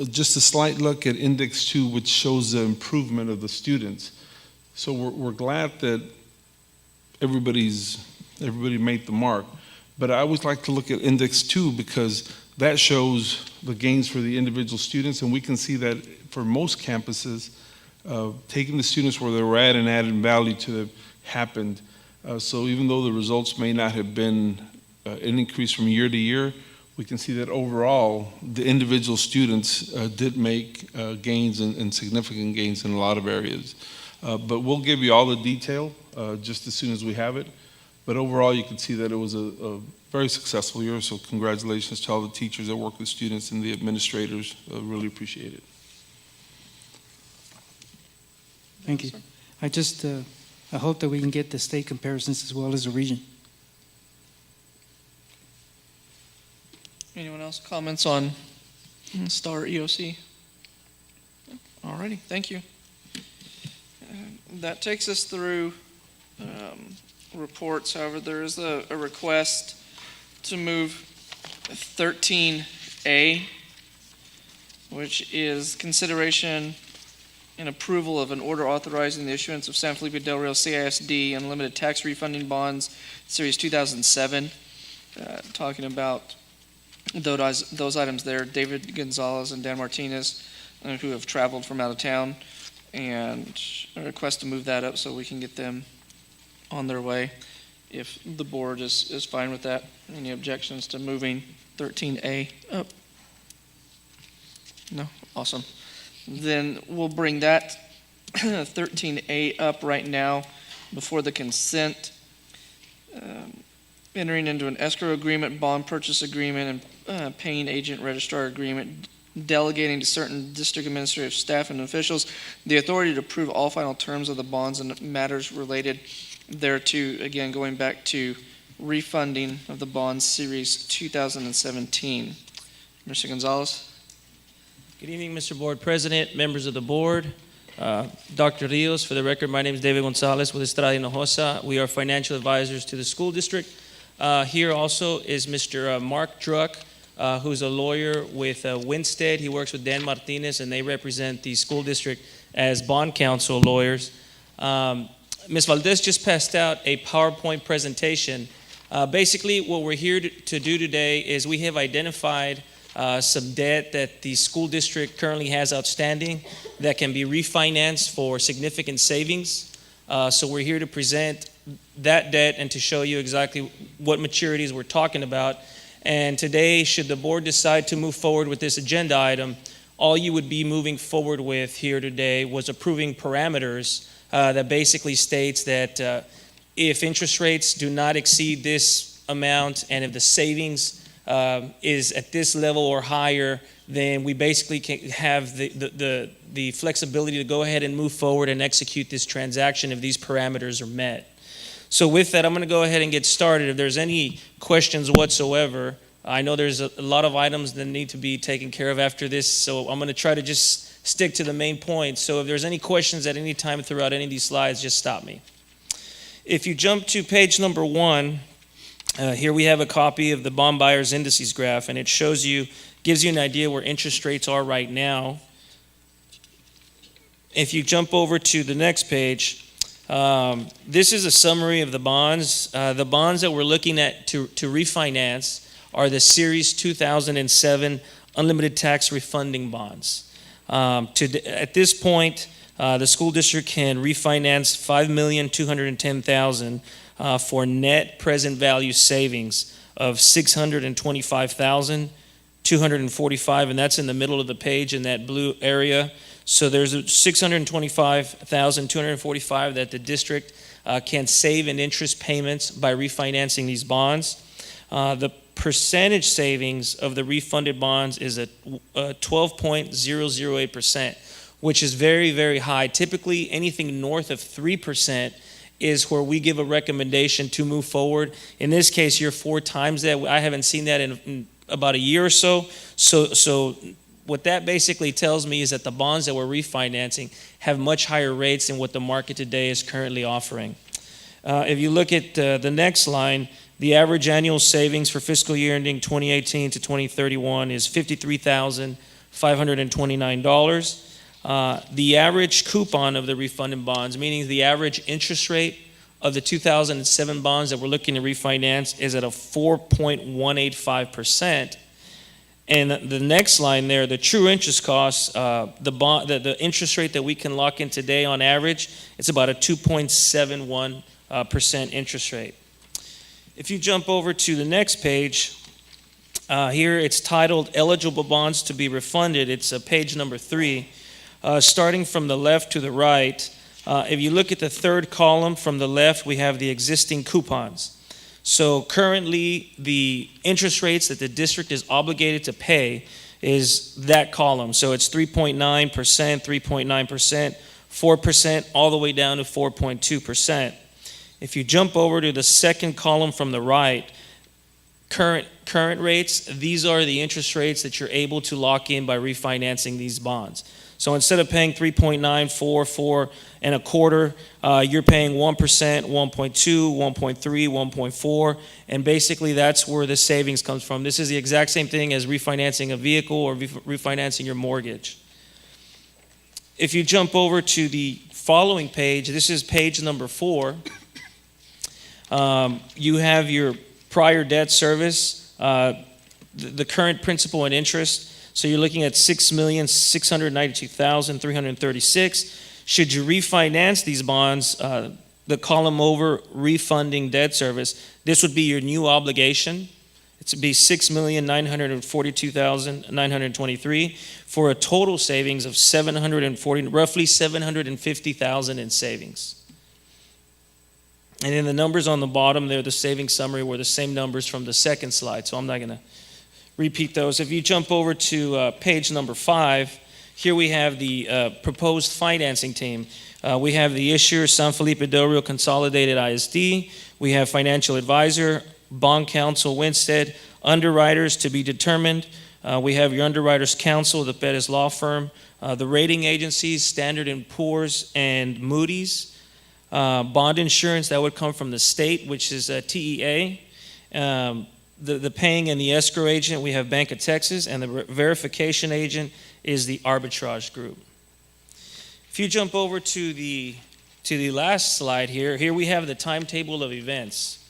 just a slight look at Index 2, which shows the improvement of the students. So we're glad that everybody made the mark. But I always like to look at Index 2 because that shows the gains for the individual students, and we can see that for most campuses, taking the students where they were at and adding value to them happened. So even though the results may not have been an increase from year to year, we can see that overall the individual students did make gains and significant gains in a lot of areas. But we'll give you all the detail just as soon as we have it. But overall, you can see that it was a very successful year, so congratulations to all the teachers that work with students and the administrators. Really appreciate it. Thank you. I hope that we can get the state comparisons as well as the region. Anyone else comments on STAR EOC? All righty, thank you. That takes us through reports. However, there is a request to move 13A, which is consideration and approval of an order authorizing the issuance of San Felipe Del Rio CISD unlimited tax refunding bonds, Series 2007. Talking about those items there, David Gonzalez and Dan Martinez, who have traveled from out of town, and a request to move that up so we can get them on their way. If the board is fine with that, any objections to moving 13A up? No? Awesome. Then we'll bring that 13A up right now before the consent. Entering into an escrow agreement, bond purchase agreement, and paying agent registrar agreement, delegating to certain district administrative staff and officials the authority to approve all final terms of the bonds and matters related thereto. Again, going back to refunding of the bonds Series 2017. Mr. Gonzalez. Good evening, Mr. Board President, members of the board, Dr. Rios. For the record, my name is David Gonzalez with Estrada Hinojosa. We are financial advisors to the school district. Here also is Mr. Mark Druck, who's a lawyer with Winstead. He works with Dan Martinez, and they represent the school district as bond counsel lawyers. Ms. Valdez just passed out a PowerPoint presentation. Basically, what we're here to do today is we have identified some debt that the school district currently has outstanding that can be refinanced for significant savings. So we're here to present that debt and to show you exactly what maturities we're talking about. And today, should the board decide to move forward with this agenda item, all you would be moving forward with here today was approving parameters that basically states that if interest rates do not exceed this amount and if the savings is at this level or higher, then we basically can have the flexibility to go ahead and move forward and execute this transaction if these parameters are met. So with that, I'm going to go ahead and get started. If there's any questions whatsoever, I know there's a lot of items that need to be taken care of after this, so I'm going to try to just stick to the main points. So if there's any questions at any time throughout any of these slides, just stop me. If you jump to page number 1, here we have a copy of the bond buyer's indices graph, and it shows you, gives you an idea where interest rates are right now. If you jump over to the next page, this is a summary of the bonds. The bonds that we're looking at to refinance are the Series 2007 Unlimited Tax Refunding Bonds. At this point, the school district can refinance $5,210,000 for net present value savings of $625,245, and that's in the middle of the page in that blue area. So there's $625,245 that the district can save in interest payments by refinancing these bonds. The percentage savings of the refunded bonds is at 12.008%, which is very, very high. Typically, anything north of 3% is where we give a recommendation to move forward. In this case, you're 4 times that. I haven't seen that in about a year or so. So what that basically tells me is that the bonds that we're refinancing have much higher rates than what the market today is currently offering. If you look at the next line, the average annual savings for fiscal year ending 2018 to 2031 is $53,529. The average coupon of the refunded bonds, meaning the average interest rate of the 2007 bonds that we're looking to refinance, is at a 4.185%. And the next line there, the true interest cost, the interest rate that we can lock in today on average, it's about a 2.71% interest rate. If you jump over to the next page, here it's titled Eligible Bonds to be Refunded. It's page number 3. Starting from the left to the right, if you look at the third column from the left, we have the existing coupons. So currently, the interest rates that the district is obligated to pay is that column. So it's 3.9%, 3.9%, 4%, all the way down to 4.2%. If you jump over to the second column from the right, current rates, these are the interest rates that you're able to lock in by refinancing these bonds. So instead of paying 3.94, 4 and a quarter, you're paying 1%, 1.2, 1.3, 1.4, and basically that's where the savings comes from. This is the exact same thing as refinancing a vehicle or refinancing your mortgage. If you jump over to the following page, this is page number 4. You have your prior debt service, the current principal and interest. So you're looking at $6,692,336. Should you refinance these bonds, the column over refunding debt service, this would be your new obligation. It would be $6,942,923 for a total savings of roughly $750,000 in savings. And then the numbers on the bottom there, the savings summary, were the same numbers from the second slide, so I'm not going to repeat those. If you jump over to page number 5, here we have the proposed financing team. We have the issuer, San Felipe Del Rio Consolidated ISD. We have financial advisor, bond counsel, Winstead, underwriters to be determined. We have your underwriters counsel, the Perez Law Firm, the rating agencies, Standard & Poor's and Moody's. Bond insurance, that would come from the state, which is TEA. The paying and the escrow agent, we have Bank of Texas, and the verification agent is the arbitrage group. If you jump over to the last slide here we have the timetable of events.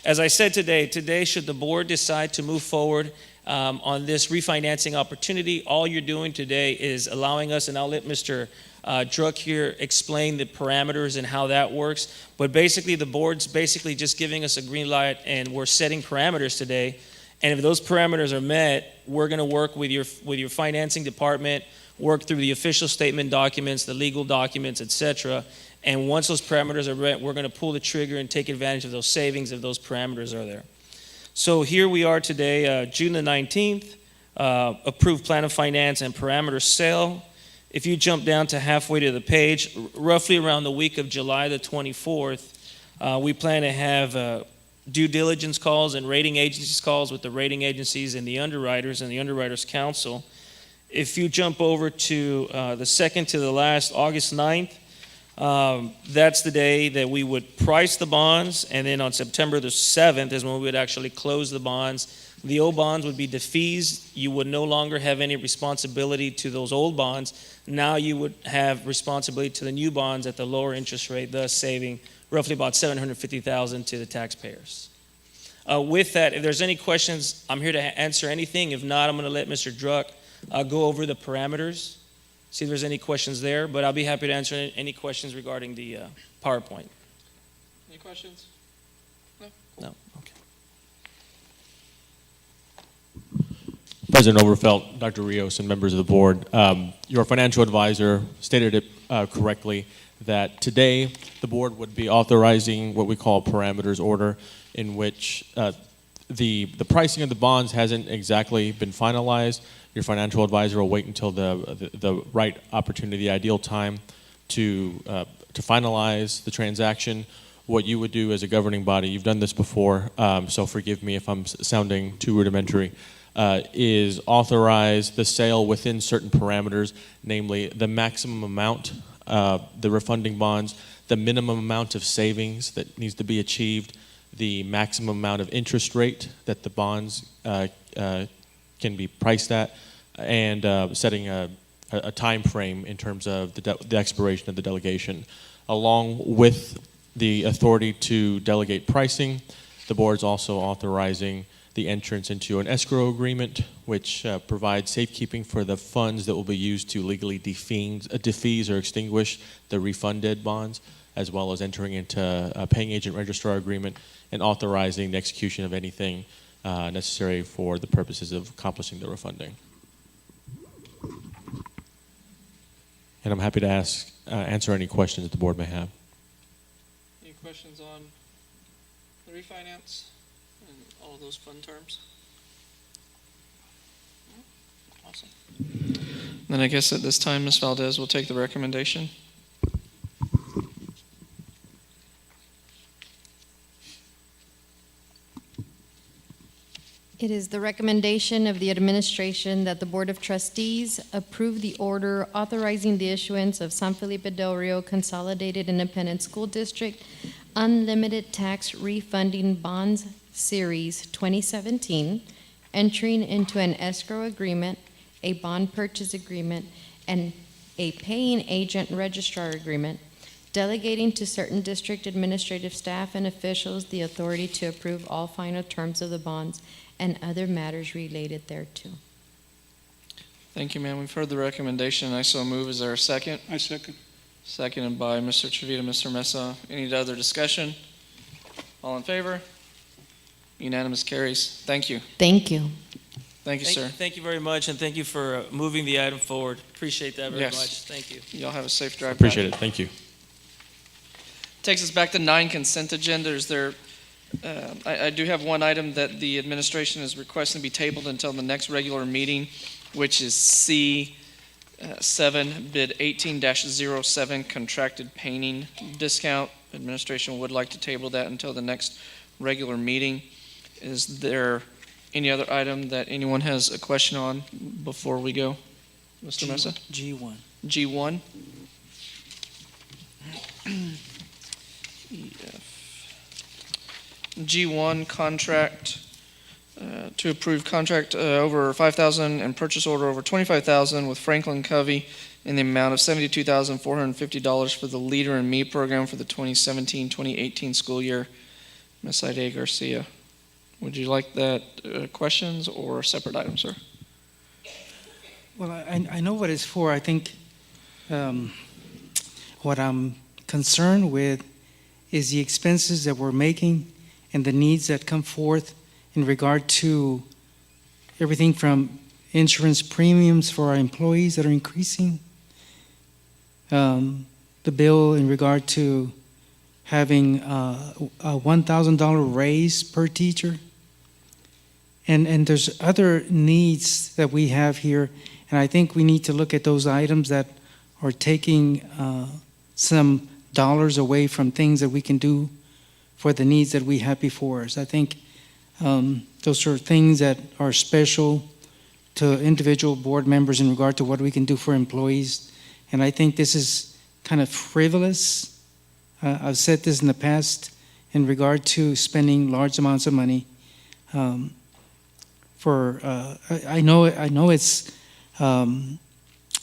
As I said today, should the board decide to move forward on this refinancing opportunity, all you're doing today is allowing us, and I'll let Mr. Druck here explain the parameters and how that works. But basically, the board's basically just giving us a green light, and we're setting parameters today. And if those parameters are met, we're going to work with your financing department, work through the official statement documents, the legal documents, etc. And once those parameters are met, we're going to pull the trigger and take advantage of those savings if those parameters are there. So here we are today, June the 19th, approved plan of finance and parameter sale. If you jump down to halfway to the page, roughly around the week of July the 24th, we plan to have due diligence calls and rating agencies calls with the rating agencies and the Underwriters Council. If you jump over to the second to the last, August 9th, that's the day that we would price the bonds, and then on September the 7th is when we would actually close the bonds. The old bonds would be defeased. You would no longer have any responsibility to those old bonds. Now you would have responsibility to the new bonds at the lower interest rate, thus saving roughly about $750,000 to the taxpayers. With that, if there's any questions, I'm here to answer anything. If not, I'm going to let Mr. Druck go over the parameters, see if there's any questions there, but I'll be happy to answer any questions regarding the PowerPoint. Any questions? No? No? Okay. President Overfelt, Dr. Rios, and members of the board, your financial advisor stated it correctly that today the board would be authorizing what we call a parameters order, in which the pricing of the bonds hasn't exactly been finalized. Your financial advisor will wait until the right opportunity, the ideal time to finalize the transaction. What you would do as a governing body, you've done this before, so forgive me if I'm sounding too rudimentary, is authorize the sale within certain parameters, namely the maximum amount, the refunding bonds, the minimum amount of savings that needs to be achieved, the maximum amount of interest rate that the bonds can be priced at, and setting a time frame in terms of the expiration of the delegation. Along with the authority to delegate pricing, the board's also authorizing the entrance into an escrow agreement, which provides safekeeping for the funds that will be used to legally defease or extinguish the refunded bonds, as well as entering into a paying agent registrar agreement and authorizing the execution of anything necessary for the purposes of accomplishing the refunding. And I'm happy to answer any questions that the board may have. Any questions on the refinance and all of those fun terms? Awesome. Then I guess at this time, Ms. Valdez will take the recommendation. It is the recommendation of the administration that the Board of Trustees approve the order authorizing the issuance of San Felipe Del Rio Consolidated Independent School District Unlimited Tax Refunding Bonds Series 2017, entering into an escrow agreement, a bond purchase agreement, and a paying agent registrar agreement, delegating to certain district administrative staff and officials the authority to approve all final terms of the bonds and other matters related thereto. Thank you, ma'am. We've heard the recommendation. I so move. Is there a second? I second. Seconded by Mr. Trevita, Mr. Mesa. Any other discussion? All in favor? Unanimous carries. Thank you. Thank you. Thank you, sir. Thank you very much, and thank you for moving the item forward. Appreciate that very Yes. much. Thank you. Y'all have a safe drive. Appreciate back. it. Thank you. Takes us back to 9 consent agenda. Is there, I do have one item that the administration is requesting to be tabled until the next regular meeting, which is C7 bid 18-07 contracted painting discount. Administration would like to table that until the next regular meeting. Is there any other item that anyone has a question on before we go? Mr. Mesa? G1. G1. G1 contract to approve contract over $5,000 and purchase order over $25,000 with Franklin Covey in the amount of $72,450 for the Leader in Me program for the 2017-2018 school year. Ms. Ida Garcia, would you like that questions or a separate item, sir? Well, I know what it's for. I think what I'm concerned with is the expenses that we're making and the needs that come forth in regard to everything from insurance premiums for our employees that are increasing, the bill in regard to having a $1,000 raise per teacher. And there's other needs that we have here, and I think we need to look at those items that are taking some dollars away from things that we can do for the needs that we have before us. I think those are things that are special to individual board members in regard to what we can do for employees. And I think this is kind of frivolous. I've said this in the past in regard to spending large amounts of money. I know it's a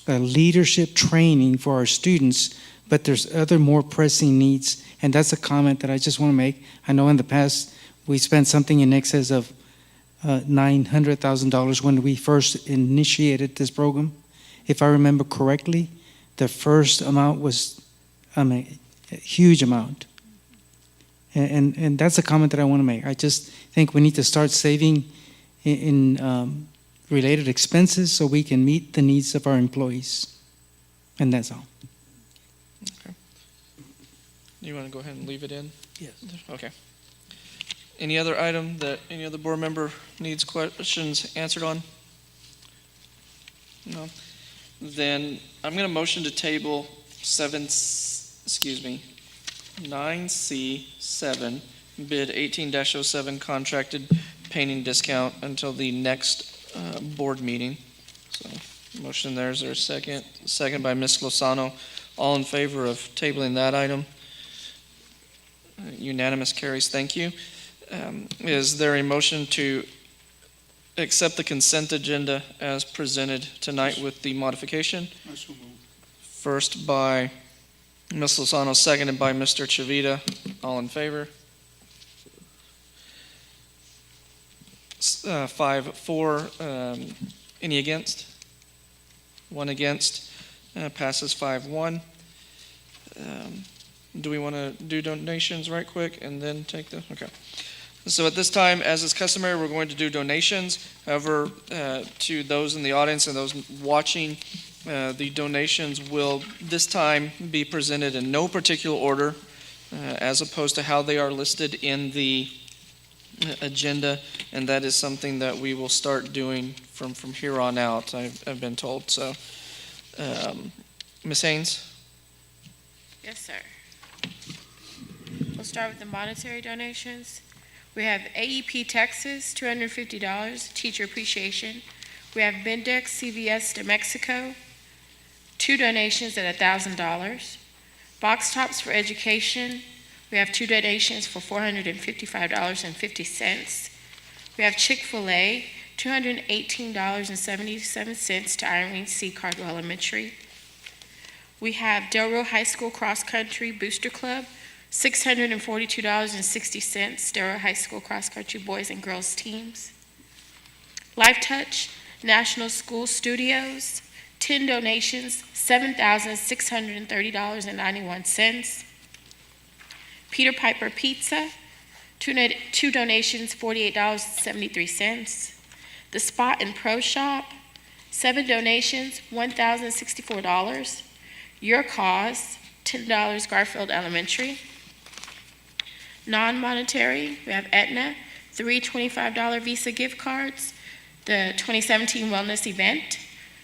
leadership training for our students, but there's other more pressing needs, and that's a comment that I just want to make. I know in the past we spent something in excess of $900,000 when we first initiated this program. If I remember correctly, the first amount was a huge amount. And that's a comment that I want to make. I just think we need to start saving in related expenses so we can meet the needs of our employees. And that's all. Okay. You want to go ahead and leave it in? Yes. Okay. Any other item that any other board member needs questions answered on? No? Then I'm going to motion to table 9C7, bid 18-07 contracted painting discount until the next board meeting. So motion there. Is there a second? Second by Ms. Lozano. All in favor of tabling that item? Unanimous carries. Thank you. Is there a motion to accept the consent agenda as presented tonight with the modification? First by Ms. Lozano, seconded by Mr. Chavita. All in favor? 5-4. Any against? One against. Passes 5-1. Do we want to do donations right quick and then take the, okay. So at this time, as is customary, we're going to do donations. However, to those in the audience and those watching, the donations will this time be presented in no particular order, as opposed to how they are listed in the agenda, and that is something that we will start doing from here on out, I've been told. So, Ms. Haynes? Yes, sir. We'll start with the monetary donations. We have AEP Texas, $250, teacher appreciation. We have Bendex CVS de Mexico, 2 donations at $1,000. Box Tops for Education, we have 2 donations for $455.50. We have Chick-fil-A, $218.77 to Irene C. Cardwell Elementary. We have Del Rio High School Cross Country Booster Club, $642.60, Del Rio High School Cross Country Boys and Girls Teams. Life Touch National School Studios, 10 donations, $7,630.91. Peter Piper Pizza, 2 donations, $48.73. The Spot and Pro Shop, 7 donations, $1,064. Your Cause, $10, Garfield Elementary. Non-monetary, we have Aetna, 3 $25 Visa gift cards, the 2017 wellness event.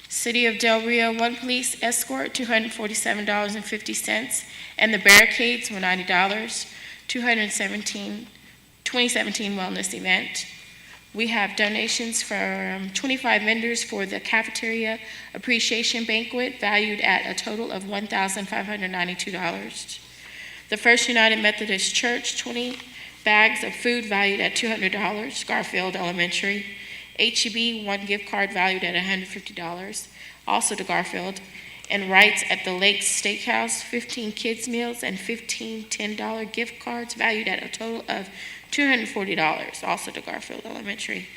City of Del Rio, 1 police escort, $247.50, and the barricades were $90, 2017 wellness event. We have donations from 25 vendors for the cafeteria appreciation banquet, valued at a total of $1,592. The First United Methodist Church, 20 bags of food valued at $200, Garfield Elementary. HEB, 1 gift card valued at $150, also to Garfield. And Wrights at the Lakes Steakhouse, 15 kids meals and 15 $10 gift cards valued at a total of $240, also to Garfield Elementary.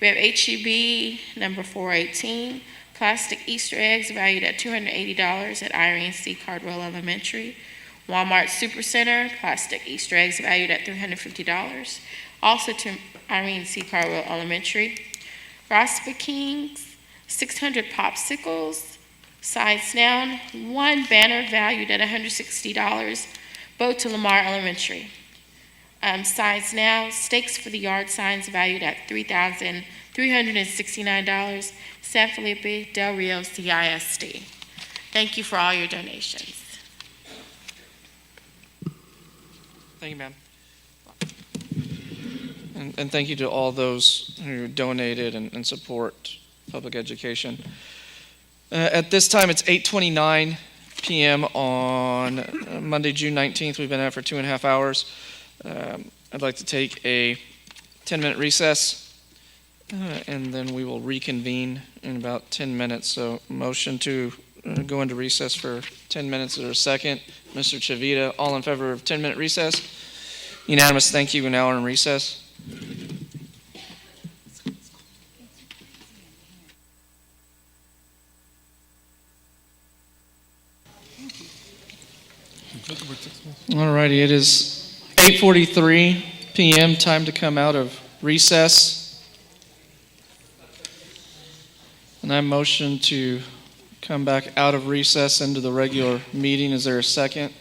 We have HEB number 418, plastic Easter eggs valued at $280 at Irene C. Cardwell Elementary. Walmart Supercenter, plastic Easter eggs valued at $350, also to Irene C. Cardwell Elementary. Rospa Kings, 600 popsicles, sides down, 1 banner valued at $160, both to Lamar Elementary. Sides now, Stakes for the Yard signs valued at $3,369, San Felipe, Del Rio, CISD. Thank you for all your donations. Thank you, ma'am. And thank you to all those who donated and support public education. At this time, it's 8:29 p.m. on Monday, June 19th. We've been out for 2.5 hours. I'd like to take a 10-minute recess, and then we will reconvene in about 10 minutes. So motion to go into recess for 10 minutes. Is there a second? Mr. Chavita, all in favor of 10-minute recess? Unanimous. Thank you. We're now in recess. All righty, it is 8:43 p.m. Time to come out of recess. And I motion to come back out of recess into the regular meeting. Is there a second?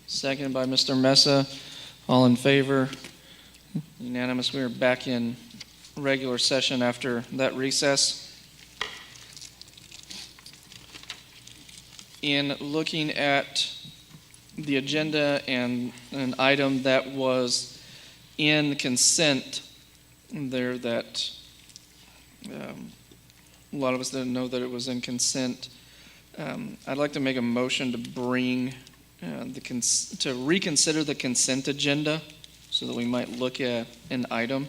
Second by Mr. Mesa. All in favor? Unanimous. We are back in regular session after that recess. In looking at the agenda and an item that was in consent there that a lot of us didn't know that it was in consent. I'd like to make a motion to bring to reconsider the consent agenda so that we might look at an item.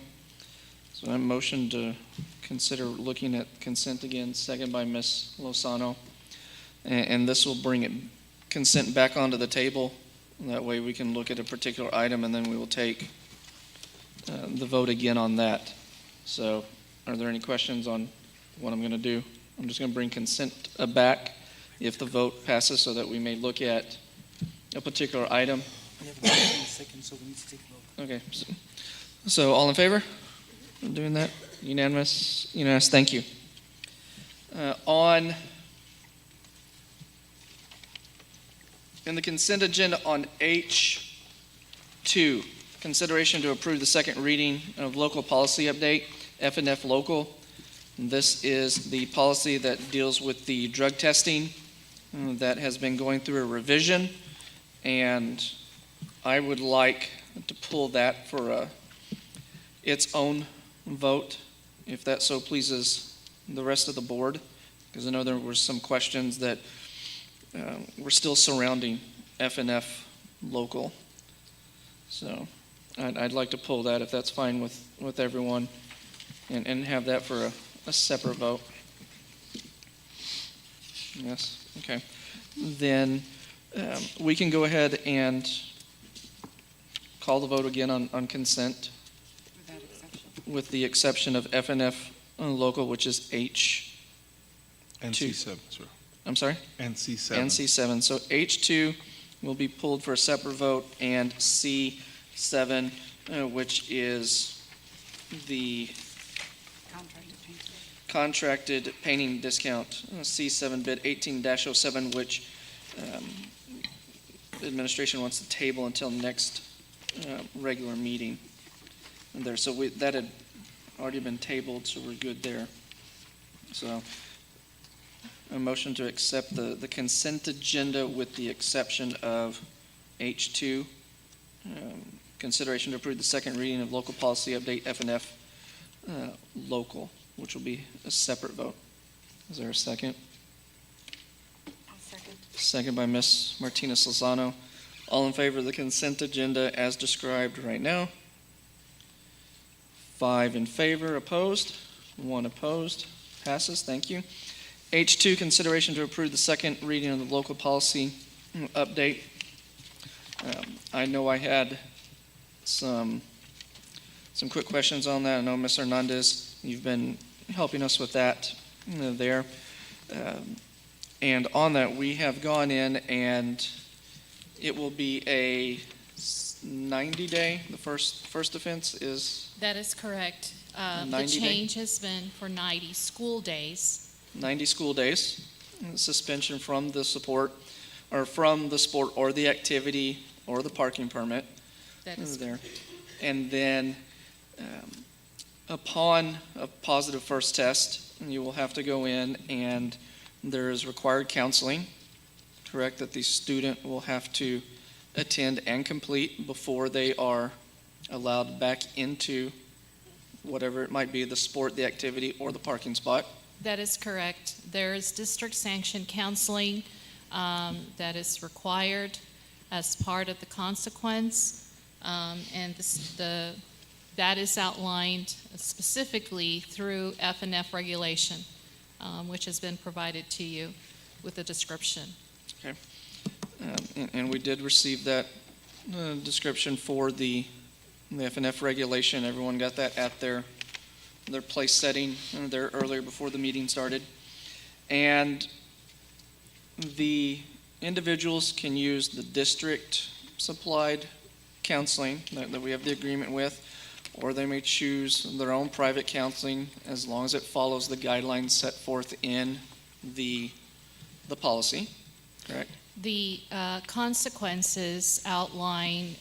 So I motion to consider looking at consent again, second by Ms. Lozano. And this will bring it consent back onto the table. That way we can look at a particular item and then we will take the vote again on that. So are there any questions on what I'm going to do? I'm just going to bring consent back if the vote passes so that we may look at a particular item. Okay. So all in favor of doing that? Unanimous? Unanimous. Thank you. In the consent agenda on H2, consideration to approve the second reading of local policy update, F&F local. This is the policy that deals with the drug testing that has been going through a revision, and I would like to pull that for its own vote, if that so pleases the rest of the board, because I know there were some questions that we're still surrounding F&F local. So I'd like to pull that if that's fine with everyone and have that for a separate vote. Yes, okay. Then we can go ahead and call the vote again on consent with the exception of F&F local, which is H2. And C7, sir. I'm sorry? And C7. And C7. So H2 will be pulled for a separate vote, and C7, which is the contracted painting discount, C7 bid 18-07, which the administration wants to table until next regular meeting. And there, so that had already been tabled, so we're good there. So a motion to accept the consent agenda with the exception of H2, consideration to approve the second reading of local policy update F&F local, which will be a separate vote. Is there a second? I'll second. Second by Ms. Martinez Lozano. All in favor of the consent agenda as described right now? 5 in favor, opposed? 1 opposed. Passes. Thank you. H2, consideration to approve the second reading of the local policy update. I know I had some quick questions on that. I know Ms. Hernandez, you've been helping us with that there. And on that, we have gone in and it will be a 90-day. The first offense is That is correct. The 90 day? change has been for 90 school days. 90 school days, suspension from the support, or from the sport or the activity or the parking permit. That is there. And then upon a positive first test, you will have to go in and there is required counseling, correct, that the student will have to attend and complete before they are allowed back into whatever it might be, the sport, the activity, or the parking spot. That is correct. There is district sanctioned counseling that is required as part of the consequence, and that is outlined specifically through F&F regulation, which has been provided to you with a description. Okay. And we did receive that description for the F&F regulation. Everyone got that at their place setting there earlier before the meeting started. And the individuals can use the district supplied counseling that we have the agreement with, or they may choose their own private counseling as long as it follows the guidelines set forth in the policy, correct? The consequences outline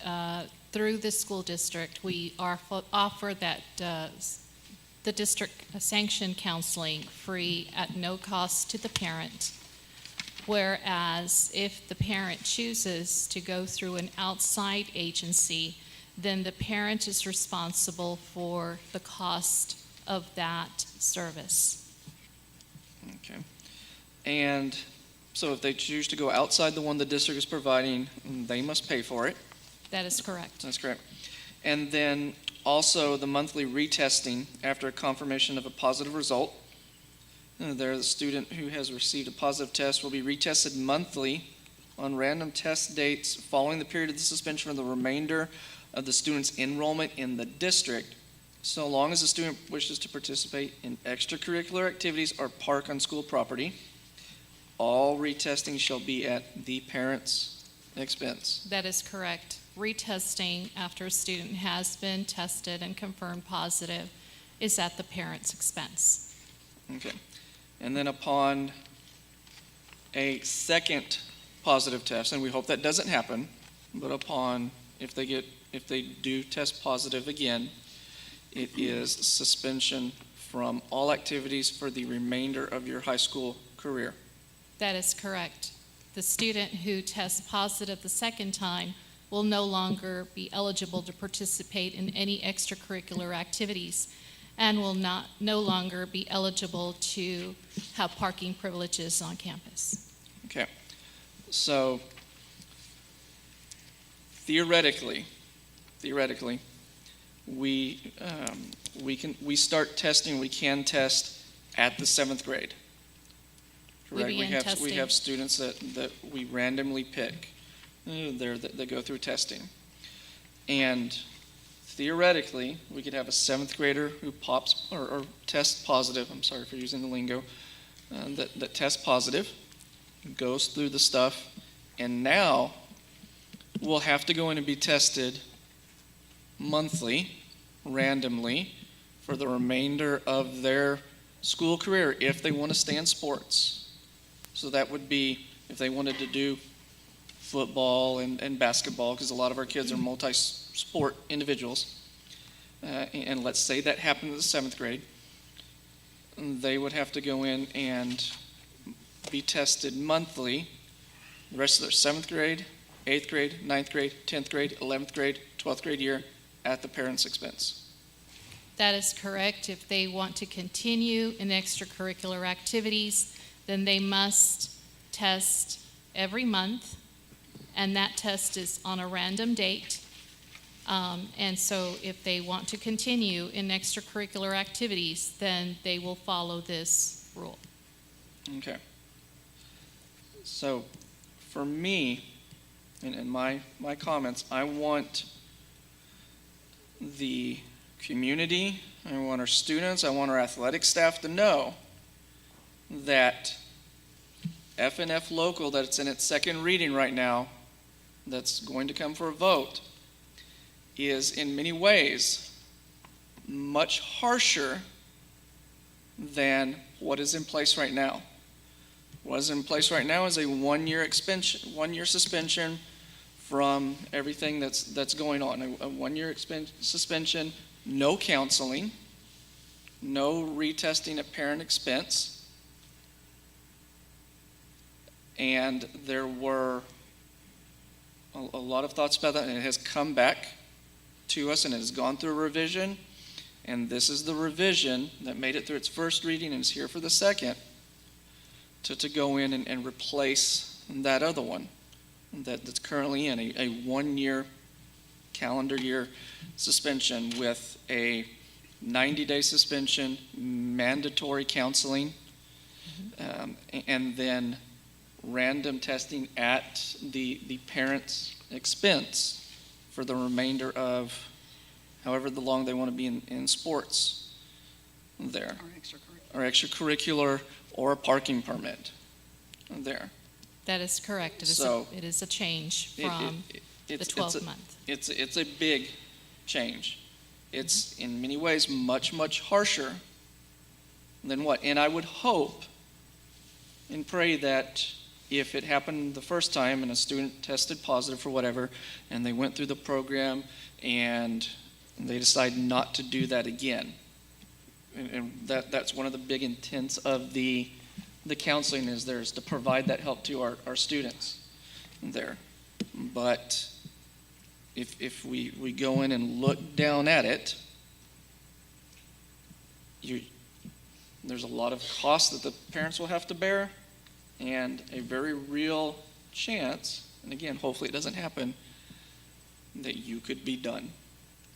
through the school district. We offer that the district sanctioned counseling free at no cost to the parent. Whereas if the parent chooses to go through an outside agency, then the parent is responsible for the cost of that service. Okay. And so if they choose to go outside the one the district is providing, they must pay for it. That is correct. That's correct. And then also the monthly retesting after a confirmation of a positive result. There, the student who has received a positive test will be retested monthly on random test dates following the period of the suspension for the remainder of the student's enrollment in the district, so long as the student wishes to participate in extracurricular activities or park on school property. All retesting shall be at the parent's expense. That is correct. Retesting after a student has been tested and confirmed positive is at the parent's expense. Okay. And then upon a second positive test, and we hope that doesn't happen, but if they do test positive again, it is suspension from all activities for the remainder of your high school career. That is correct. The student who tests positive the second time will no longer be eligible to participate in any extracurricular activities and will no longer be eligible to have parking privileges on campus. Okay. So theoretically, we can test at the 7th grade. Correct. We have students that we randomly pick that go through testing. And theoretically, we could have a 7th grader who pops or tests positive. I'm sorry for using the lingo. That tests positive, goes through the stuff, and now will have to go in and be tested monthly, randomly, for the remainder of their school career if they want to stay in sports. So that would be if they wanted to do football and basketball, because a lot of our kids are multi-sport individuals. And let's say that happened in the 7th grade. They would have to go in and be tested monthly the rest of their 7th grade, 8th grade, 9th grade, 10th grade, 11th grade, 12th grade year at the parent's expense. That is correct. If they want to continue in extracurricular activities, then they must test every month, and that test is on a random date. And so if they want to continue in extracurricular activities, then they will follow this rule. Okay. So for me, in my comments, I want the community, I want our students, I want our athletic staff to know that F&F local, that's in its second reading right now, that's going to come for a vote, is in many ways much harsher than what is in place right now. What is in place right now is a one-year suspension from everything that's going on. A one-year suspension, no counseling, no retesting at parent expense. And there were a lot of thoughts about that, and it has come back to us and it has gone through a revision. And this is the revision that made it through its first reading and is here for the second, to go in and replace that other one that's currently in a 1 year, calendar year suspension with a 90-day suspension, mandatory counseling, and then random testing at the parent's expense for the remainder of however long they want to be in sports there. Or extracurricular or a parking permit there. That is correct. So It is a change from the 12-month. It's a big change. It's in many ways much, much harsher than what? And I would hope and pray that if it happened the first time and a student tested positive for whatever, and they went through the program and they decide not to do that again. And that's one of the big intents of the counseling is to provide that help to our students there. But if we go in and look down at it, there's a lot of costs that the parents will have to bear, and a very real chance, and again, hopefully it doesn't happen, that you could be done.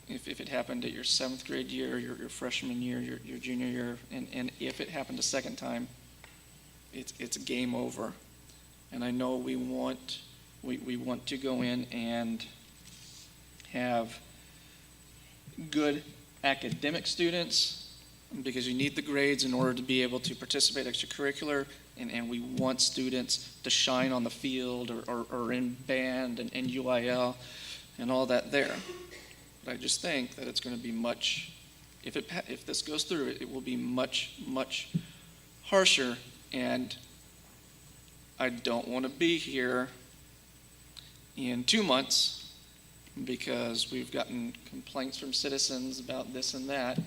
If it happened at your 7th grade year, your freshman year, your junior year, and if it happened a second time, it's game over. And I know we want to go in and have good academic students, because you need the grades in order to be able to participate extracurricular, and we want students to shine on the field or in band and UIL and all that there. But I just think that it's going to be much, if this goes through, it will be much, much harsher, and I don't want to be here in 2 months because we've gotten complaints from citizens about this and that,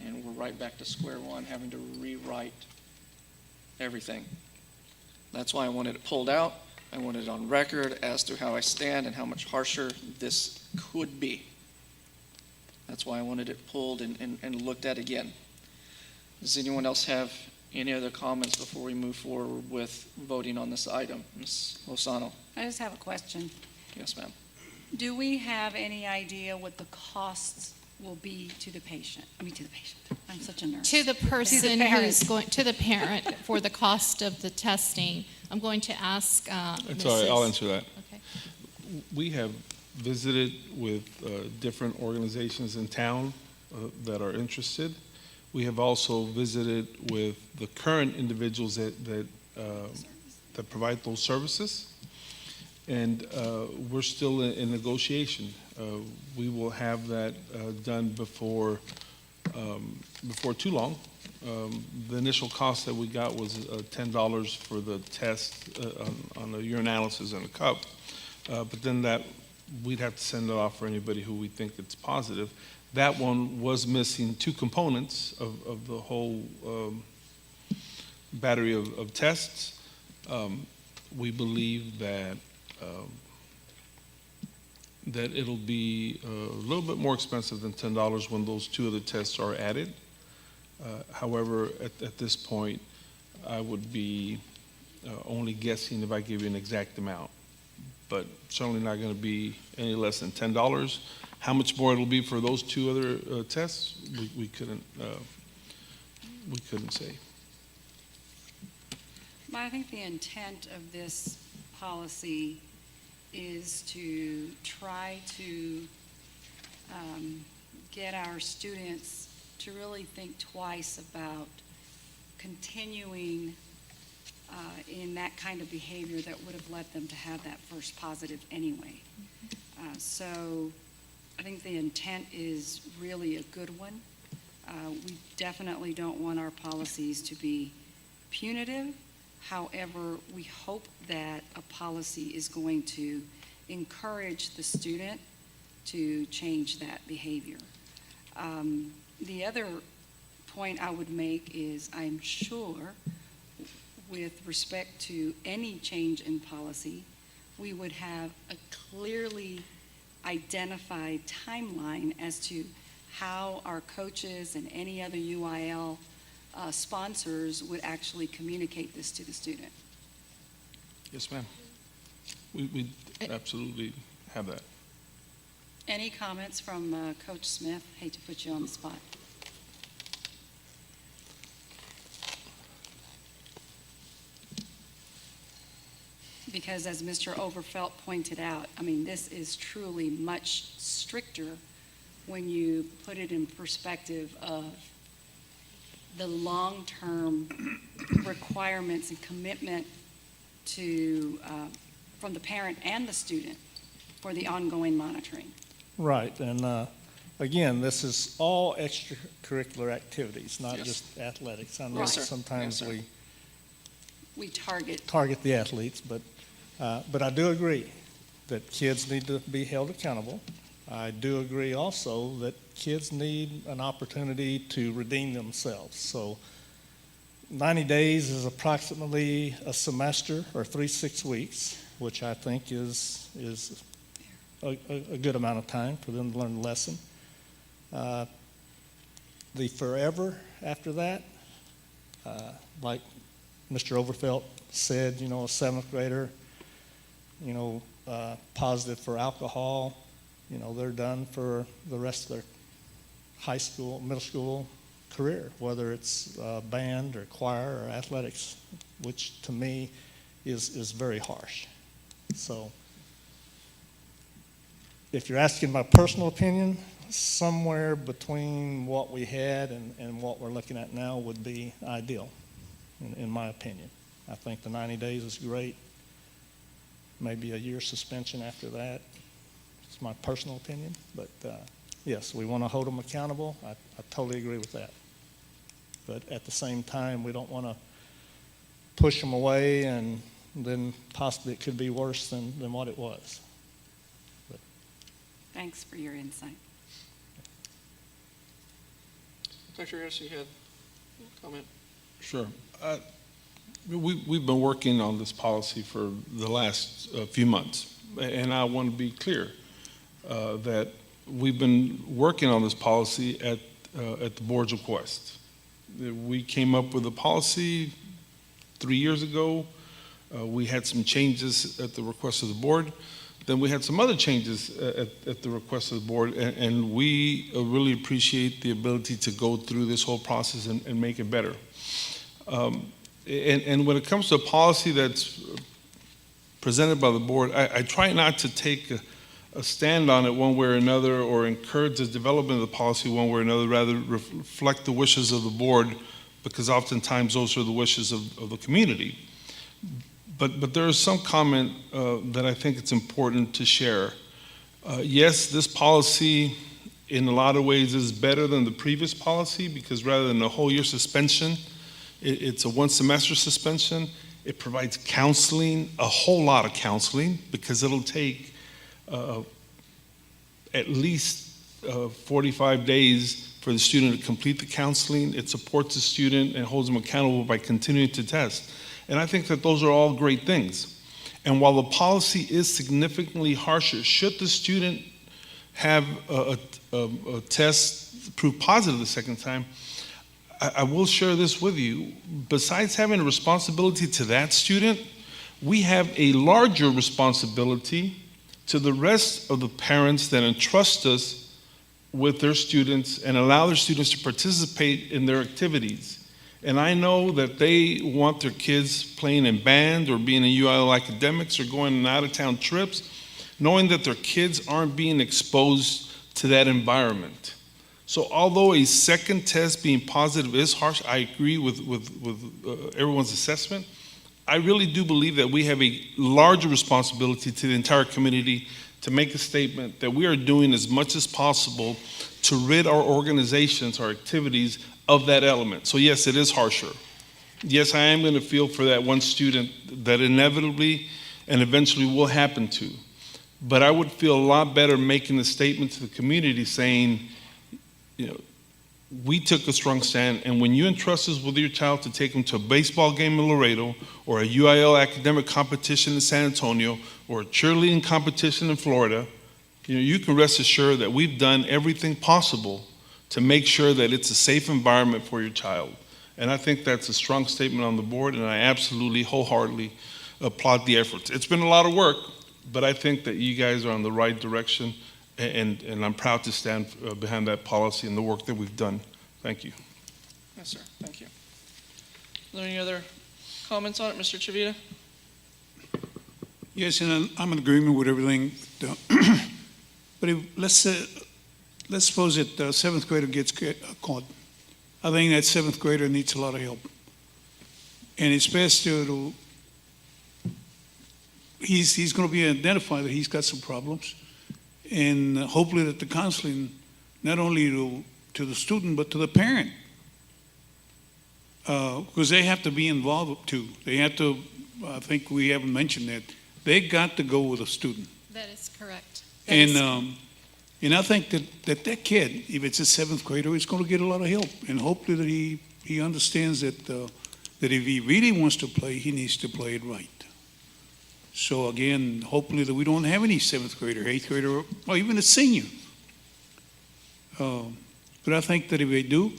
and we're right back to square one, having to rewrite everything. That's why I wanted it pulled out. I wanted it on record as to how I stand and how much harsher this could be. That's why I wanted it pulled and looked at again. Does anyone else have any other comments before we move forward with voting on this item? Ms. Lozano? I just have a question. Yes, ma'am. Do we have any idea what the costs will be to the patient? I'm such a nurse. To the person To the parent. who's going, to the parent for the cost of the testing. I'm going to ask It's all right, I'll answer that. Okay. We have visited with different organizations in town that are interested. We have also visited with the current individuals that provide those services, and we're still in negotiation. We will have that done before too long. The initial cost that we got was $10 for the test on the urinalysis and a cup, but then that we'd have to send it off for anybody who we think it's positive. That one was missing 2 components of the whole battery of tests. We believe that it'll be a little bit more expensive than $10 when those 2 other tests are added. However, at this point, I would be only guessing if I give you an exact amount, but certainly not going to be any less than $10. How much more it'll be for those 2 other tests, we couldn't say. But I think the intent of this policy is to try to get our students to really think twice about continuing in that kind of behavior that would have led them to have that first positive anyway. So I think the intent is really a good one. We definitely don't want our policies to be punitive. However, we hope that a policy is going to encourage the student to change that behavior. The other point I would make is I'm sure with respect to any change in policy, we would have a clearly identified timeline as to how our coaches and any other UIL sponsors would actually communicate this to the student. Yes, ma'am. We absolutely have that. Any comments from Coach Smith? Hate to put you on the spot. Because as Mr. Overfelt pointed out, I mean, this is truly much stricter when you put it in perspective of the long-term requirements and commitment to, from the parent and the student for the ongoing monitoring. Right, and again, this is all extracurricular activities, not Yes. just athletics. I know Yes, sir. sometimes Yes, sir. we We target. target the athletes, but I do agree that kids need to be held accountable. I do agree also that kids need an opportunity to redeem themselves. So 90 days is approximately a semester or 6 weeks, which I think is a good amount of time for them to learn the lesson. The forever after that, like Mr. Overfelt said, a seventh grader, positive for alcohol, they're done for the rest of their high school, middle school career, whether it's band or choir or athletics, which to me is very harsh. So if you're asking my personal opinion, somewhere between what we had and what we're looking at now would be ideal, in my opinion. I think the 90 days is great. Maybe a year suspension after that. It's my personal opinion. But yes, we want to hold them accountable. I totally agree with that. But at the same time, we don't want to push them away and then possibly it could be worse than what it was. Thanks for your insight. Dr. Harris, you had a comment? Sure. We've been working on this policy for the last few months, and I want to be clear that we've been working on this policy at the board's request. We came up with a policy 3 years ago. We had some changes at the request of the board. Then we had some other changes at the request of the board, and we really appreciate the ability to go through this whole process and make it better. And when it comes to a policy that's presented by the board, I try not to take a stand on it one way or another or encourage the development of the policy one way or another, rather reflect the wishes of the board, because oftentimes those are the wishes of the community. But there is some comment that I think it's important to share. Yes, this policy in a lot of ways is better than the previous policy, because rather than a whole year suspension, it's a one semester suspension. It provides counseling, a whole lot of counseling, because it'll take at least 45 days for the student to complete the counseling. It supports the student and holds them accountable by continuing to test. And I think that those are all great things. And while the policy is significantly harsher, should the student have a test prove positive the second time, I will share this with you. Besides having a responsibility to that student, we have a larger responsibility to the rest of the parents that entrust us with their students and allow their students to participate in their activities. And I know that they want their kids playing in band or being in UIL academics or going on out-of-town trips, knowing that their kids aren't being exposed to that environment. So although a second test being positive is harsh, I agree with everyone's assessment. I really do believe that we have a larger responsibility to the entire community to make a statement that we are doing as much as possible to rid our organizations, our activities, of that element. So yes, it is harsher. Yes, I am going to feel for that one student that inevitably and eventually will happen to. But I would feel a lot better making a statement to the community saying, we took a strong stand, and when you entrust us with your child to take them to a baseball game in Laredo, or a UIL academic competition in San Antonio, or a cheerleading competition in Florida, you can rest assured that we've done everything possible to make sure that it's a safe environment for your child. And I think that's a strong statement on the board, and I absolutely, wholeheartedly applaud the efforts. It's been a lot of work, but I think that you guys are on the right direction, and I'm proud to stand behind that policy and the work that we've done. Thank you. Yes, sir. Thank you. Are there any other comments on it, Mr. Chavita? Yes, and I'm in agreement with everything. But let's suppose that the seventh grader gets caught. I think that seventh grader needs a lot of help. And it's best he's going to be identified that he's got some problems. And hopefully that the counseling, not only to the student, but to the parent. Because they have to be involved too. They have to, I think we haven't mentioned that, they got to go with a student. That is correct. And I think that kid, if it's a seventh grader, is going to get a lot of help. And hopefully that he understands that if he really wants to play, he needs to play it right. So again, hopefully that we don't have any seventh grader, eighth grader, or even a senior. But I think that if they do,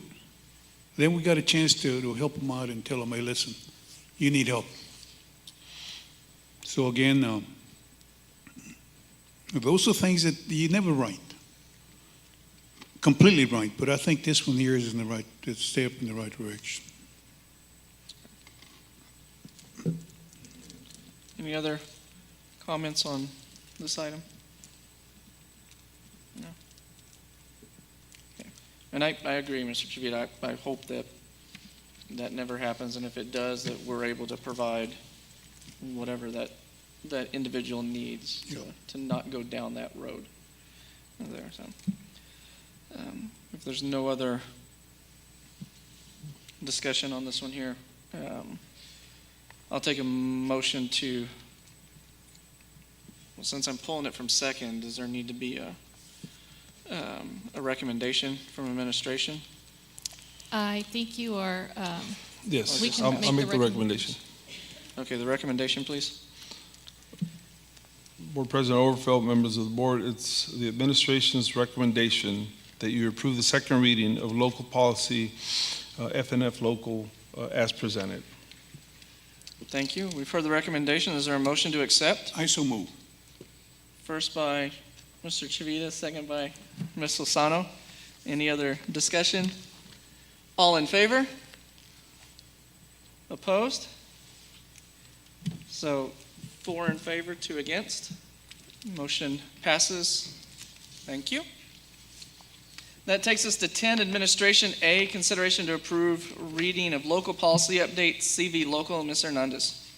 then we got a chance to help them out and tell them, hey, listen, you need help. So again, those are things that you never write, completely right, but I think this one here is in the right, it's a step in the right direction. Any other comments on this item? No? Okay. And I agree, Mr. Chavita. I hope that never happens, and if it does, that we're able to provide whatever that individual needs to not go down that road there. So, if there's no other discussion on this one here, I'll take a motion to, well, since I'm pulling it from second, does there need to be a recommendation from administration? I think you are. Yes, we can I'll make the recommendation. Okay, the recommendation, please. Board President Overfeld, members of the board, it's the administration's recommendation that you approve the second reading of local policy FNF local as presented. Thank you. We've heard the recommendation. Is there a motion to accept? I so move. First by Mr. Chavita, second by Ms. Lozano. Any other discussion? All in favor? Opposed? So 4 in favor, 2 against. Motion passes. Thank you. That takes us to 10, Administration A, consideration to approve reading of local policy updates, CV local. Ms. Hernandez.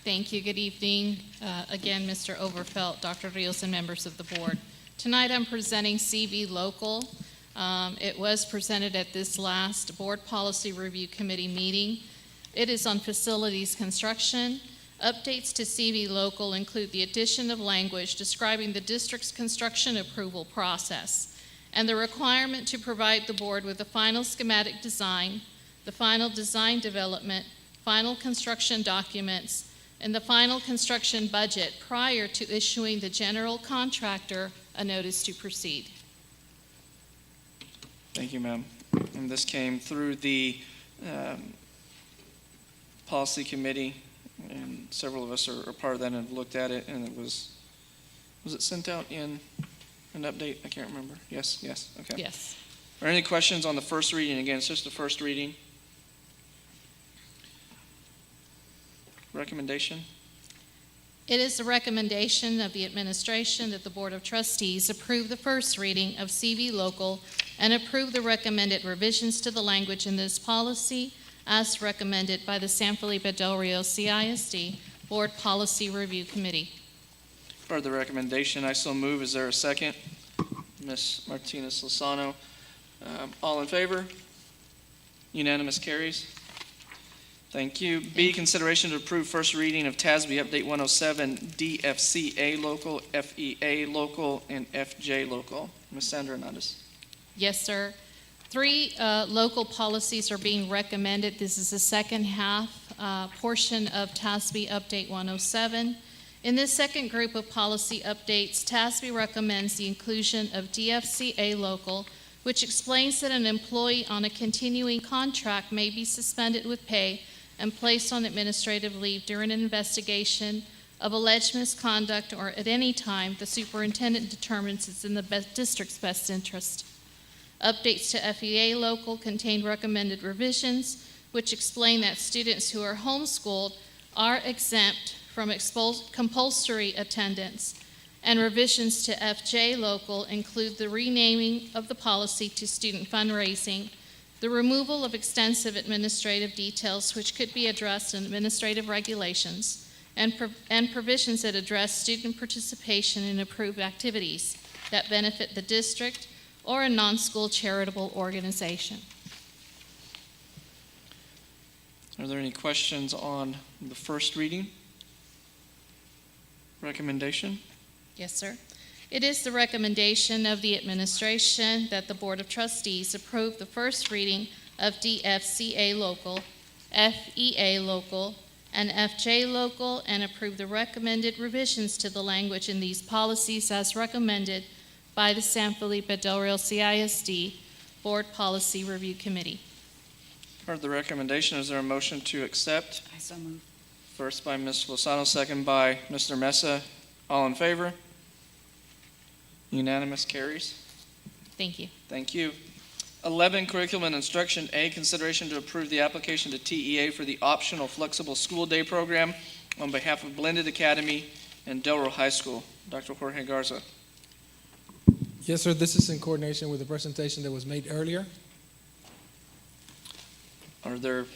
Thank you. Good evening. Again, Mr. Overfelt, Dr. Rios, and members of the board. Tonight I'm presenting CV local. It was presented at this last Board Policy Review Committee meeting. It is on facilities construction. Updates to CV local include the addition of language describing the district's construction approval process and the requirement to provide the board with the final schematic design, the final design development, final construction documents, and the final construction budget prior to issuing the general contractor a notice to proceed. Thank you, ma'am. And this came through the policy committee, and several of us are part of that and have looked at it, and it was it sent out in an update? I can't remember. Yes, okay. Yes. Are there any questions on the first reading? Again, it's just the first reading. Recommendation? It is the recommendation of the administration that the Board of Trustees approve the first reading of CV local and approve the recommended revisions to the language in this policy as recommended by the San Felipe Del Rio CISD Board Policy Review Committee. For the recommendation, I so move. Is there a second? Ms. Martinez-Lozano. All in favor? Unanimous carries. Thank you. B, consideration to approve first reading of TASB Update 107, DFCA local, FEA local, and FJ local. Ms. Sandra Hernandez. Yes, sir. 3 local policies are being recommended. This is the second half portion of TASB Update 107. In this second group of policy updates, TASB recommends the inclusion of DFCA local which explains that an employee on a continuing contract may be suspended with pay and placed on administrative leave during an investigation of alleged misconduct or at any time the superintendent determines it's in the district's best interest. Updates to FEA local contain recommended revisions, which explain that students who are homeschooled are exempt from compulsory attendance, and revisions to FJ local include the renaming of the policy to student fundraising, the removal of extensive administrative details which could be addressed in administrative regulations, and provisions that address student participation in approved activities that benefit the district or a non-school charitable organization. Are there any questions on the first reading? Recommendation? Yes, sir. It is the recommendation of the administration that the Board of Trustees approve the first reading of DFCA local, FEA local, and FJ local, and approve the recommended revisions to the language in these policies as recommended by the San Felipe Del Rio CISD Board Policy Review Committee. Heard the recommendation. Is there a motion to accept? I so move. First by Ms. Lozano, second by Mr. Mesa. All in favor? Unanimous, carries. Thank you. Thank you. 11, Curriculum and Instruction. A, consideration to approve the application to TEA for the optional flexible school day program on behalf of Blended Academy and Del Rio High School. Dr. Jorge Garza. Yes, sir. This is in coordination with the presentation that was made earlier. Are there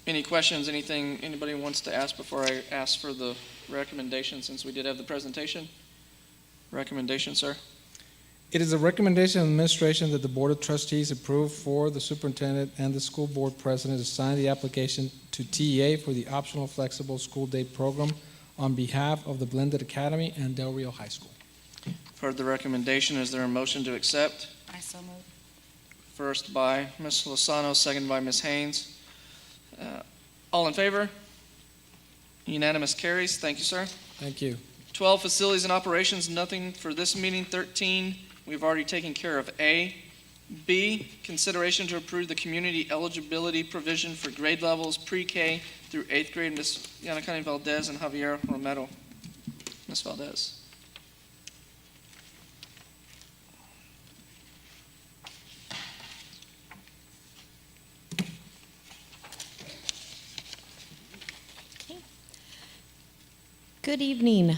any questions, anything anybody wants to ask before I ask for the recommendation, since we did have the presentation? Recommendation, sir. It is a recommendation of the administration that the Board of Trustees approve for the superintendent and the school board president to sign the application to TEA for the optional flexible school day program on behalf of the Blended Academy and Del Rio High School. Heard the recommendation. Is there a motion to accept? I so move. First by Ms. Lozano, second by Ms. Haynes. All in favor? Unanimous, carries. Thank you, sir. Thank you. 12, Facilities and Operations, nothing for this meeting. 13, we've already taken care of A. B, consideration to approve the community eligibility provision for grade levels pre-K through 8th grade. Ms. Yanakani Valdez and Javier Romero. Ms. Valdez. Good evening.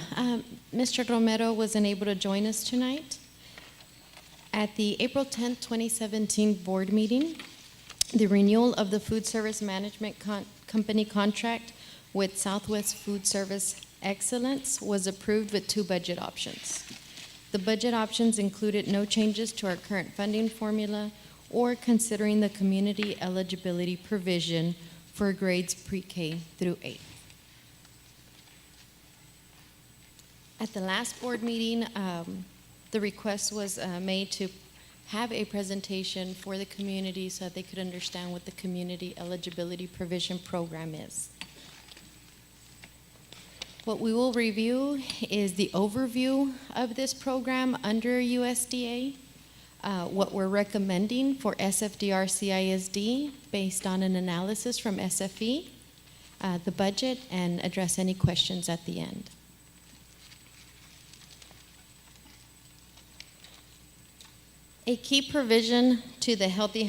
Mr. Romero wasn't able to join us tonight. At the April 10th, 2017 board meeting, the renewal of the food service management company contract with Southwest Food Service Excellence was approved with 2 budget options. The budget options included no changes to our current funding formula or considering the community eligibility provision for grades pre-K through 8. At the last board meeting, the request was made to have a presentation for the community so that they could understand what the community eligibility provision program is. What we will review is the overview of this program under USDA, what we're recommending for SFDR CISD based on an analysis from SFE, the budget, and address any questions at the end. A key provision to the Healthy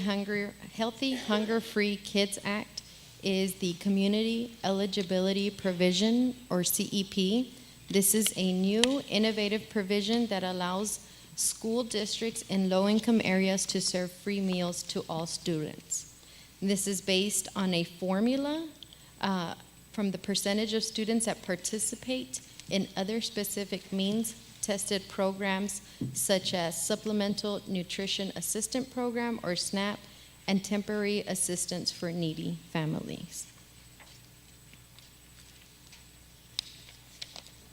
Hunger-Free Kids Act is the Community Eligibility Provision, or CEP. This is a new innovative provision that allows school districts in low-income areas to serve free meals to all students. This is based on a formula from the percentage of students that participate in other specific means tested programs such as Supplemental Nutrition Assistant Program, or SNAP, and Temporary Assistance for Needy Families.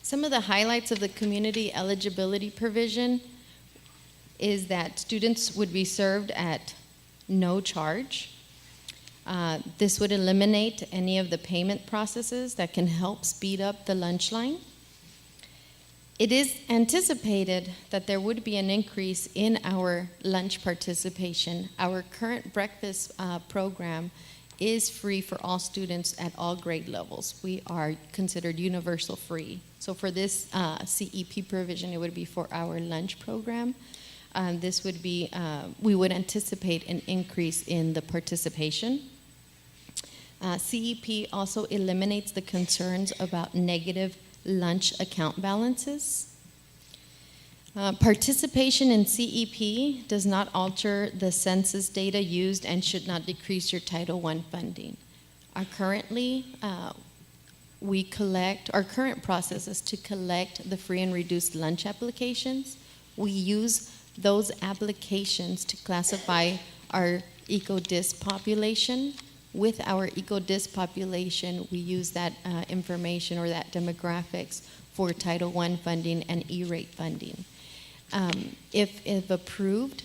Some of the highlights of the community eligibility provision is that students would be served at no charge. This would eliminate any of the payment processes that can help speed up the lunch line. It is anticipated that there would be an increase in our lunch participation. Our current breakfast program is free for all students at all grade levels. We are considered universal free. So for this CEP provision, it would be for our lunch program. This would be, we would anticipate an increase in the participation. CEP also eliminates the concerns about negative lunch account balances. Participation in CEP does not alter the census data used and should not decrease your Title I funding. Currently, our current process is to collect the free and reduced lunch applications. We use those applications to classify our EcoDis population. With our EcoDis population, we use that information or that demographics for Title I funding and E-rate funding. If approved,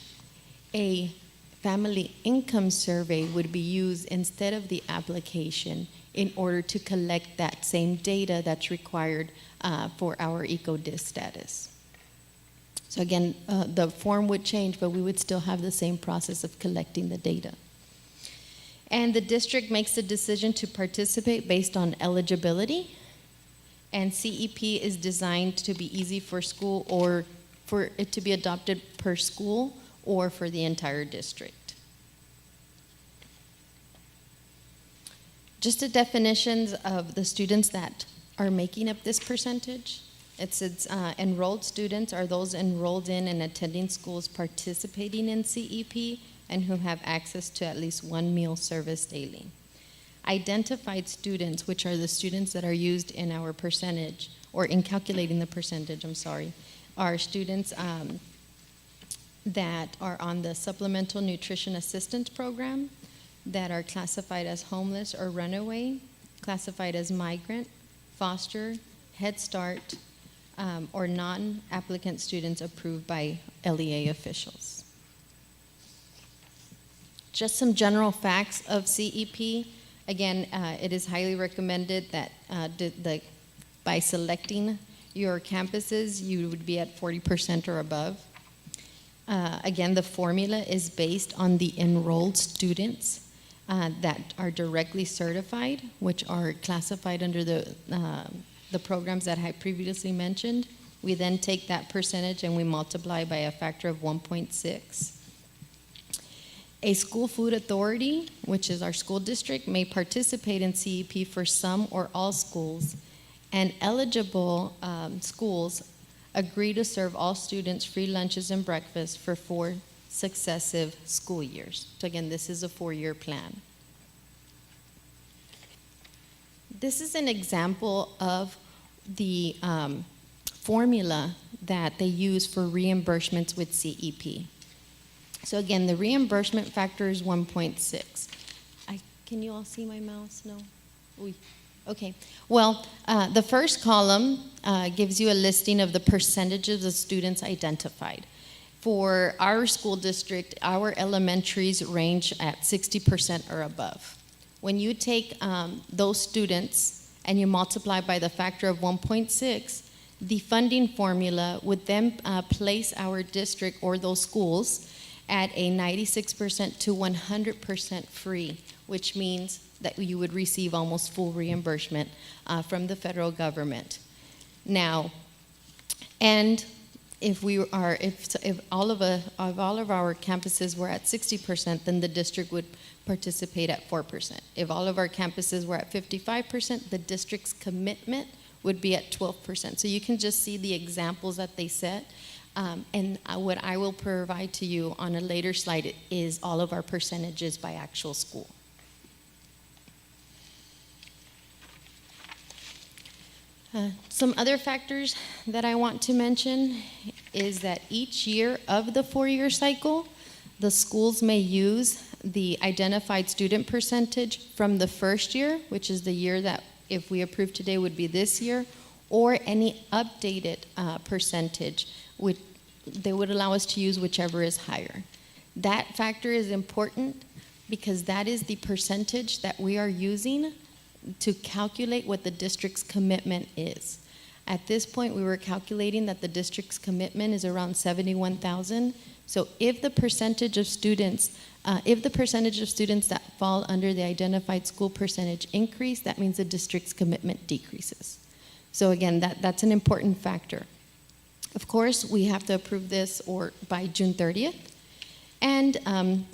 a family income survey would be used instead of the application in order to collect that same data that's required for our EcoDis status. So again, the form would change, but we would still have the same process of collecting the data. And the district makes the decision to participate based on eligibility. And CEP is designed to be easy for school or for it to be adopted per school or for the entire district. Just the definitions of the students that are making up this percentage. It says enrolled students are those enrolled in and attending schools participating in CEP and who have access to at least one meal service daily. Identified students, which are the students that are used in our percentage, or in calculating the percentage, are students that are on the Supplemental Nutrition Assistance Program, that are classified as homeless or runaway, classified as migrant, foster, Head Start, or non-applicant students approved by LEA officials. Just some general facts of CEP. Again, it is highly recommended that by selecting your campuses, you would be at 40% or above. Again, the formula is based on the enrolled students that are directly certified, which are classified under the programs that I previously mentioned. We then take that percentage and we multiply by a factor of 1.6. A school food authority, which is our school district, may participate in CEP for some or all schools, and eligible schools agree to serve all students free lunches and breakfast for 4 successive school years. So again, this is a 4-year plan. This is an example of the formula that they use for reimbursements with CEP. So again, the reimbursement factor is 1.6. Can you all see my mouse? No? Okay. Well, the first column gives you a listing of the percentages of students identified. For our school district, our elementaries range at 60% or above. When you take those students and you multiply by the factor of 1.6, the funding formula would then place our district or those schools at a 96% to 100% free, which means that you would receive almost full reimbursement from the federal government. Now, and if all of our campuses were at 60%, then the district would participate at 4%. If all of our campuses were at 55%, the district's commitment would be at 12%. So you can just see the examples that they set. And what I will provide to you on a later slide is all of our percentages by actual school. Some other factors that I want to mention is that each year of the 4-year cycle, the schools may use the identified student percentage from the first year, which is the year that if we approve today would be this year, or any updated percentage, which they would allow us to use whichever is higher. That factor is important because that is the percentage that we are using to calculate what the district's commitment is. At this point, we were calculating that the district's commitment is around 71,000. So if the percentage of students that fall under the identified school percentage increase, that means the district's commitment decreases. So again, that's an important factor. Of course, we have to approve this by June 30th. And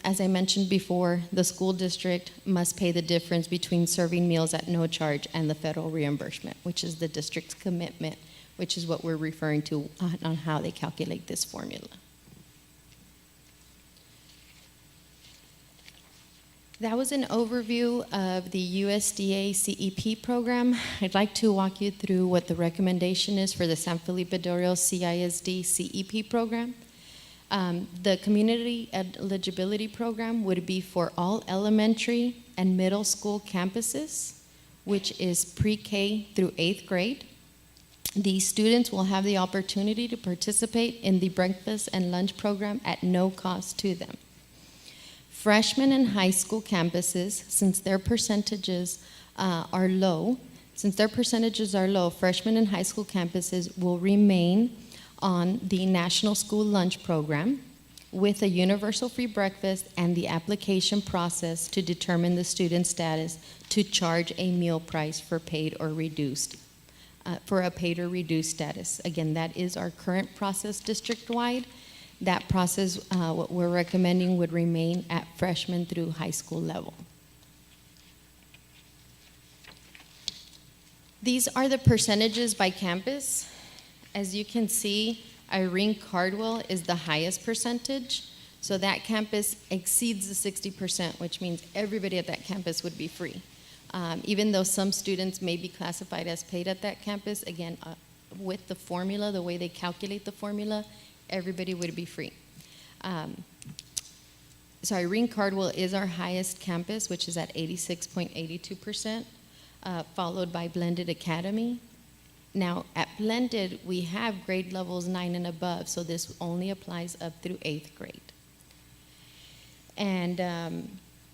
as I mentioned before, the school district must pay the difference between serving meals at no charge and the federal reimbursement, which is the district's commitment, which is what we're referring to on how they calculate this formula. That was an overview of the USDA CEP program. I'd like to walk you through what the recommendation is for the San Felipe Del Rio CISD CEP program. The community eligibility program would be for all elementary and middle school campuses, which is pre-K through 8th grade. These students will have the opportunity to participate in the breakfast and lunch program at no cost to them. Freshmen and high school campuses, since their percentages are low, freshmen and high school campuses will remain on the National School Lunch Program with a universal free breakfast and the application process to determine the student status to charge a meal price for paid or reduced, for a paid or reduced status. Again, that is our current process district-wide. That process, what we're recommending, would remain at freshman through high school level. These are the percentages by campus. As you can see, Irene Cardwell is the highest percentage. So that campus exceeds the 60%, which means everybody at that campus would be free. Even though some students may be classified as paid at that campus, again, with the formula, the way they calculate the formula, everybody would be free. So Irene Cardwell is our highest campus, which is at 86.82%, followed by Blended Academy. Now, at Blended, we have grade levels 9 and above, so this only applies up through 8th grade. And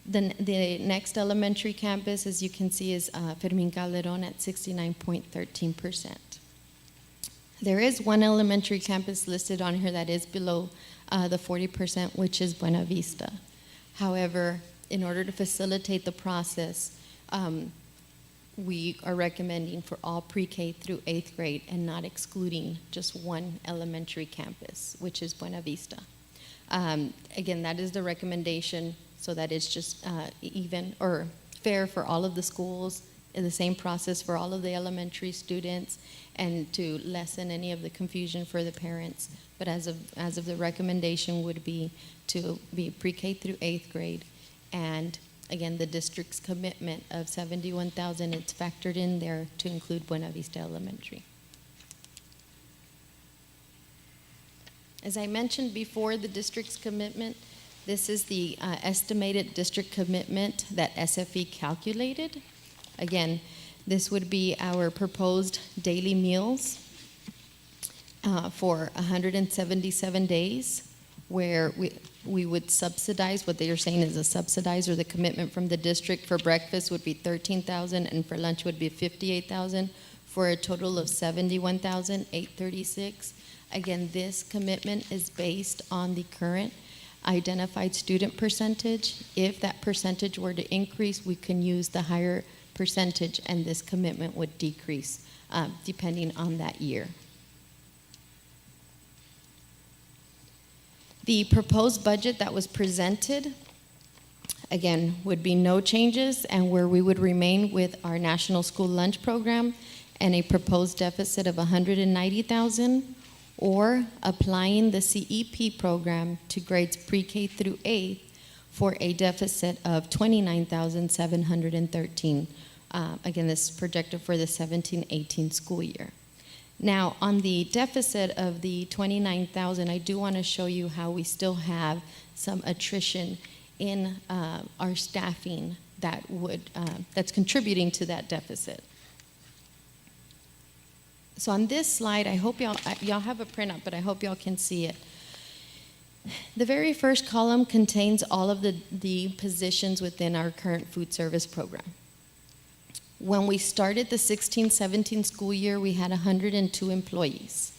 the next elementary campus, as you can see, is Fermin Calderon at 69.13%. There is one elementary campus listed on here that is below the 40%, which is Buena Vista. However, in order to facilitate the process, we are recommending for all pre-K through 8th grade and not excluding just one elementary campus, which is Buena Vista. Again, that is the recommendation, so that it's just even or fair for all of the schools, the same process for all of the elementary students, and to lessen any of the confusion for the parents. But as of the recommendation would be to be pre-K through 8th grade, and again, the district's commitment of $71,000, it's factored in there to include Buena Vista Elementary. As I mentioned before, the district's commitment, this is the estimated district commitment that SFE calculated. Again, this would be our proposed daily meals for 177 days, where we would subsidize. What they are saying is a subsidize, or the commitment from the district for breakfast would be $13,000, and for lunch would be $58,000, for a total of $71,836. Again, this commitment is based on the current identified student percentage. If that percentage were to increase, we can use the higher percentage, and this commitment would decrease depending on that year. The proposed budget that was presented, again, would be no changes, and where we would remain with our National School Lunch Program and a proposed deficit of $190,000, or applying the CEP program to grades pre-K through 8th for a deficit of $29,713. Again, this is projected for the 17-18 school year. Now, on the deficit of the $29,000, I do want to show you how we still have some attrition in our staffing that that's contributing to that deficit. So on this slide, I hope y'all have a printout, but I hope y'all can see it. The very first column contains all of the positions within our current food service program. When we started the 16-17 school year, we had 102 employees.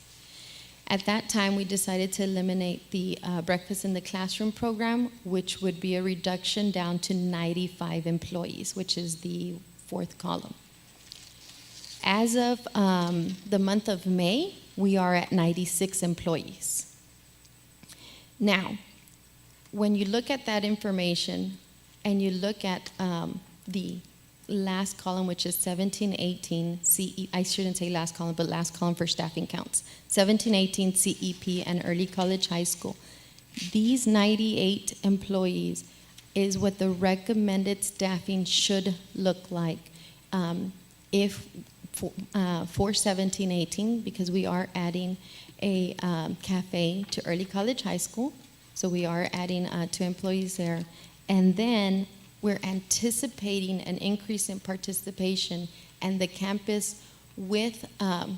At that time, we decided to eliminate the breakfast in the classroom program, which would be a reduction down to 95 employees, which is the fourth column. As of the month of May, we are at 96 employees. Now, when you look at that information and you look at the last column, which is 17-18 CE, I shouldn't say last column, but last column for staffing counts, 17-18 CEP and early college high school, these 98 employees is what the recommended staffing should look like for 17-18, because we are adding a cafe to early college high school, so we are adding 2 employees there, and then we're anticipating an increase in participation, and the campus with the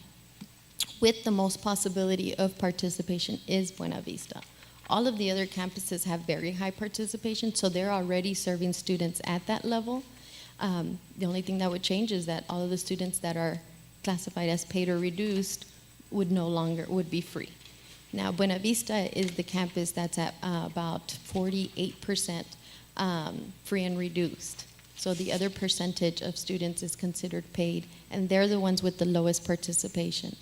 most possibility of participation is Buena Vista. All of the other campuses have very high participation, so they're already serving students at that level. The only thing that would change is that all of the students that are classified as paid or reduced would be free. Now, Buena Vista is the campus that's at about 48% free and reduced. So the other percentage of students is considered paid, and they're the ones with the lowest participation.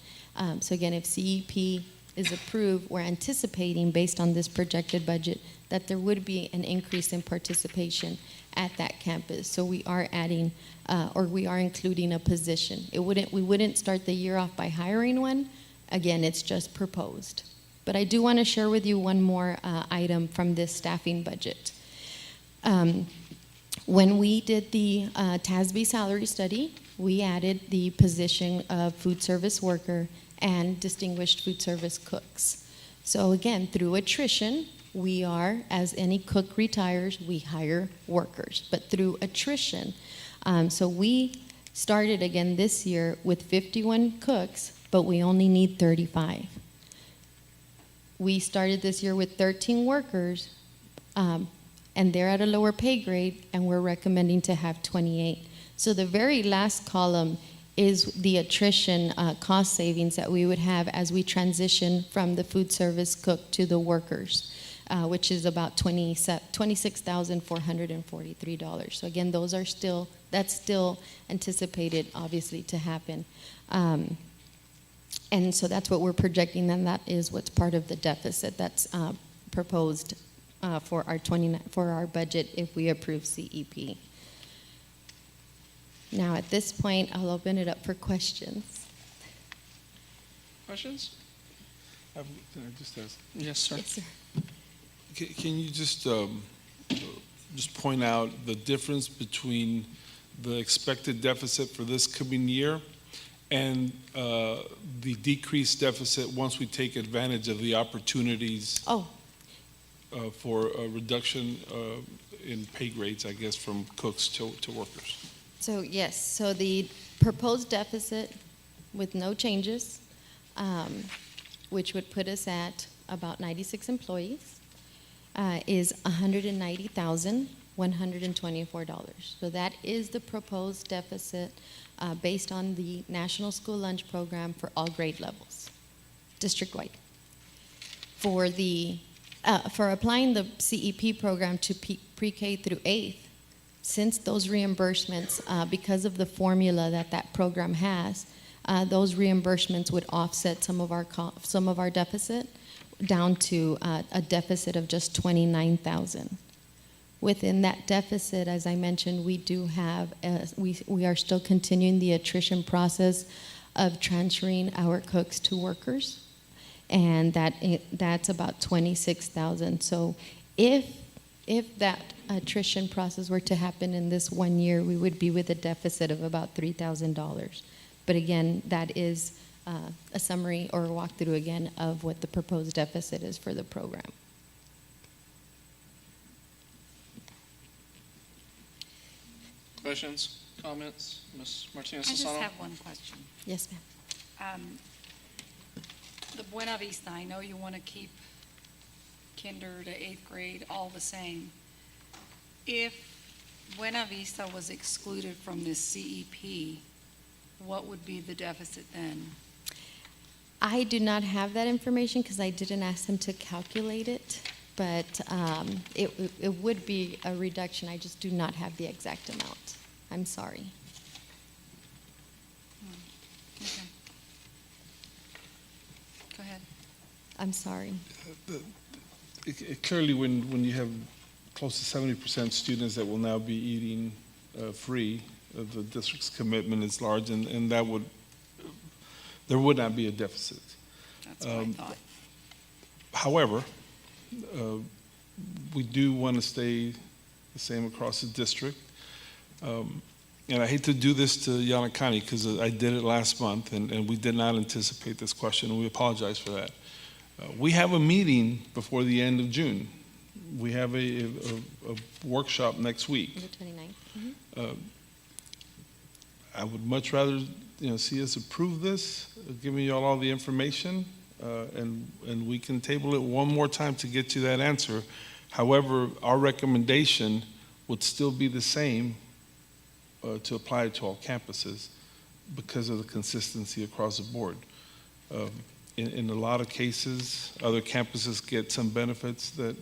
So again, if CEP is approved, we're anticipating, based on this projected budget, that there would be an increase in participation at that campus. So we are adding, or we are including a position. We wouldn't start the year off by hiring one. Again, it's just proposed. But I do want to share with you one more item from this staffing budget. When we did the TASB salary study, we added the position of food service worker and distinguished food service cooks. So again, through attrition, we are, as any cook retires, we hire workers, but through attrition. So we started again this year with 51 cooks, but we only need 35. We started this year with 13 workers, and they're at a lower pay grade, and we're recommending to have 28. So the very last column is the attrition cost savings that we would have as we transition from the food service cook to the workers, which is about $26,443. So again, that's still anticipated, obviously, to happen. And so that's what we're projecting, and that is what's part of the deficit that's proposed for our budget if we approve CEP. Now, at this point, I'll open it up for questions. Questions? Can I just ask? Yes, sir. Yes, sir. Can you just point out the difference between the expected deficit for this coming year and the decreased deficit once we take advantage of the opportunities for a reduction in pay grades, I guess, from cooks to workers? So yes, so the proposed deficit with no changes, which would put us at about 96 employees, is $190,124. So that is the proposed deficit based on the National School Lunch Program for all grade levels, district-wide. For applying the CEP program to pre-K through 8th, since those reimbursements, because of the formula that program has, those reimbursements would offset some of our deficit down to a deficit of just $29,000. Within that deficit, as I mentioned, we do have we are still continuing the attrition process of transferring our cooks to workers, and that's about $26,000. So if that attrition process were to happen in this 1 year, we would be with a deficit of about $3,000. But again, that is a summary or a walkthrough again of what the proposed deficit is for the program. Questions, comments? Ms. I Martinez-Susano? just have one question. Yes, ma'am. The Buena Vista, I know you want to keep kinder to 8th grade all the same. If Buena Vista was excluded from this CEP, what would be the deficit then? I do not have that information because I didn't ask them to calculate it, but it would be a reduction. I just do not have the exact amount. I'm sorry. Okay. Go ahead. I'm sorry. Clearly, when you have close to 70% students that will now be eating free, the district's commitment is large, and there would not be a deficit. That's what I thought. However, we do want to stay the same across the district. And I hate to do this to Yanakani because I did it last month, and we did not anticipate this question, and we apologize for that. We have a meeting before the end of June. We have a workshop next week. The 29th. I would much rather see us approve this, giving you all the information, and we can table it one more time to get to that answer. However, our recommendation would still be the same to apply it to all campuses because of the consistency across the board. In a lot of cases, other campuses get some benefits that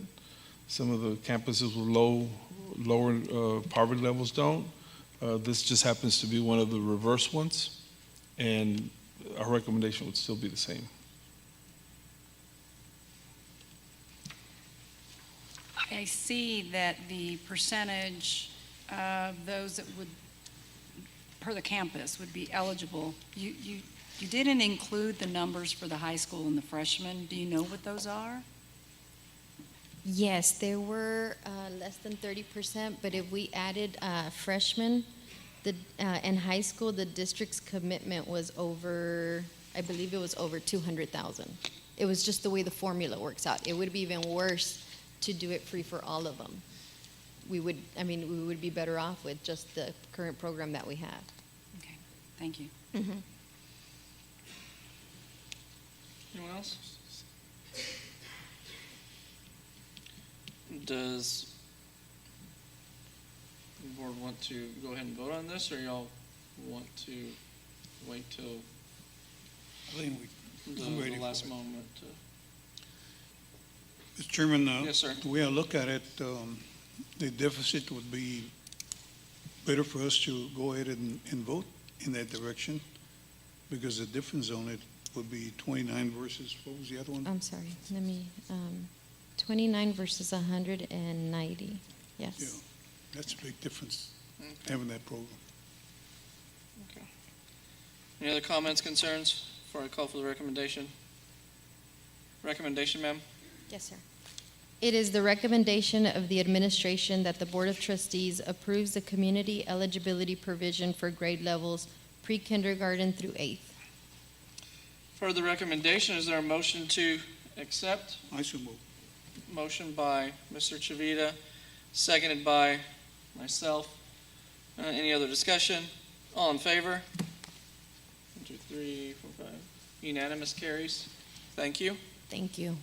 some of the campuses with lower poverty levels don't. This just happens to be one of the reverse ones, and our recommendation would still be the same. I see that the percentage of those that would, per the campus, would be eligible. You didn't include the numbers for the high school and the freshmen. Do you know what those are? Yes, there were less than 30%, but if we added freshmen and high school, the district's commitment was over, I believe it was over 200,000. It was just the way the formula works out. It would be even worse to do it free for all of them. We would be better off with just the current program that we have. Okay, thank you. Mm-hmm. Anyone else? Does the board want to go ahead and vote on this, or y'all want to wait till I think I'm ready the for last it. moment? Mr. Chairman, Yes, sir. the way I look at it, the deficit would be better for us to go ahead and vote in that direction, because the difference on it would be 29 versus, what was the other one? I'm sorry, let me, 29 versus 190, yes. Yeah, that's a big difference, Okay. having that program. Okay. Any other comments, concerns before I call for the recommendation? Recommendation, ma'am? Yes, sir. It is the recommendation of the administration that the Board of Trustees approves the community eligibility provision for grade levels pre-kindergarten through 8th. For the recommendation, is there a motion to accept? I so move. Motion by Mr. Chavita, seconded by myself. Any other discussion? All in favor? 1, 2, 3, 4, 5. Unanimous carries. Thank you. Thank you.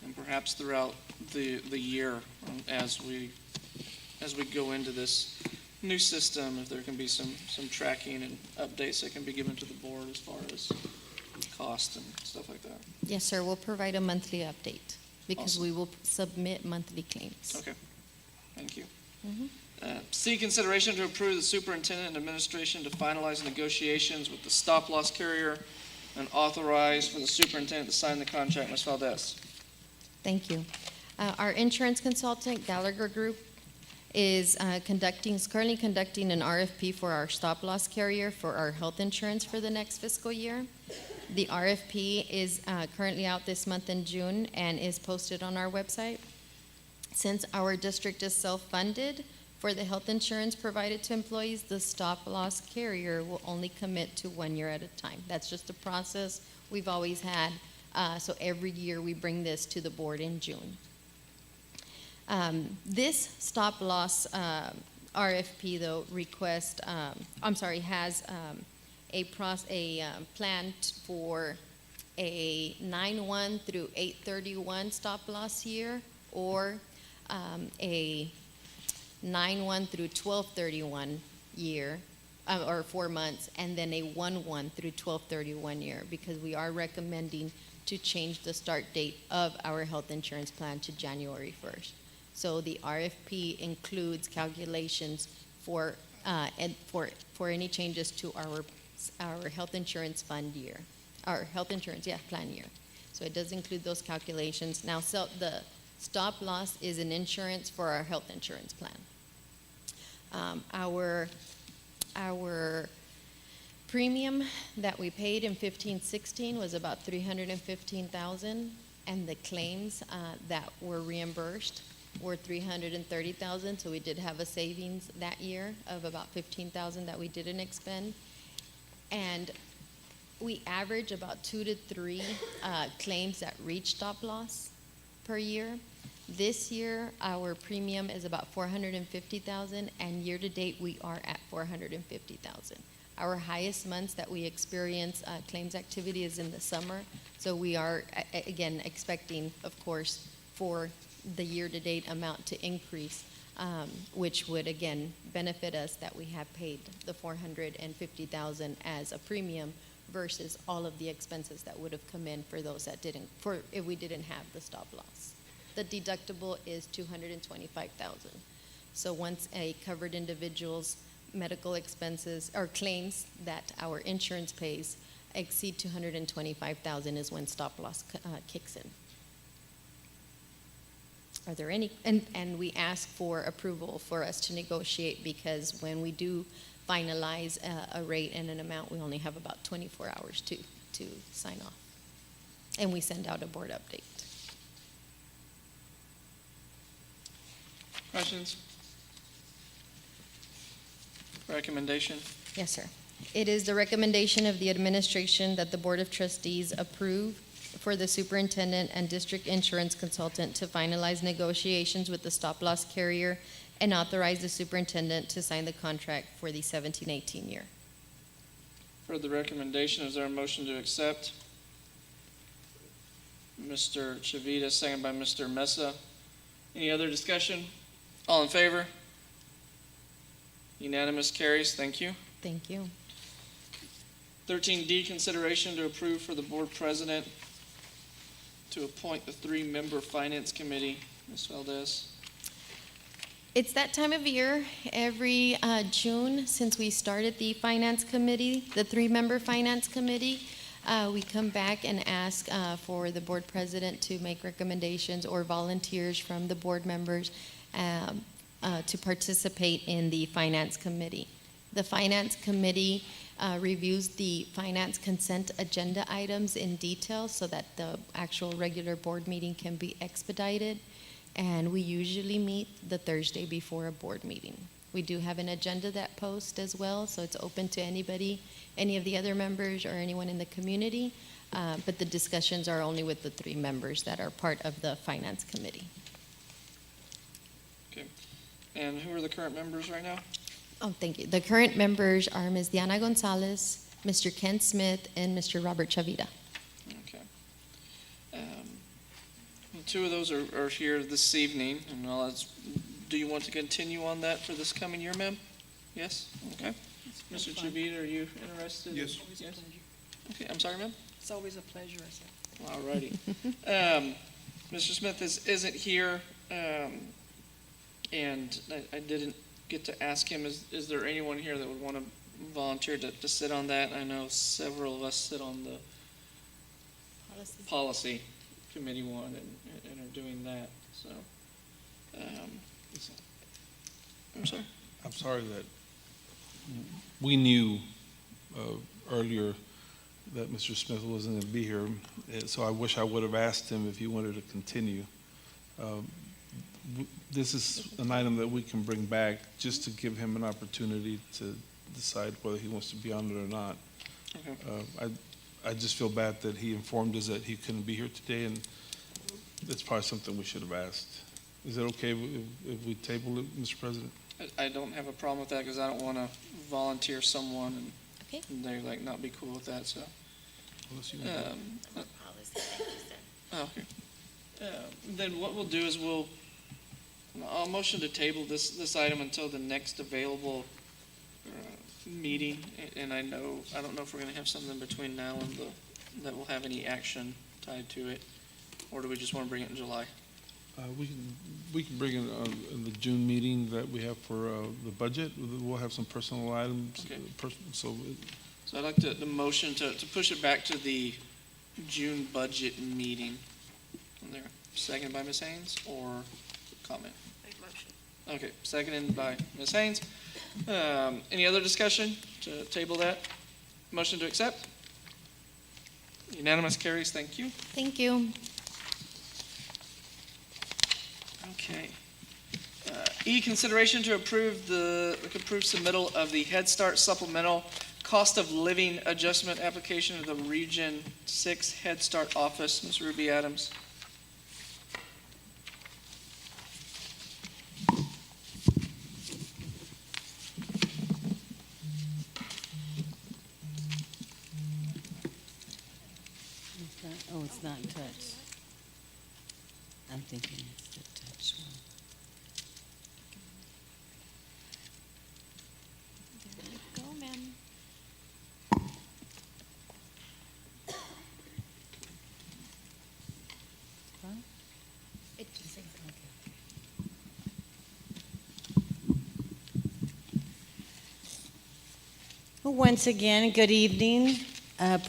And perhaps throughout the year, as we go into this new system, if there can be some tracking and updates that can be given to the board as far as cost and stuff like that. Yes, sir, we'll provide a monthly update because Awesome. we will submit monthly claims. Okay, thank you. Mhm. C, consideration to approve the superintendent and administration to finalize negotiations with the stop-loss carrier and authorize for the superintendent to sign the contract. Ms. Valdez. Thank you. Our insurance consultant, Gallagher Group, is currently conducting an RFP for our stop-loss carrier for our health insurance for the next fiscal year. The RFP is currently out this month in June and is posted on our website. Since our district is self-funded for the health insurance provided to employees, the stop-loss carrier will only commit to 1 year at a time. That's just a process we've always had. So every year we bring this to the board in June. This stop-loss RFP, though, has a plan for a 9/1 through 8/31 stop loss year, or a 9/1 through 12/31 year, or 4 months, and then a 1/1 through 12/31 year, because we are recommending to change the start date of our health insurance plan to January 1st. So the RFP includes calculations for any changes to our health insurance fund year, our health insurance, plan year. So it does include those calculations. Now, so the stop loss is an insurance for our health insurance plan. Our premium that we paid in 15-16 was about $315,000, and the claims that were reimbursed were $330,000. So we did have a savings that year of about $15,000 that we didn't expend, and we average about 2 to 3 claims that reach stop loss per year. This year, our premium is about $450,000, and year to date, we are at $450,000. Our highest months that we experience claims activity is in the summer, so we are, again, expecting, of course, for the year-to-date amount to increase, which would, again, benefit us that we have paid the $450,000 as a premium versus all of the expenses that would have come in for those that didn't, if we didn't have the stop loss. The deductible is $225,000. So once a covered individual's medical expenses or claims that our insurance pays exceed $225,000 is when stop loss kicks in. Are there any, and we ask for approval for us to negotiate, because when we do finalize a rate and an amount, we only have about 24 hours to sign off. And we send out a board update. Questions? Recommendation? Yes, sir. It is the recommendation of the administration that the Board of Trustees approve for the superintendent and district insurance consultant to finalize negotiations with the stop-loss carrier and authorize the superintendent to sign the contract for the 17-18 year. For the recommendation, is there a motion to accept? Mr. Chavita, second by Mr. Mesa. Any other discussion? All in favor? Unanimous, carries. Thank you. Thank you. 13D, consideration to approve for the board president to appoint the 3-member finance committee. Ms. Valdez. It's that time of year, every June, since we started the finance committee, the 3-member finance committee, we come back and ask for the board president to make recommendations or volunteers from the board members to participate in the finance committee. The finance committee reviews the finance consent agenda items in detail so that the actual regular board meeting can be expedited. And we usually meet the Thursday before a board meeting. We do have an agenda that posts as well, so it's open to anybody, any of the other members or anyone in the community. But the discussions are only with the 3 members that are part of the finance committee. Okay. And who are the current members right now? Oh, thank you. The current members are Ms. Diana Gonzalez, Mr. Ken Smith, and Mr. Robert Chavita. Okay. 2 of those are here this evening. And do you want to continue on that for this coming year, ma'am? Yes? Okay. Mr. Chavita, are you interested? Yes. Yes. Okay, I'm sorry, ma'am? It's always a pleasure, I said. All righty. Mr. Smith isn't here, and I didn't get to ask him, is there anyone here that would want to volunteer to sit on that? I know several of us sit on the policy committee one and are doing that, so. I'm sorry? I'm sorry that we knew earlier that Mr. Smith wasn't going to be here, so I wish I would have asked him if he wanted to continue. This is an item that we can bring back just to give him an opportunity to decide whether he wants to be on it or not. Okay. I just feel bad that he informed us that he couldn't be here today, and that's probably something we should have asked. Is it okay if we table it, Mr. President? I don't have a problem with that, because I don't want to volunteer someone Okay. and they not be cool with that, so. Unless you- Policy, thank you, sir. Okay. Then what we'll do is I'll motion to table this item until the next available meeting. And I don't know if we're gonna have something between now and that will have any action tied to it. Or do we just wanna bring it in July? We can bring in the June meeting that we have for the budget. We'll have some personal items. Okay. So So I'd like the motion to push it back to the June budget meeting. There, seconded by Ms. Haynes, or comment? Make motion. Okay, seconded by Ms. Haynes. Any other discussion to table that? Motion to accept? Unanimous carries, thank you. Thank you. Okay. E, consideration to approve submittal of the Head Start supplemental cost of living adjustment application of the Region 6 Head Start office. Ms. Ruby Adams. Oh, it's not touch. I'm thinking it's the touch one. Go, ma'am. It just says, Well, once again, good evening,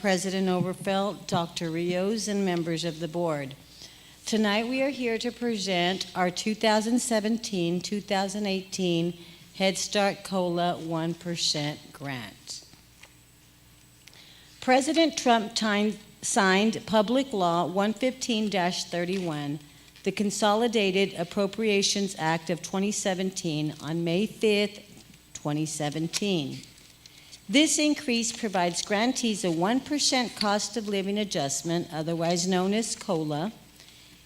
President Overfelt, Dr. Rios, and members of the board. Tonight we are here to present our 2017-2018 Head Start COLA 1% grant. President Trump signed Public Law 115-31, the Consolidated Appropriations Act of 2017, on May 5th, 2017. This increase provides grantees a 1% cost of living adjustment, otherwise known as COLA.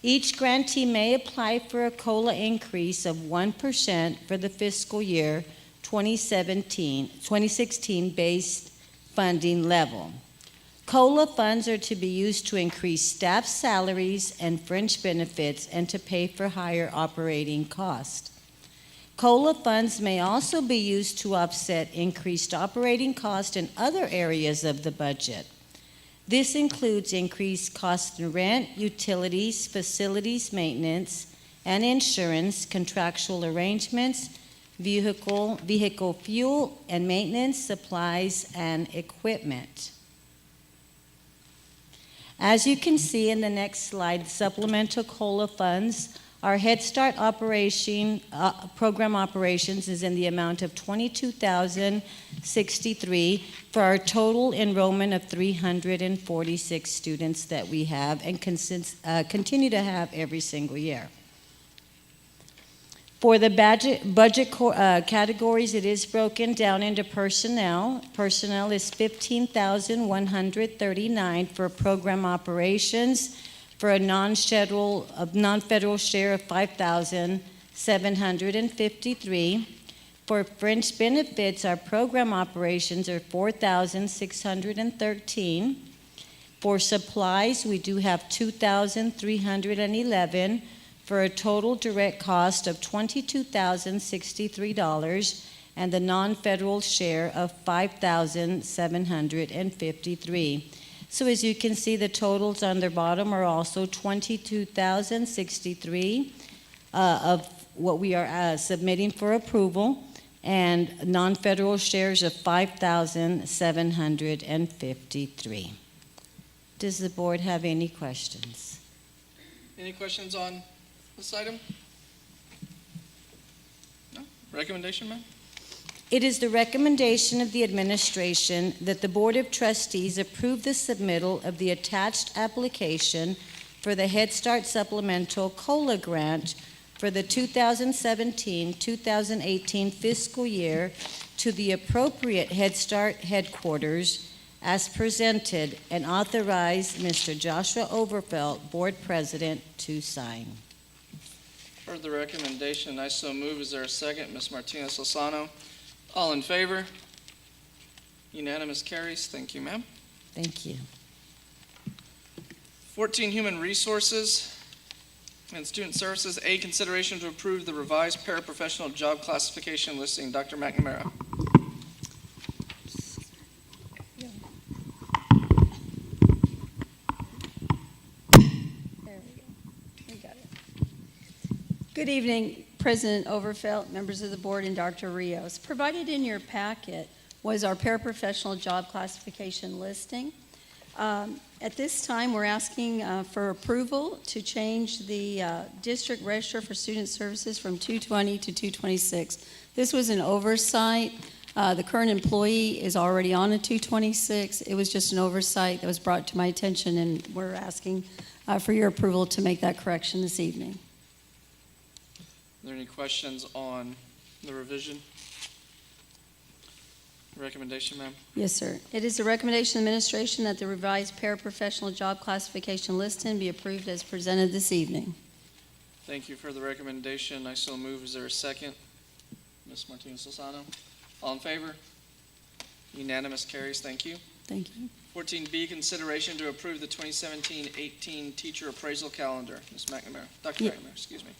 Each grantee may apply for a COLA increase of 1% for the fiscal year 2016 based funding level. COLA funds are to be used to increase staff salaries and fringe benefits and to pay for higher operating costs. COLA funds may also be used to offset increased operating costs in other areas of the budget. This includes increased costs in rent, utilities, facilities maintenance, and insurance, contractual arrangements, vehicle fuel and maintenance, supplies, and equipment. As you can see in the next slide, supplemental COLA funds, our Head Start program operations is in the amount of $22,063 for our total enrollment of 346 students that we have and continue to have every single year. For the budget categories, it is broken down into personnel. Personnel is $15,139 for program operations, for a non-federal share of $5,753. For fringe benefits, our program operations are $4,613. For supplies, we do have $2,311 for a total direct cost of $22,063 and the non-federal share of $5,753. So as you can see, the totals on the bottom are also $22,063 of what we are submitting for approval, and non-federal shares of $5,753. Does the board have any questions? Any questions on this item? No? Recommendation, ma'am? It is the recommendation of the administration that the Board of Trustees approve the submittal of the attached application for the Head Start Supplemental COLA grant for the 2017-2018 fiscal year to the appropriate Head Start headquarters as presented, and authorize Mr. Joshua Overfelt, Board President, to sign. Heard the recommendation, I so move. Is there a second? Ms. Martinez-Lozano. All in favor? Unanimous carries. Thank you, ma'am. Thank you. 14, Human Resources and Student Services. A, consideration to approve the revised paraprofessional job classification listing. Dr. McNamara. There we go. We got it. Good evening, President Overfelt, members of the board, and Dr. Rios. Provided in your packet was our paraprofessional job classification listing. At this time, we're asking for approval to change the district register for student services from 220 to 226. This was an oversight. The current employee is already on a 226. It was just an oversight that was brought to my attention, and we're asking for your approval to make that correction this evening. Are there any questions on the revision? Recommendation, ma'am? Yes, sir. It is the recommendation of the administration that the revised paraprofessional job classification listing be approved as presented this evening. Thank you for the recommendation. I so move. Is there a second? Ms. Martinez-Lozano. All in favor? Unanimous carries. Thank you. Thank you. 14B, consideration to approve the 2017-18 teacher appraisal calendar. Ms. McNamara. Dr. Yeah. McNamara, excuse me.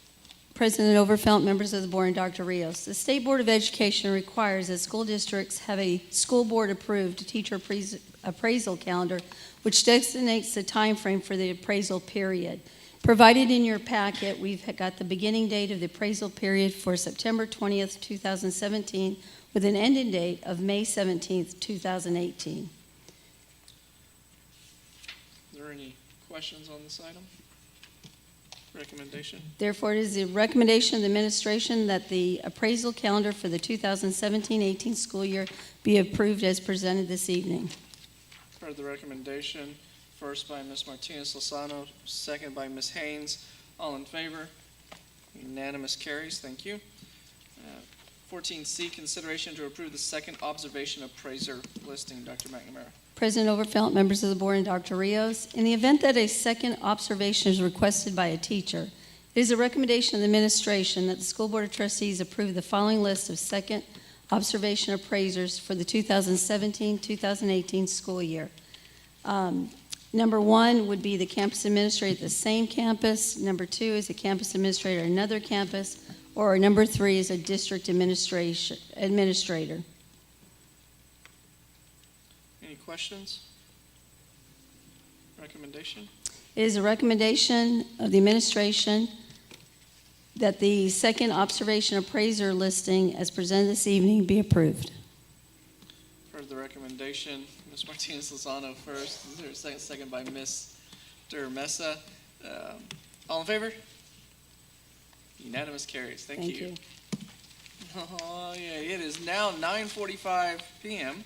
President Overfelt, members of the board, and Dr. Rios. The State Board of Education requires that school districts have a school board-approved teacher appraisal calendar, which designates the time frame for the appraisal period. Provided in your packet, we've got the beginning date of the appraisal period for September 20th, 2017, with an ending date of May 17th, 2018. Are there any questions on this item? Recommendation? Therefore, it is the recommendation of the administration that the appraisal calendar for the 2017-18 school year be approved as presented this evening. Heard the recommendation. First by Ms. Martinez-Lozano, second by Ms. Haynes. All in favor? Unanimous carries. Thank you. 14C, consideration to approve the second observation appraiser listing. Dr. McNamara. President Overfelt, members of the board, and Dr. Rios, in the event that a second observation is requested by a teacher, it is a recommendation of the administration that the School Board of Trustees approve the following list of second observation appraisers for the 2017-2018 school year. Number one would be the campus administrator at the same campus. Number two is a campus administrator at another campus. Or number three is a district administrator. Any questions? Recommendation? It is a recommendation of the administration that the second observation appraiser listing as presented this evening be approved. Heard the recommendation. Ms. Martinez-Lozano first. Is there a second? Second by Mr. Mesa. All in favor? Unanimous carries. Thank you. Oh, yeah, it is now 9:45 p.m.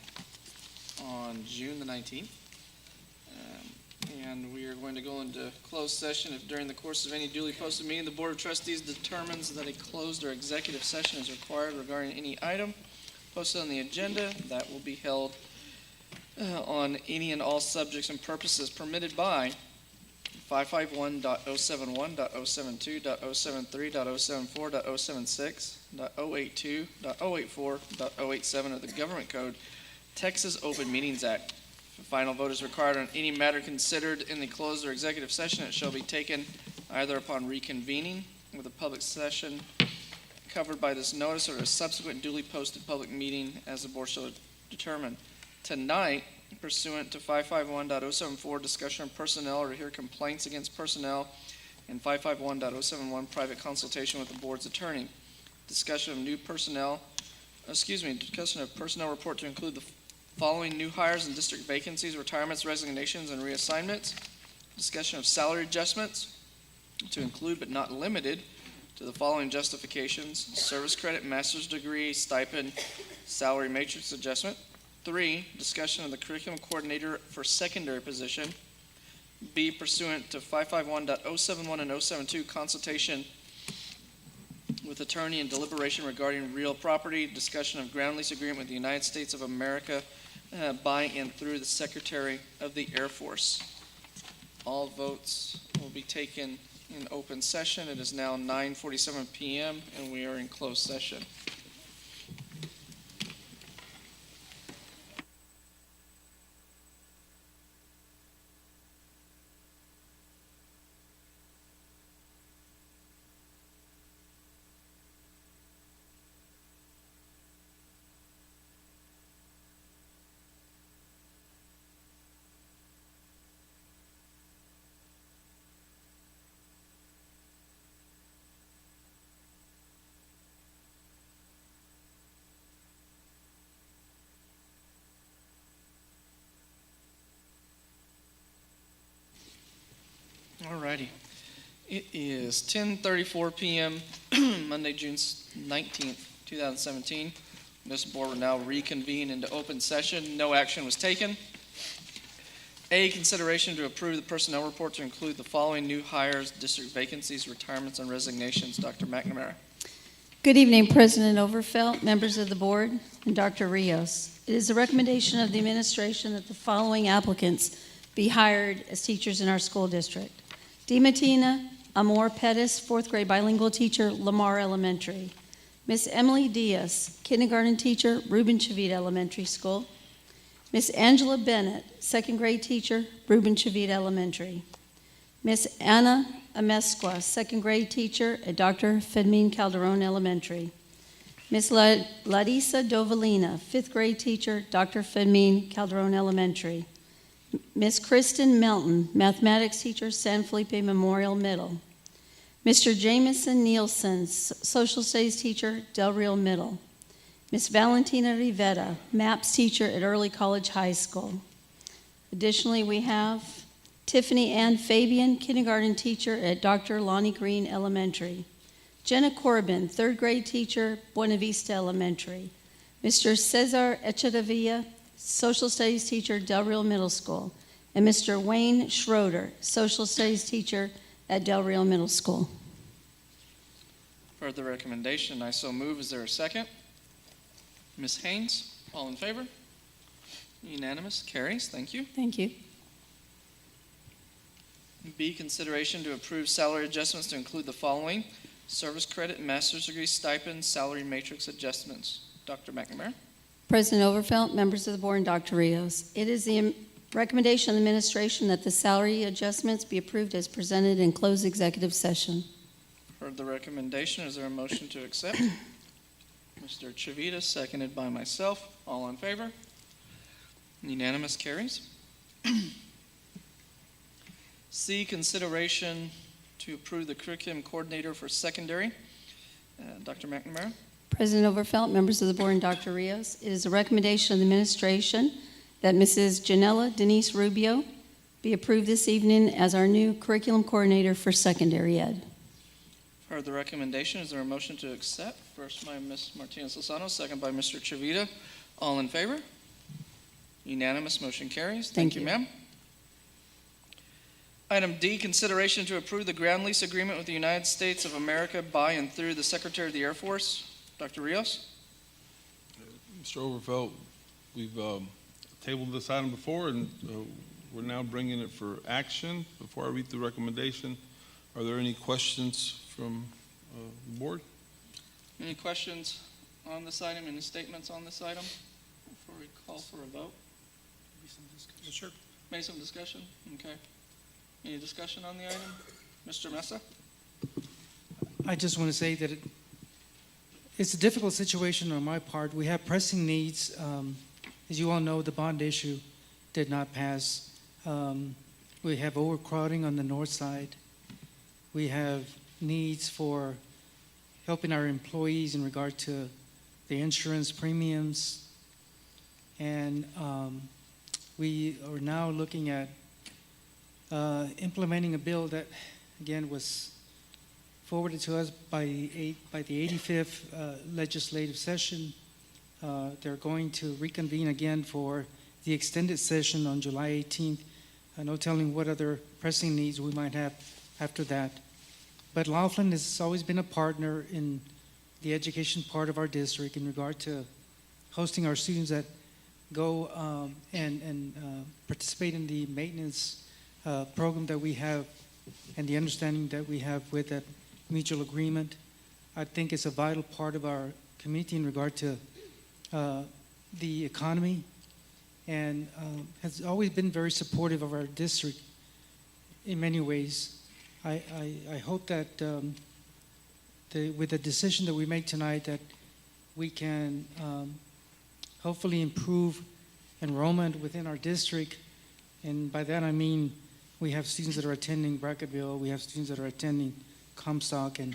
on June the 19th. And we are going to go into closed session if during the course of any duly posted meeting, the Board of Trustees determines that a closed or executive session is required regarding any item posted on the agenda, that will be held on any and all subjects and purposes permitted by 551.071.072.074.076.082.084.087 of the Government Code, Texas Open Meetings Act. If a final vote is required on any matter considered in the closed or executive session, it shall be taken either upon reconvening with a public session covered by this notice or a subsequent duly posted public meeting as the board shall determine. Tonight, pursuant to 551.074, discussion of personnel or to hear complaints against personnel, and 551.071, private consultation with the board's attorney. Discussion of personnel report to include the following new hires and district vacancies, retirements, resignations, and reassignments. Discussion of salary adjustments to include but not limited to the following justifications: service credit, master's degree, stipend, salary matrix adjustment. 3, discussion of the curriculum coordinator for secondary position. B, pursuant to 551.071 and 072, consultation with attorney and deliberation regarding real property, discussion of ground lease agreement with the United States of America by and through the Secretary of the Air Force. All votes will be taken in open session. It is now 9:47 p.m. and we are in closed session. All righty. It is 10:34 p.m., Monday, June 19th, 2017. This board will now reconvene into open session. No action was taken. A, consideration to approve the personnel report to include the following new hires, district vacancies, retirements, and resignations. Dr. McNamara. Good evening, President Overfelt, members of the board, and Dr. Rios. It is the recommendation of the administration that the following applicants be hired as teachers in our school district. DiMattina Amor Pettis, fourth grade bilingual teacher, Lamar Elementary. Miss Emily Diaz, kindergarten teacher, Reuben Chavita Elementary School. Miss Angela Bennett, second grade teacher, Reuben Chavita Elementary. Miss Anna Amesqua, second grade teacher at Dr. Fermin Calderon Elementary. Miss Larissa Dovalina, fifth grade teacher, Dr. Fermin Calderon Elementary. Miss Kristen Melton, mathematics teacher, San Felipe Memorial Middle. Mr. Jameson Nielsen, social studies teacher, Del Rio Middle. Miss Valentina Rivera, maps teacher at Early College High School. Additionally, we have Tiffany Ann Fabian, kindergarten teacher at Dr. Lonnie Green Elementary. Jenna Corbin, third grade teacher, Buena Vista Elementary. Mr. Cesar Echeverria, social studies teacher, Del Rio Middle School. And Mr. Wayne Schroeder, social studies teacher at Del Rio Middle School. For the recommendation, I so move. Is there a second? Ms. Haynes, all in favor? Unanimous, carries. Thank you. Thank you. B, consideration to approve salary adjustments to include the following: service credit, master's degree stipends, salary matrix adjustments. Dr. McNamara. President Overfelt, members of the board, and Dr. Rios. It is the recommendation of the administration that the salary adjustments be approved as presented in closed executive session. Heard the recommendation. Is there a motion to accept? Mr. Chavita, seconded by myself. All in favor? Unanimous, carries. C, consideration to approve the curriculum coordinator for secondary. Dr. McNamara. President Overfelt, members of the board, and Dr. Rios, it is a recommendation of the administration that Mrs. Janella Denise Rubio be approved this evening as our new curriculum coordinator for secondary ed. Heard the recommendation. Is there a motion to accept? First by Ms. Martinez-Lozano, second by Mr. Chavita. All in favor? Unanimous, motion carries. Thank you, ma'am. Item D, consideration to approve the ground lease agreement with the United States of America by and through the Secretary of the Air Force. Dr. Rios. Mr. Overfelt, we've tabled this item before, and we're now bringing it for action. Before I read the recommendation, are there any questions from the board? Any questions on this item? Any statements on this item before we call for a vote? Sure. Maybe some discussion? Okay. Any discussion on the item? Mr. Mesa? I just want to say that it's a difficult situation on my part. We have pressing needs. As you all know, the bond issue did not pass. We have overcrowding on the north side. We have needs for helping our employees in regard to the insurance premiums. And we are now looking at implementing a bill that, again, was forwarded to us by the 85th legislative session. They're going to reconvene again for the extended session on July 18th. No telling what other pressing needs we might have after that. But Laughlin has always been a partner in the education part of our district in regard to hosting our students that go and participate in the maintenance program that we have and the understanding that we have with that mutual agreement. I think it's a vital part of our community in regard to the economy, and has always been very supportive of our district in many ways. I hope that with the decision that we make tonight that we can hopefully improve enrollment within our district, and by that I mean we have students that are attending Bracketville, we have students that are attending Comstock, and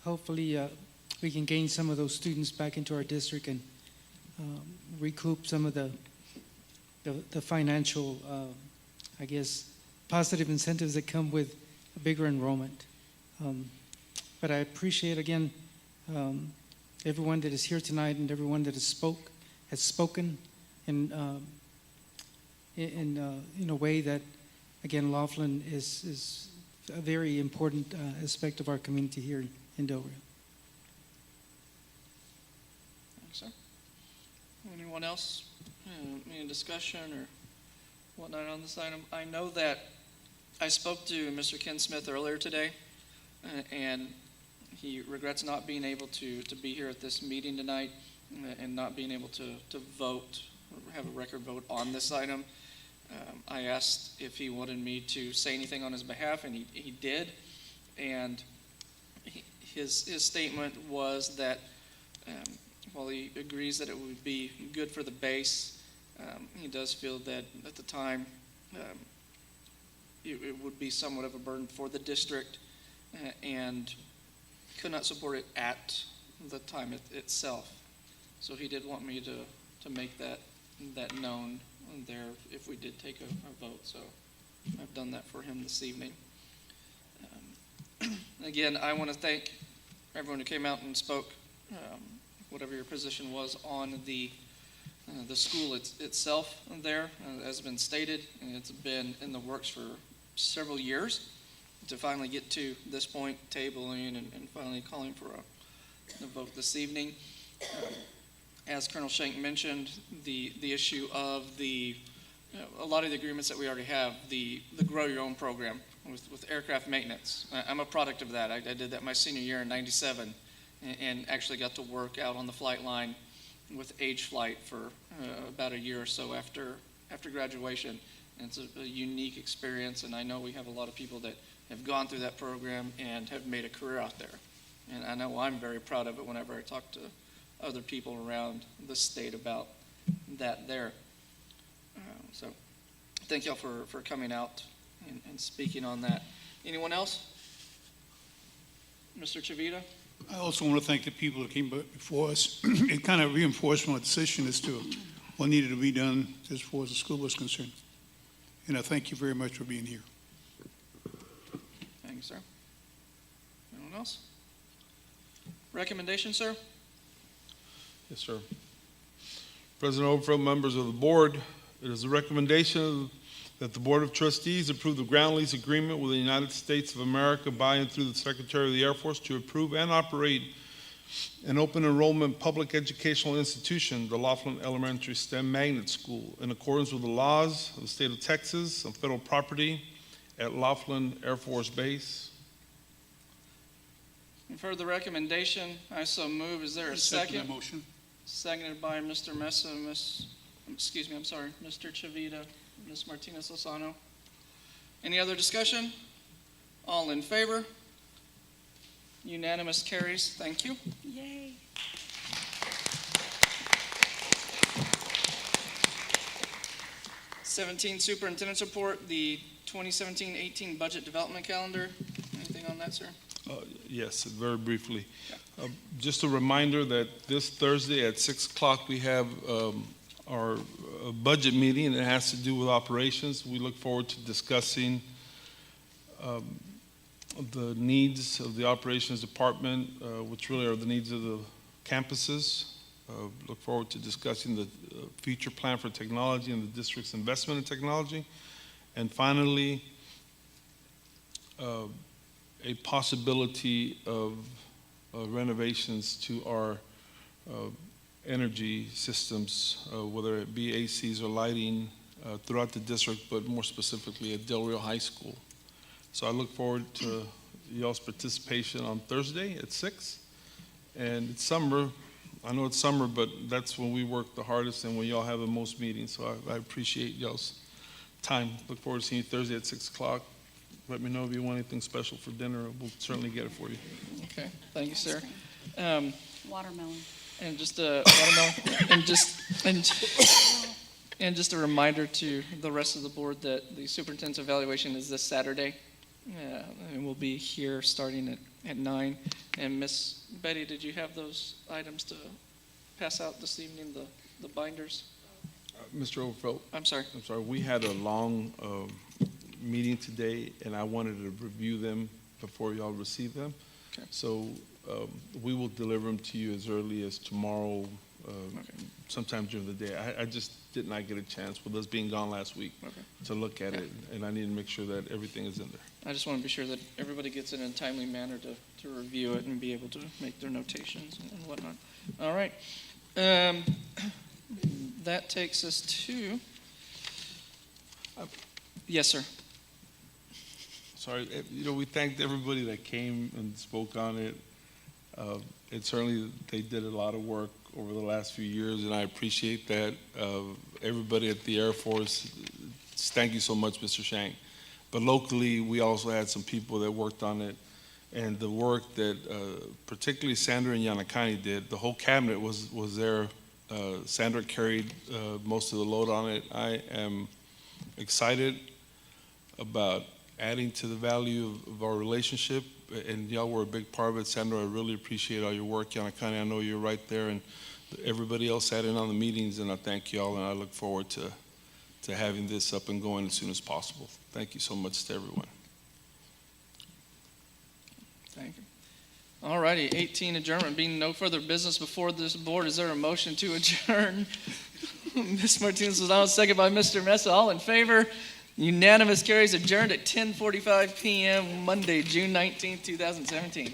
hopefully we can gain some of those students back into our district and recoup some of the financial, positive incentives that come with a bigger enrollment. But I appreciate, again, everyone that is here tonight and everyone that has spoken in a way that, again, Laughlin is a very important aspect of our community here in Del Rio. Thanks, sir. Anyone else? Any discussion or whatnot on this item? I know that I spoke to Mr. Ken Smith earlier today, and he regrets not being able to be here at this meeting tonight and not being able to vote, or have a record vote on this item. I asked if he wanted me to say anything on his behalf, and he did. And his statement was that while he agrees that it would be good for the base, he does feel that at the time it would be somewhat of a burden for the district and could not support it at the time itself. So he did want me to make that known there if we did take a vote. So I've done that for him this evening. Again, I want to thank everyone who came out and spoke, whatever your position was on the school itself there. As has been stated, and it's been in the works for several years to finally get to this point, tabling and finally calling for a vote this evening. As Colonel Shank mentioned, the issue of a lot of the agreements that we already have, the Grow Your Own program with aircraft maintenance. I'm a product of that. I did that my senior year in '97 and actually got to work out on the flight line with Age Flight for about a year or so after graduation. And it's a unique experience, and I know we have a lot of people that have gone through that program and have made a career out there. And I know I'm very proud of it whenever I talk to other people around the state about that there. So thank y'all for coming out and speaking on that. Anyone else? Mr. Chavita? I also want to thank the people that came before us. It kind of reinforced my decision as to what needed to be done as far as the school was concerned. And I thank you very much for being here. Thank you, sir. Anyone else? Recommendation, sir? Yes, sir. President Overflow, members of the board, it is a recommendation that the Board of Trustees approve the ground lease agreement with the United States of America by and through the Secretary of the Air Force to approve and operate an open enrollment public educational institution, the Laughlin Elementary STEM Magnet School, in accordance with the laws of the state of Texas on federal property at Laughlin Air Force Base. You've heard the recommendation. I so move. Is there a second? That motion. Seconded by Mr. Mesa, Mr. Chavita, Ms. Martinez Lozano. Any other discussion? All in favor? Unanimous carries. Thank you. Yay. '17 Superintendent's Report, the 2017-18 Budget Development Calendar. Anything on that, sir? Yes, very briefly. Just a reminder that this Thursday at 6 o'clock we have our budget meeting, and it has to do with operations. We look forward to discussing the needs of the operations department, which really are the needs of the campuses. Look forward to discussing the future plan for technology and the district's investment in technology. And finally, a possibility of renovations to our energy systems, whether it be ACs or lighting throughout the district, but more specifically at Del Rio High School. So I look forward to y'all's participation on Thursday at 6. And it's summer. I know it's summer, but that's when we work the hardest and when y'all have the most meetings. So I appreciate y'all's time. Look forward to seeing you Thursday at 6 o'clock. Let me know if you want anything special for dinner. We'll certainly get it for you. Okay, thank you, sir. Watermelon. And just a watermelon, and just a reminder to the rest of the board that the superintendent's evaluation is this Saturday, and we'll be here starting at 9. And Miss Betty, did you have those items to pass out this evening? The binders. Mr. Overfelt. I'm sorry. We had a long meeting today, and I wanted to review them before y'all receive them. Okay. So we will deliver them to you as early as tomorrow, sometime during the day. I just did not get a chance with us being gone last week to look at it, and I need to make sure that everything is in there. I just want to be sure that everybody gets it in a timely manner to review it and be able to make their notations and whatnot. All right. That takes us to, yes, sir. Sorry, we thanked everybody that came and spoke on it. And certainly they did a lot of work over the last few years, and I appreciate that. Everybody at the Air Force, thank you so much, Mr. Shank. But locally, we also had some people that worked on it, and the work that particularly Sandra and Yanakani did, the whole cabinet was there. Sandra carried most of the load on it. I am excited about adding to the value of our relationship, and y'all were a big part of it. Sandra, I really appreciate all your work. Yanakani, I know you're right there, and everybody else sat in on the meetings, and I thank y'all, and I look forward to having this up and going as soon as possible. Thank you so much to everyone. Thank you. All righty, 18, adjournment. Being no further business before this board, is there a motion to adjourn? Ms. Martinez was on, second by Mr. Mesa. All in favor? Unanimous carries, adjourned at 10:45 p.m. Monday, June 19, 2017.